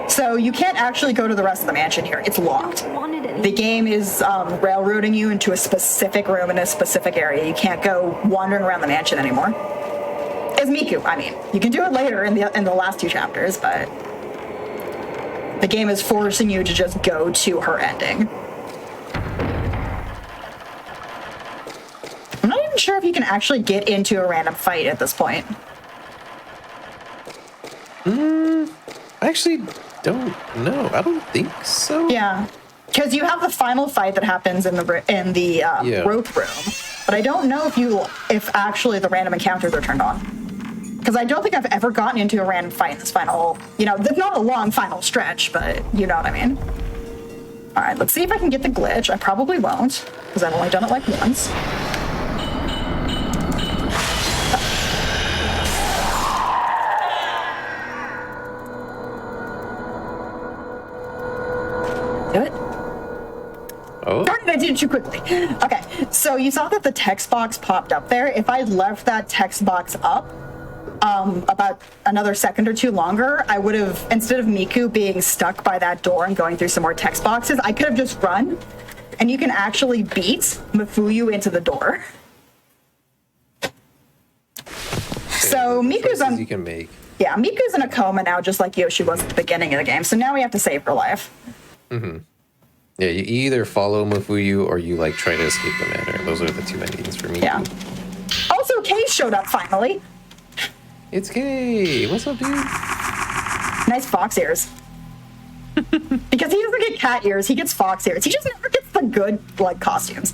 So you can't actually go to the rest of the mansion here. It's locked. Wanted any. The game is railroading you into a specific room in a specific area. You can't go wandering around the mansion anymore. As Miku, I mean. You can do it later in the last 2 chapters, but the game is forcing you to just go to her ending. I'm not even sure if you can actually get into a random fight at this point. I actually don't know. I don't think so. Yeah, because you have the final fight that happens in the rope room, but I don't know if actually the random encounters are turned on. Because I don't think I've ever gotten into a random fight in this final, it's not a long final stretch, but you know what I mean. All right, let's see if I can get the glitch. I probably won't, because I've only done it like once. Do it. Oh. Darn it, I did it too quickly. Okay, so you saw that the text box popped up there. If I left that text box up about another second or 2 longer, I would have, instead of Miku being stuck by that door and going through some more text boxes, I could have just run, and you can actually beat Mafuyu into the door. So Miku's Choices you can make. Yeah, Miku's in a coma now, just like Yoshi was at the beginning of the game. So now we have to save her life. Yeah, you either follow Mafuyu or you try to escape the manor. Those are the 2 endings for me. Yeah. Also, Kay showed up finally. It's Kay. What's up, dude? Nice fox ears. Because he doesn't get cat ears, he gets fox ears. He just never gets the good costumes.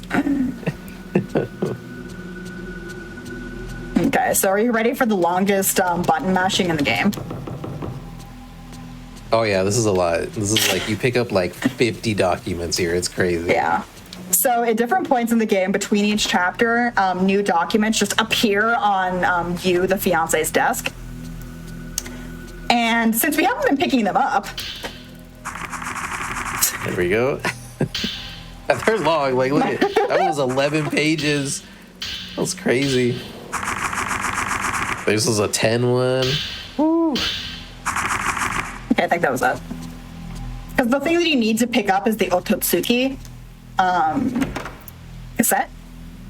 Okay, so are you ready for the longest button mashing in the game? Oh yeah, this is a lot. This is you pick up 50 documents here. It's crazy. Yeah. So at different points in the game, between each chapter, new documents just appear on you, the fiance's desk. And since we haven't been picking them up, There we go. They're long. Like, look at that was 11 pages. That was crazy. This was a 10 one. Woo. Okay, I think that was it. Because the thing that you need to pick up is the Ototsuki cassette,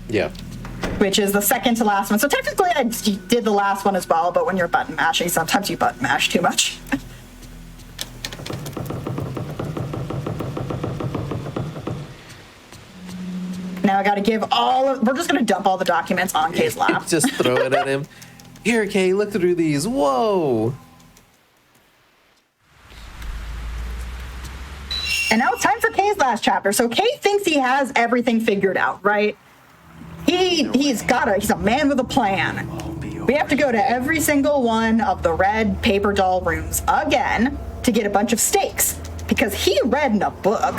Yeah. which is the second to last one. So technically I did the last one as well, but when you're button mashing, sometimes you button mash too much. Now I gotta give we're just gonna dump all the documents on Kay's lap. Just throw it at him. Here, Kay, look through these. Whoa. And now it's time for Kay's last chapter. So Kay thinks he has everything figured out, right? He's a man with a plan. We have to go to every single one of the red paper doll rooms again to get a bunch of stakes. Because he read in a book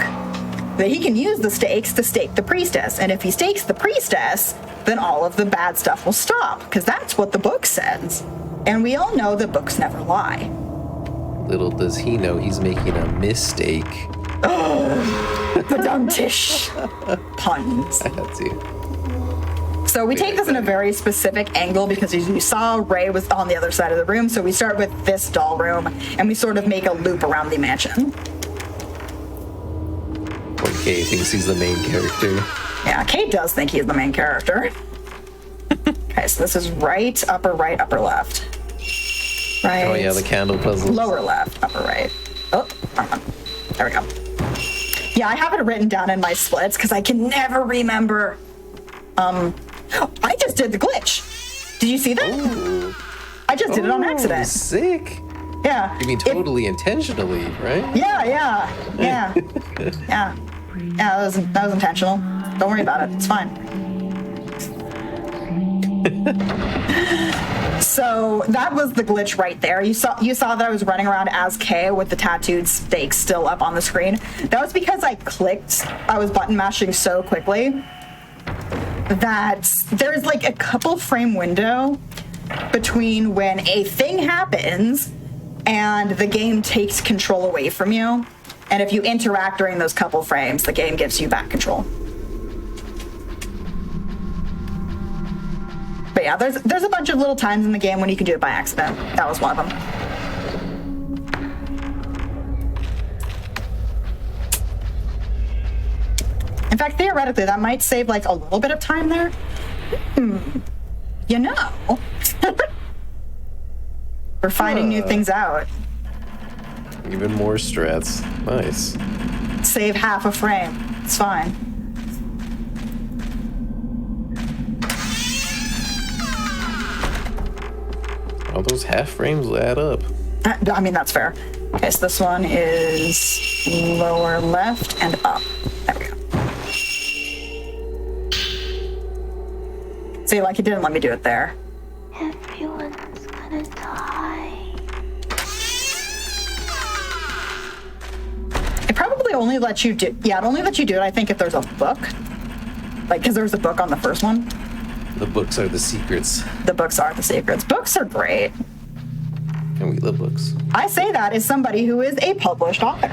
that he can use the stakes to stake the priestess. And if he stakes the priestess, then all of the bad stuff will stop. Because that's what the book says. And we all know that books never lie. Little does he know he's making a mistake. The dumb tish puns. I had to. So we take this in a very specific angle because as you saw, Ray was on the other side of the room. So we start with this doll room and we sort of make a loop around the mansion. Kay thinks he's the main character. Yeah, Kate does think he's the main character. Okay, so this is right, upper left. Right. Oh yeah, the candle puzzle. Lower left, upper right. Oh, wrong one. There we go. Yeah, I have it written down in my splits because I can never remember. I just did the glitch. Did you see that? Ooh. I just did it on accident. Sick. Yeah. You mean totally intentionally, right? Yeah. Yeah, that was intentional. Don't worry about it. It's fine. So that was the glitch right there. You saw that I was running around as Kay with the tattooed stakes still up on the screen. That was because I was button mashing so quickly that there's like a couple frame window between when a thing happens and the game takes control away from you. And if you interact during those couple frames, the game gives you back control. But yeah, there's a bunch of little times in the game when you can do it by accident. That was one of them. In fact, theoretically, that might save like a little bit of time there. You know. We're finding new things out. Even more strats. Nice. Save half a frame. It's fine. All those half frames add up. I mean, that's fair. Okay, so this one is lower left and up. There we go. See, like, it didn't let me do it there. Everyone's gonna die. It probably only lets you do... Yeah, it only lets you do it, I think, if there's a book. Like, because there's a book on the first one. The books are the secrets. The books are the secrets. Books are great. And we love books. I say that as somebody who is a published author.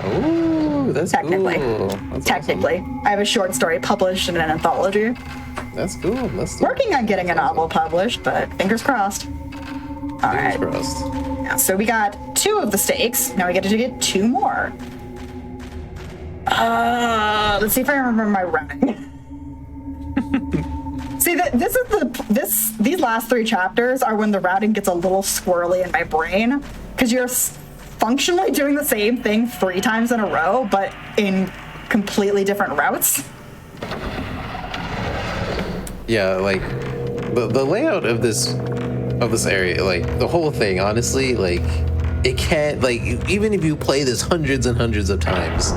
Oh, that's Technically. cool. That's Technically. awesome. I have a short story published in an anthology. That's cool. That's Working on getting a novel published, but fingers crossed. All right. fingers crossed. Yeah, so we got 2 of the stakes. Now we get to get 2 more. Let's see if I remember my routing. See, these last 3 chapters are when the routing gets a little squirrely in my brain, because you're functionally doing the same thing 3 times in a row, but in completely different routes. Yeah, like the layout of this area, like the whole thing, honestly, like it can't, like, even if you play this hundreds and hundreds of times,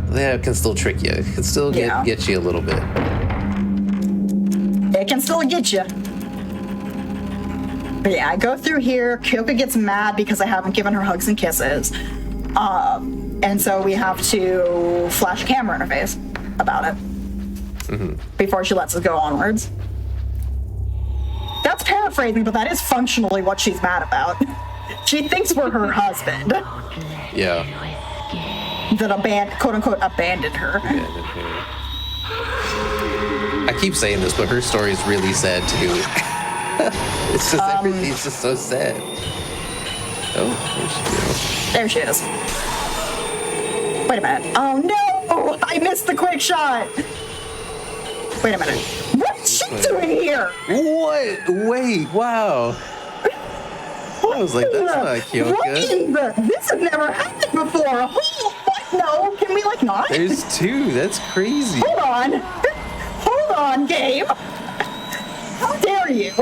the layout can still trick you. It can still get you a little bit. It can still get you. But yeah, I go through here. Kyoka gets mad because I haven't given her hugs and kisses. And so we have to flash a camera interface about it before she lets us go onwards. That's paraphrasing, but that is functionally what she's mad about. She thinks we're her husband. Yeah. that quote unquote abandoned her. Abandoned her. I keep saying this, but her story is really sad too. It's just everything's just so sad. Oh, there she is. Wait a minute. Oh no! I missed the quick shot. Wait a minute. What's she doing here? What? Wait, wow. I was like, that's not Kyoka. What in the? This has never happened before. Oh, what? No, can we like not? There's two. That's crazy. Hold on. Hold on, game. How dare you?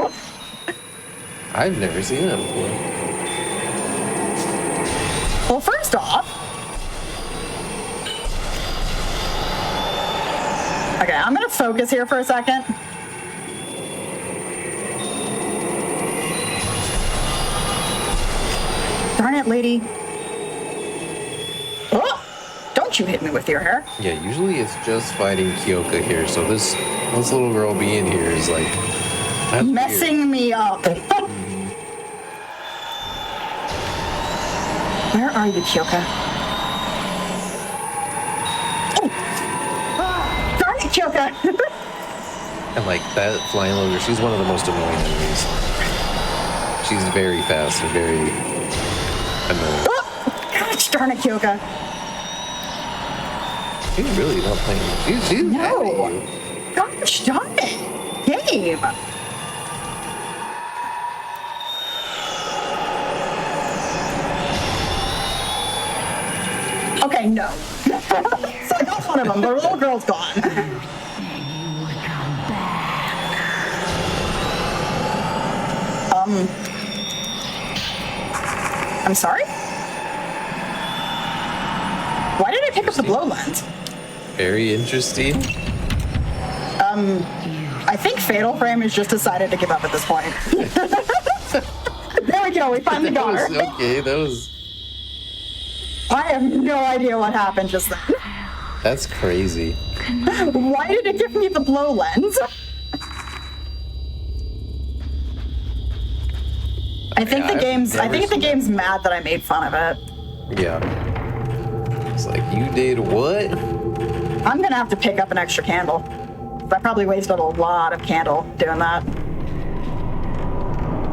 I've never seen that before. Well, first off, okay, I'm gonna focus here for a second. Darn it, lady. Oh, don't you hit me with your hair. Yeah, usually it's just fighting Kyoka here, so this little girl being here is like that's messing weird. me up. Where are you, Kyoka? Oh. Darn it, Kyoka! And like that flying ogre, she's one of the most annoying enemies. She's very fast and very annoying. Oh, gosh darn it, Kyoka. She's really not playing. She's mad at No. you. Gosh darn it. Game. Okay, no. So I got one of them. The little girl's gone. I'm sorry? Why did I pick up the blow lens? Very interesting. I think Fatal Frame has just decided to give up at this point. There we go, we finally got her. Okay, that was. I have no idea what happened just then. That's crazy. Why did it give me the blow lens? I think Yeah, the game's I've never seen game's mad that I made fun of it. Yeah. It's like, you did what? I'm gonna have to pick up an extra candle. I probably wasted a lot of candle doing that.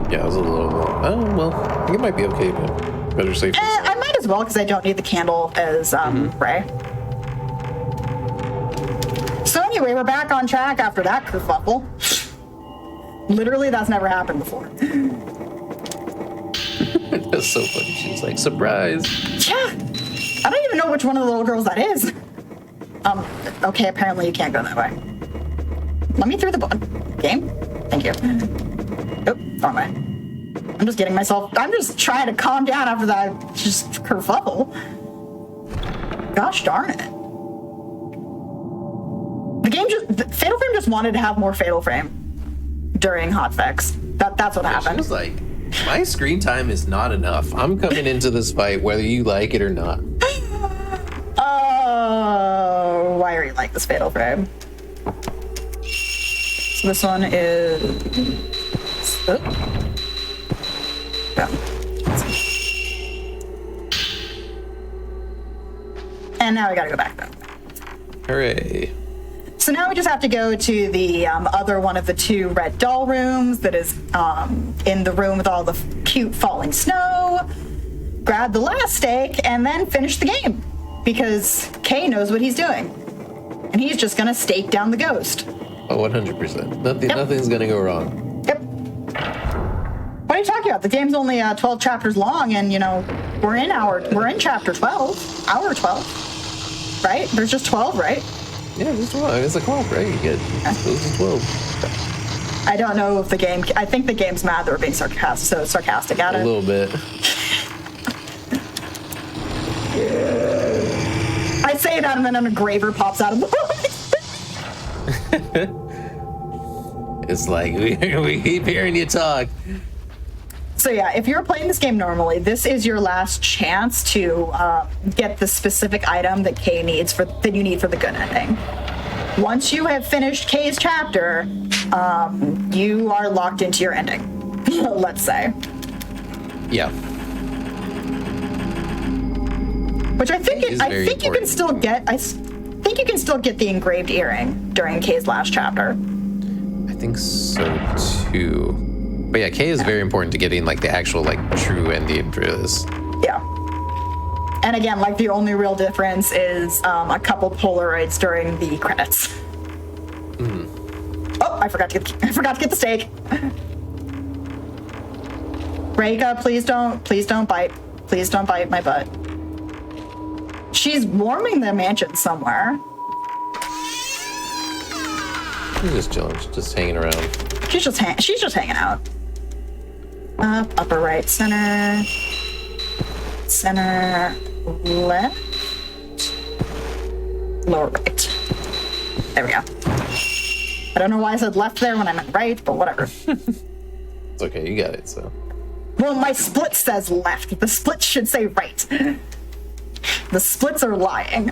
Yeah, it was a little. Oh well, I think it might be okay, but better safe than sorry. I might as well because I don't need the candle as Ray. So anyway, we're back on track after that kerfuffle. Literally, that's never happened before. That's so funny. She's like, surprise. Yeah, I don't even know which one of the little girls that is. Okay, apparently you can't go that way. Let me through the game. Thank you. Oh, wrong way. I'm just trying to calm down after that just kerfuffle. Gosh darn it. Fatal Frame just wanted to have more Fatal Frame during Hotfix. That's what She happened. was like, my screen time is not enough. I'm coming into this fight whether you like it or not. Oh, why are you like this Fatal Frame? So this one is. Yeah. And now we gotta go back though. Hooray. So now we just have to go to the other one of the two red doll rooms that is in the room with all the cute falling snow, grab the last stake, and then finish the game. Because Kay knows what he's doing. And he's just gonna stake down the ghost. Oh, 100%. Nothing's gonna go wrong. Yep. What are you talking about? The game's only 12 chapters long, and we're in chapter 12, hour 12, right? There's just 12, right? Yeah, just 12. It's a clock, right? You get those 12. I don't know if I think the game's mad that we're being sarcastic at it. A little bit. I say that, and then a graver pops out of the It's like, we keep hearing you talk. So yeah, if you're playing this game normally, this is your last chance to get the specific item that Kay needs that you need for the good ending. Once you have finished Kay's chapter, you are locked into your ending. Let's say. Yeah. Which I think is very you can important. still get. Think you can still get the engraved earring during Kay's last chapter. I think so too. But yeah, K is very important to getting like the actual like true ending for this. Yeah. And again, like the only real difference is a couple Polaroids during the credits. Oh, I forgot to get the steak. Reika, please don't bite. Please don't bite my butt. She's warming the mansion somewhere. She's just chilling, she's just hanging around. She's just hanging out. Up, upper right, center, left, lower right. There we go. I don't know why I said left there when I meant right, but whatever. It's okay, you got it. So. Well, my split says left. The split should say right. The splits are lying.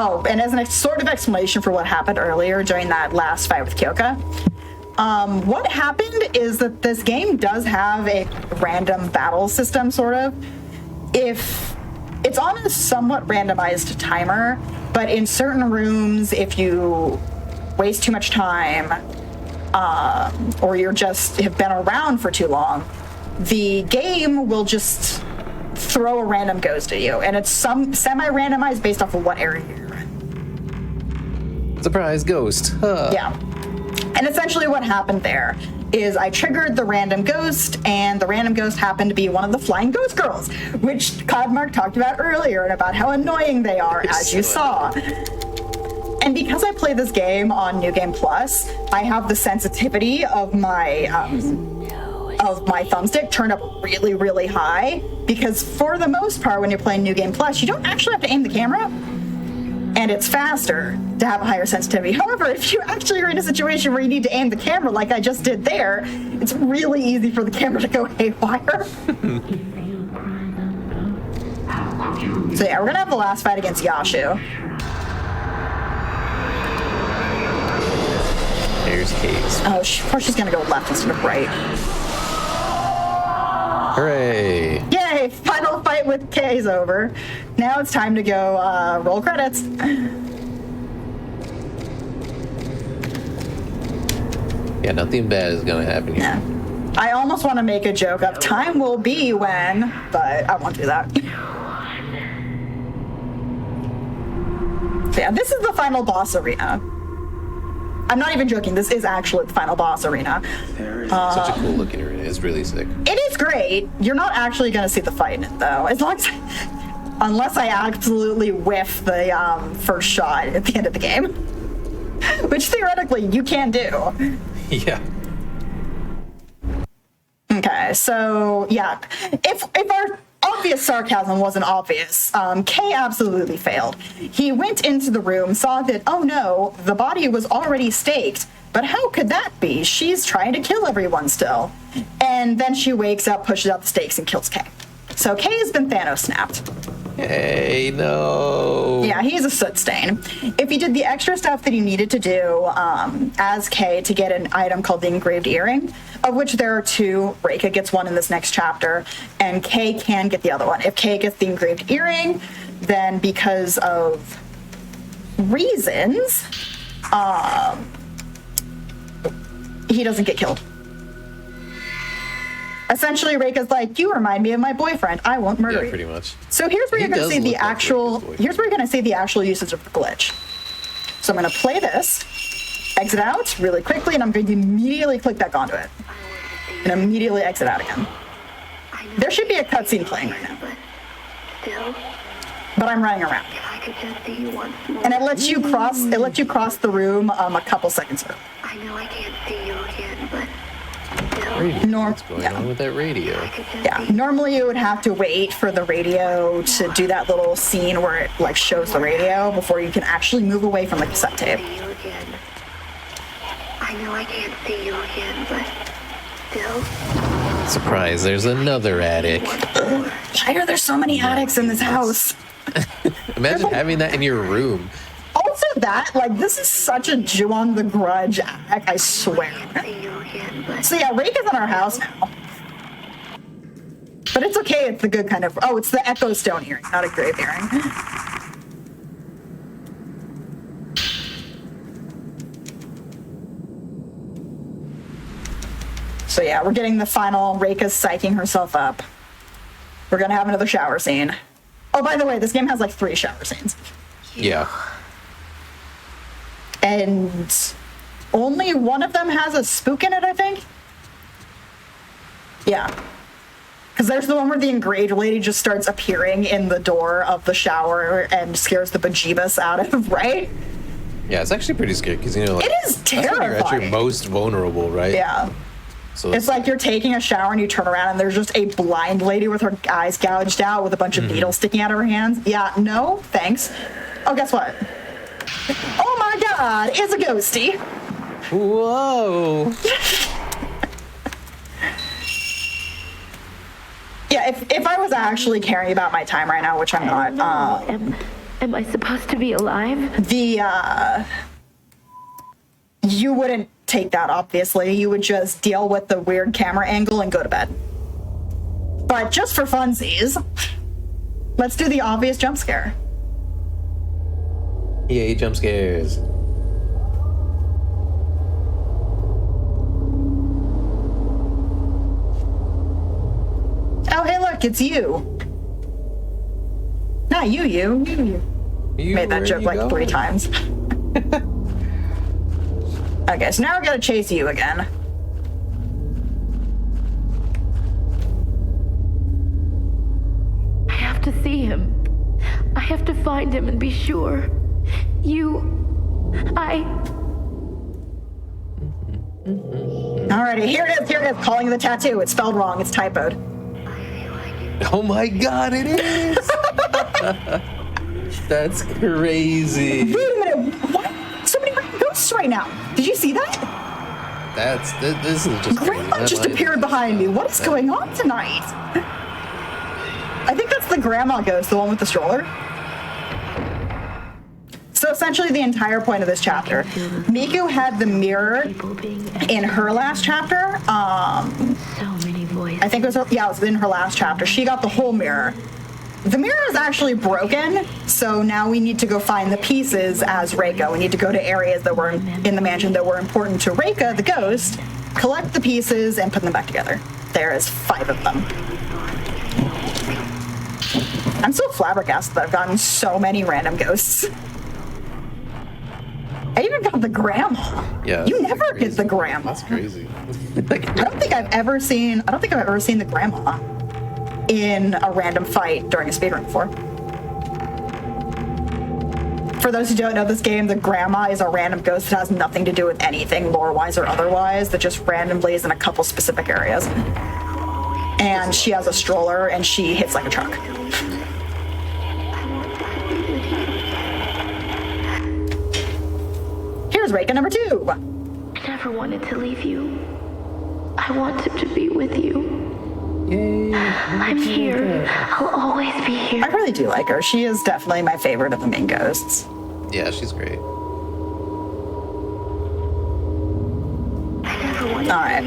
Oh, and as an sort of explanation for what happened earlier during that last fight with Kyoka, what happened is that this game does have a random battle system, sort of. If it's on a somewhat randomized timer, but in certain rooms, if you waste too much time, or you're just have been around for too long, the game will just throw a random ghost at you, and it's some semi-randomized based off of what area you're in. Surprise ghost. Huh. Yeah. And essentially what happened there is I triggered the random ghost, and the random ghost happened to be one of the flying ghost girls, which Codmark talked about earlier, and about how annoying they are, as you saw. And because I play this game on New Game Plus, I have the sensitivity of my thumbstick turned up really, really high, because for the most part, when you're playing New Game Plus, you don't actually have to aim the camera, and it's faster to have a higher sensitivity. However, if you actually are in a situation where you need to aim the camera like I just did there, it's really easy for the camera to go haywire. So yeah, we're gonna have the last fight against Yashu. There's Case. Oh, of course she's gonna go left instead of right. Hooray! Yay! Final fight with Kay's over. Now it's time to go roll credits. Yeah, nothing bad is gonna happen here. Yeah. I almost want to make a joke of time will be when, but I won't do that. So yeah, this is the final boss arena. I'm not even joking. This is actually the final boss arena. Such a cool looking arena. It's really sick. It is great. You're not actually going to see the fight in it, though. As long as, unless I absolutely whiff the first shot at the end of the game, which theoretically you can do. Yeah. Okay, so yeah, if our obvious sarcasm wasn't obvious, Kay absolutely failed. He went into the room, saw that, oh no, the body was already staked, but how could that be? She's trying to kill everyone still. And then she wakes up, pushes out the stakes, and kills Kay. So Kay has been Thanos snapped. Hey, no. Yeah, he's a soot stain. If you did the extra stuff that you needed to do as Kay to get an item called the engraved earring, of which there are two, Reika gets one in this next chapter, and Kay can get the other one. If Kay gets the engraved earring, then because of reasons, he doesn't get killed. Essentially, Reika's like, you remind me of my boyfriend. I won't murder you. Yeah, pretty much. So here's where He you're going to does see the look like actual. Reika's boyfriend. Here's where you're going to see the actual usage of the glitch. So I'm going to play this, exit out really quickly, and I'm going to immediately click back onto it, and immediately exit out again. There should be a cutscene playing right now, Still, but I'm running around, if I could just see you once more. and it lets you cross. It lets you cross the room a couple seconds early. I know I can't see you again, but still, Radio. What's What's going on with that radio? I could just Yeah, see normally you would have to wait for the radio to do that little scene where it like shows the radio before you can actually move away from the cassette tape. you again. I know I can't see you again, but still, Surprise, there's another attic. Why are there so many attics in this house? Imagine having that in your room. Also, that? Like, this is such a Jew on the grudge act, I swear. See you again, but So yeah, Rake is in our house now. But it's okay, it's the good kind of... Oh, it's the Echo Stone earring, not a grave earring. So yeah, we're getting the final... Reika's psyching herself up. We're gonna have another shower scene. Oh, by the way, this game has like 3 shower scenes. Yeah. And only one of them has a spook in it, I think? Yeah. Because there's the one where the engraved lady just starts appearing in the door of the shower and scares the bejeebus out of, right? Yeah, it's actually pretty scary because, you know, like, It is that's when you're at your terrifying. most vulnerable, right? Yeah. So It's like you're taking a shower and you turn around and there's just a blind lady with her eyes gouged out with a bunch of needles sticking out of her hands. Yeah, no, thanks. Oh, guess what? Oh my god, it's a ghosty. Whoa. Yeah, if I was actually caring about my time right now, which I'm not, Am I supposed to be alive? you wouldn't take that, obviously. You would just deal with the weird camera angle and go to bed. But just for funsies, let's do the obvious jump scare. Yay, jump scares. Oh, hey, look, it's you. Not you. You made that joke like 3 times. Okay, so now we're gonna chase you again. I have to see him. I have to find him and be sure. Alrighty, here it is, calling the tattoo. It's spelled wrong, it's typoed. Oh my god, it is! That's crazy. Wait a minute, what? So many random ghosts right now. Did you see that? This is just crazy. Grandma just appeared behind me. What is going on tonight? I think that's the grandma ghost, the one with the stroller. So essentially the entire point of this chapter, Miku had the mirror in her last chapter. So many voices. I think it was in her last chapter. She got the whole mirror. The mirror is actually broken, so now we need to go find the pieces as Reika. We need to go to areas that were in the mansion that were important to Reika, the ghost, collect the pieces, and put them back together. There is 5 of them. I'm so flabbergasted that I've gotten so many random ghosts. I even got the grandma. Yeah. You never get the grandma. That's crazy. I don't think I've ever seen the grandma in a random fight during a speedrun before. For those who don't know this game, the grandma is a random ghost that has nothing to do with anything lore-wise or otherwise, that just randomly is in a couple specific areas. And she has a stroller and she hits like a truck. Here's Reika number 2. I never wanted to leave you. I wanted to be with you. Yay. I'm here. I'll always be here. I really do like her. She is definitely my favorite of the main ghosts. Yeah, she's great. Alright.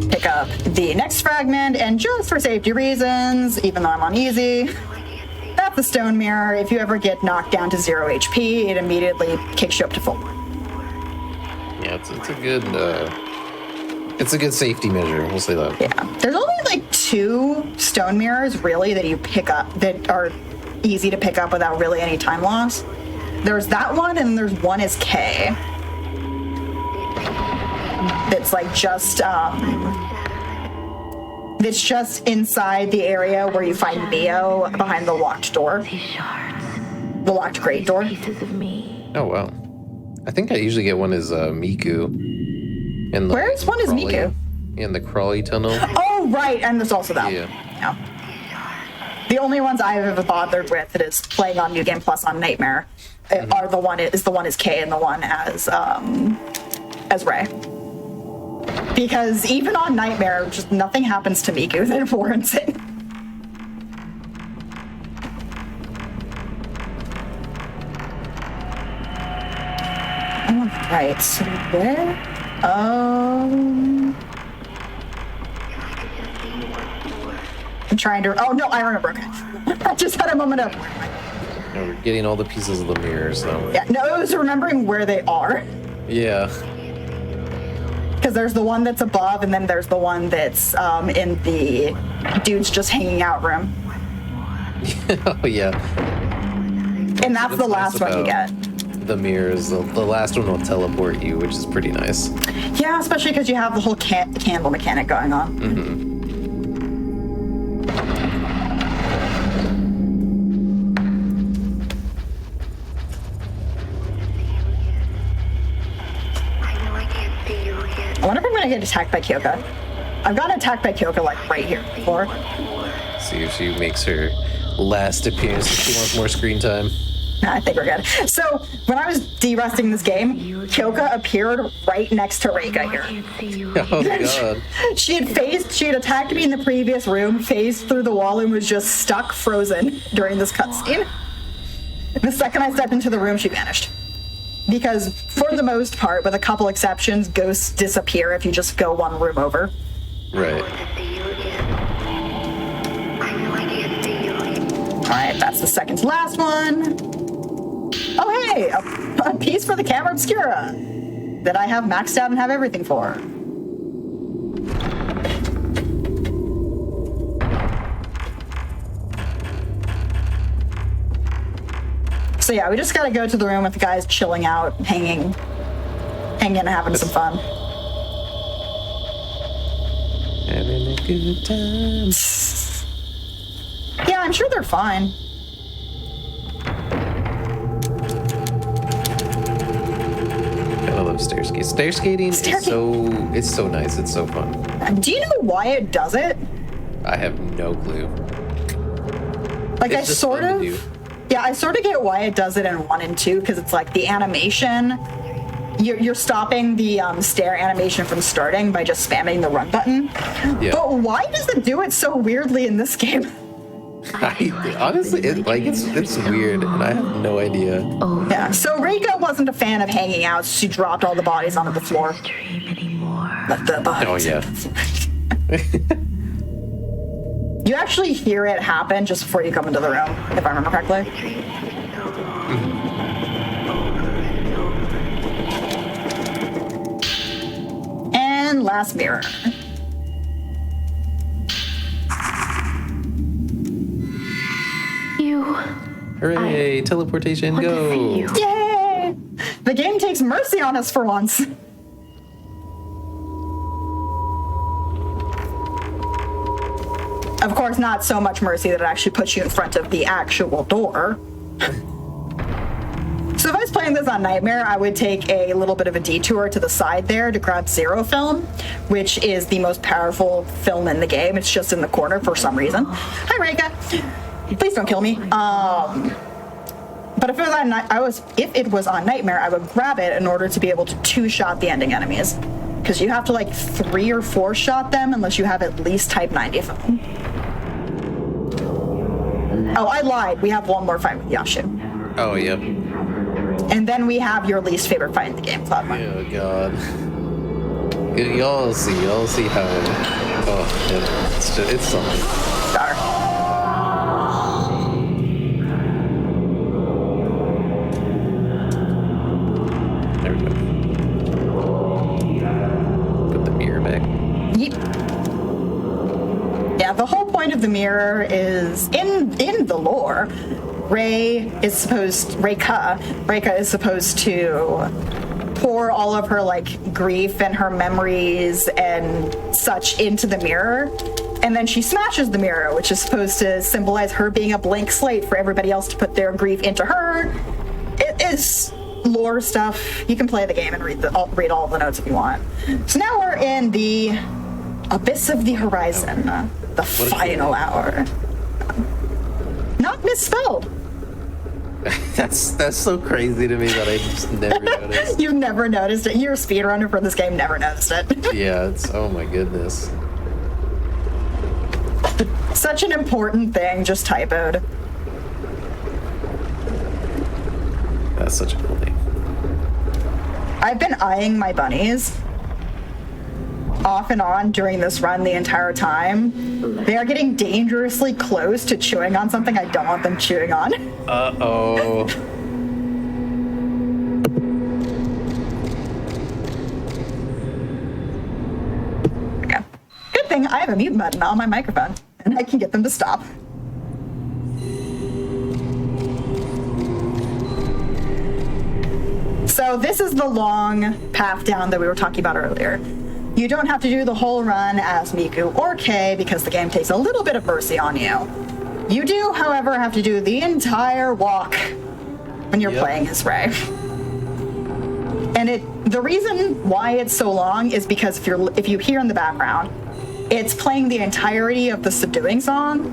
Pick up the next fragment, and just for safety reasons, even though I'm on easy, that's the stone mirror. If you ever get knocked down to 0 HP, it immediately kicks you up to full. Yeah, it's a good safety measure. We'll say that. Yeah. There's only like 2 stone mirrors really that you pick up that are easy to pick up without really any time loss. There's that one, and there's one is K. That's like just that's just inside the area where you find Mio behind the locked door. These shards. The locked crate door. Pieces of me. Oh wow. I think I usually get one as Miku. In the, Where's one is Miku? In the crawly tunnel. Oh right, and there's also that one. Yeah. The only ones I've ever bothered with that is playing on New Game Plus on Nightmare are the one is K and the one as Ray. Because even on Nightmare, just nothing happens to Miku that warrants it. Right, so where? I'm trying to. Oh no, I remember. Okay. I just had a moment of. Yeah, we're getting all the pieces of the mirrors, though. Yeah, no, it was remembering where they are. Yeah. Because there's the one that's above, and then there's the one that's in the dude's just hanging out room. Oh, yeah. And that's the last one you get. The mirrors, the last one will teleport you, which is pretty nice. Yeah, especially because you have the whole candle mechanic going on. Mm-hmm. I wonder if I'm gonna get attacked by Kyoka. I've gotten attacked by Kyoka like right here before. See if she makes her last appearance if she wants more screen time. Nah, I think we're good. So when I was de-rusting this game, Kyoka appeared right next to Reika here. Oh god. She had attacked me in the previous room, phased through the wall, and was just stuck frozen during this cutscene. The second I stepped into the room, she vanished. Because for the most part, with a couple exceptions, ghosts disappear if you just go one room over. Right. Alright, that's the second to last one. Oh hey, a piece for the camera obscura that I have maxed out and have everything for. So yeah, we just gotta go to the room with the guys chilling out, hanging and having some fun. Having a good time. Yeah, I'm sure they're fine. I love stair skating. Stair skating is it's so nice. It's so fun. Do you know why it does it? I have no clue. Like It's I just sort fun to of do. Yeah, I sort of get why it does it in 1 and 2, because it's like the animation. You're stopping the stair animation from starting by just spamming the run button. Yeah. But why does it do it so weirdly in this game? Honestly, it's weird, and I have no idea. Yeah. So Reika wasn't a fan of hanging out. So she dropped all the bodies onto the floor. Let the bodies. Oh yeah. You actually hear it happen just before you come into the room, if I remember correctly. And last mirror. Hooray! Teleportation, Want to go! see you. Yay! The game takes mercy on us for once. Of course, not so much mercy that it actually puts you in front of the actual door. So if I was playing this on Nightmare, I would take a little bit of a detour to the side there to grab Zero Film, which is the most powerful film in the game. It's just in the corner for some reason. Hi, Reika. Please don't kill me. But if it was on Nightmare, I would grab it in order to be able to two-shot the ending enemies. Because you have to like 3 or 4 shot them unless you have at least type 90 film. Oh, I lied. We have one more fight with Yashu. Oh yep. And then we have your least favorite fight in the game, Cloud1. Oh god. Y'all see how. Oh, yeah, it's something. Dar. There we go. Put the mirror back. Yep. Yeah, the whole point of the mirror is in the lore. Reika is supposed to pour all of her like grief and her memories and such into the mirror, and then she smashes the mirror, which is supposed to symbolize her being a blank slate for everybody else to put their grief into her. It is lore stuff. You can play the game and read all the notes if you want. So now we're in the abyss of the horizon, the final hour. Not misspelled. That's so crazy to me that I just never noticed. You've never noticed it. You're a speedrunner for this game, never noticed it. Yeah, it's oh my goodness. Such an important thing, just typoed. That's such a cool name. I've been eyeing my bunnies off and on during this run the entire time. They are getting dangerously close to chewing on something I don't want them chewing on. Uh-oh. Okay. Good thing I have a mute button on my microphone, and I can get them to stop. So this is the long path down that we were talking about earlier. You don't have to do the whole run as Miku or Kei because the game takes a little bit of mercy on you. You do, however, have to do the entire walk when you're playing as Rei. And the reason why it's so long is because if you hear in the background, it's playing the entirety of the Subduing song,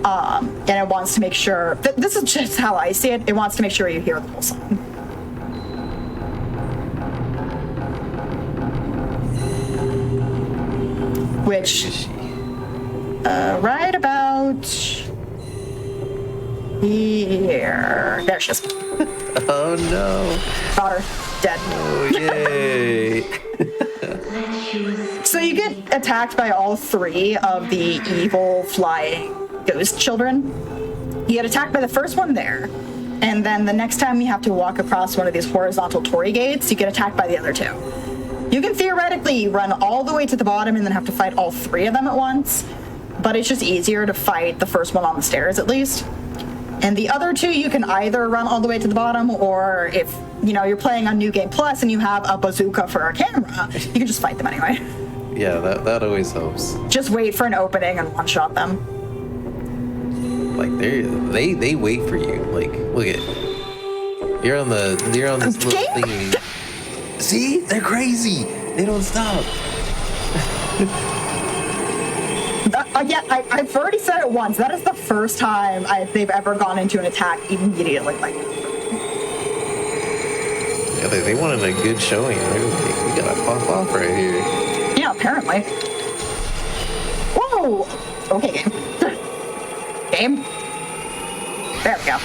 and it wants to make sure this is just how I see it. It wants to make sure you hear the whole song. Which, right about here. There she is. Oh no. Got her. Dead. Oh, yay. So you get attacked by all three of the evil flying ghost children. You get attacked by the first one there, and then the next time you have to walk across one of these horizontal torii gates, you get attacked by the other two. You can theoretically run all the way to the bottom and then have to fight all three of them at once, but it's just easier to fight the first one on the stairs at least. And the other two, you can either run all the way to the bottom, or if you're playing on New Game Plus and you have a bazooka for a camera, you can just fight them anyway. Yeah, that always helps. Just wait for an opening and one-shot them. Like they wait for you. Like, look at you're on this little thingy. See, they're crazy. They don't stop. Yeah, I've already said it once. That is the first time they've ever gone into an attack immediately like that. Yeah, they wanted a good showing. They're like, we gotta pop off right here. Yeah, apparently. Whoa! Okay, game. There we go.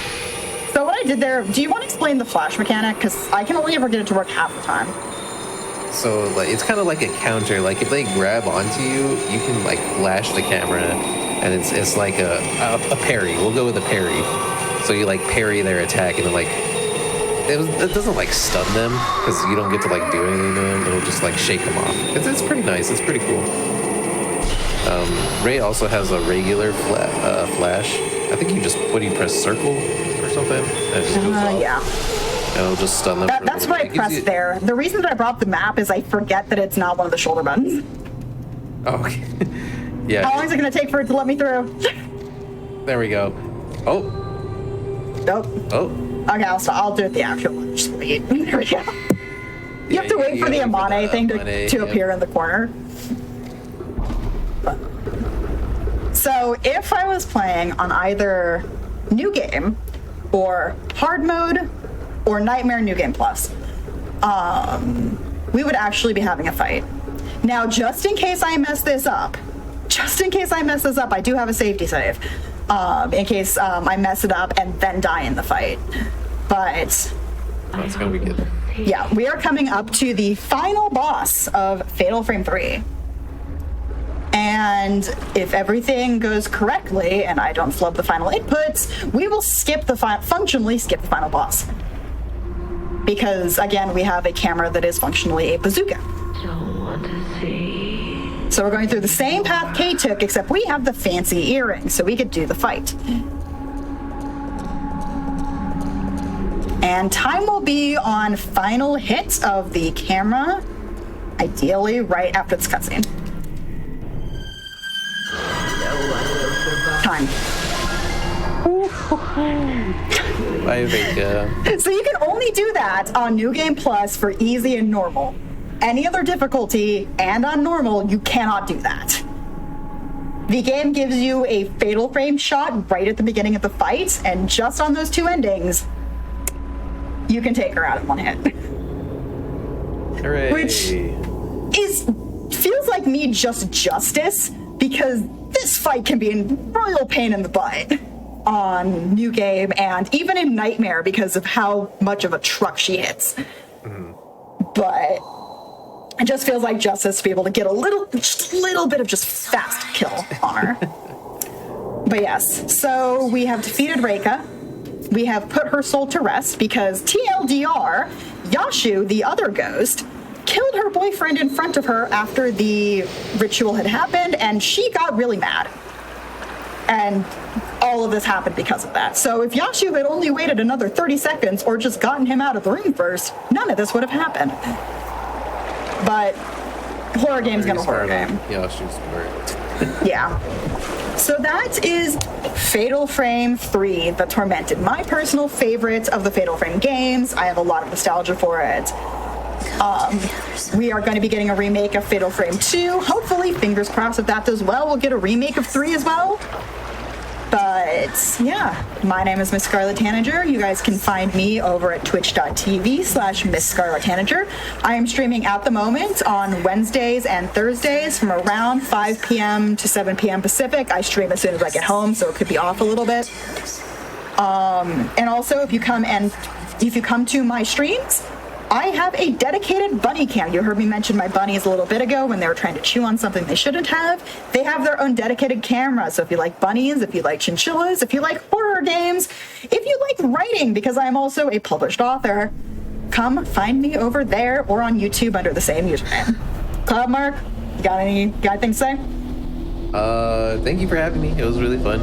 So what I did there, do you want to explain the flash mechanic? Because I can only ever get it to work half the time. So like it's kind of like a counter. Like if they grab onto you, you can like flash the camera, and it's like a parry. We'll go with a parry. So you like parry their attack, and then like it doesn't like stun them because you don't get to like do anything to them. It'll just like shake them off. It's pretty nice. It's pretty cool. Rei also has a regular flash. I think you press circle or something, and it just goes off. Yeah. And it'll just stun them. That's what I pressed there. The reason that I brought up the map is I forget that it's not one of the shoulder buttons. Oh, okay. Yeah. How long is it going to take for it to let me through? There we go. Oh. Nope. Oh. Okay, I'll do it the actual one. Just wait. There we go. You have to wait for the Amane thing to appear in the corner. So if I was playing on either New Game or Hard Mode or Nightmare New Game Plus, we would actually be having a fight. Now, just in case I mess this up, I do have a safety save. In case I mess it up and then die in the fight. But that's gonna be good. Yeah, we are coming up to the final boss of Fatal Frame 3. And if everything goes correctly and I don't flub the final inputs, we will functionally skip the final boss. Because, again, we have a camera that is functionally a bazooka. Don't want to see. So we're going through the same path Kei took, except we have the fancy earring, so we could do the fight. And time will be on final hit of the camera, ideally right after this cutscene. Time. I think, So you can only do that on New Game Plus for easy and normal. Any other difficulty and on normal, you cannot do that. The game gives you a fatal frame shot right at the beginning of the fight, and just on those two endings, you can take her out in one hit. hooray. Which feels like me just justice, because this fight can be a royal pain in the butt on New Game and even in Nightmare because of how much of a truck she hits. It just feels like justice to be able to get just a little bit of just fast kill on her. But yes, so we have defeated Reika. We have put her soul to rest because TLDR, Yashu, the other ghost, killed her boyfriend in front of her after the ritual had happened, and she got really mad. And all of this happened because of that. So if Yashu had only waited another 30 seconds or just gotten him out of the room first, none of this would have happened. But horror game's gonna horror game. Yashu's smart. Yeah. So that is Fatal Frame 3, The Tormented. My personal favorite of the Fatal Frame games. I have a lot of nostalgia for it. We are going to be getting a remake of Fatal Frame 2. Hopefully, fingers crossed, if that does well, we'll get a remake of 3 as well. But yeah, my name is MissScarletTanager. You guys can find me over at twitch.tv/MissScarletTanager. I am streaming at the moment on Wednesdays and Thursdays from around 5 p.m. to 7 p.m. Pacific. I stream as soon as I get home, so it could be off a little bit. And also, if you come to my streams, I have a dedicated bunny cam. You heard me mention my bunnies a little bit ago when they were trying to chew on something they shouldn't have. They have their own dedicated camera. So if you like bunnies, if you like chinchillas, if you like horror games, if you like writing, because I'm also a published author, come find me over there or on YouTube under the same username. Cloud Mark, got anything to say? Thank you for having me. It was really fun.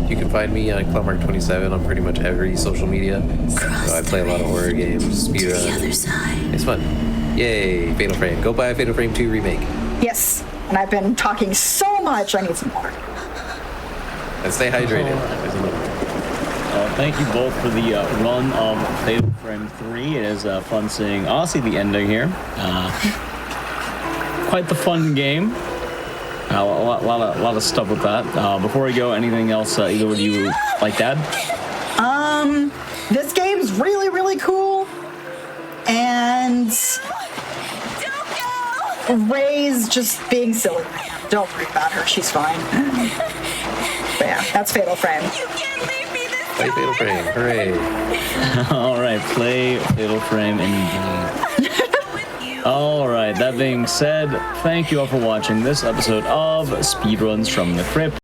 You can find me on CloudMark27 on pretty much every social media. So I play a lot of horror games, speedruns. It's fun. Yay, Fatal Frame. Go buy a Fatal Frame 2 remake. Yes, and I've been talking so much, I need some more. And stay hydrated. Thank you both for the run of Fatal Frame 3. It is fun seeing, honestly, the ending here. Quite the fun game. A lot of stuff with that. Before we go, anything else either would you like to add? This game's really, really cool. And Ray's just being silly. Don't worry about her, she's fine. But yeah, that's Fatal Frame. Play Fatal Frame, hooray. Alright, play Fatal Frame indeed. Alright, that being said, thank you all for watching this episode of Speedruns from the Crypt.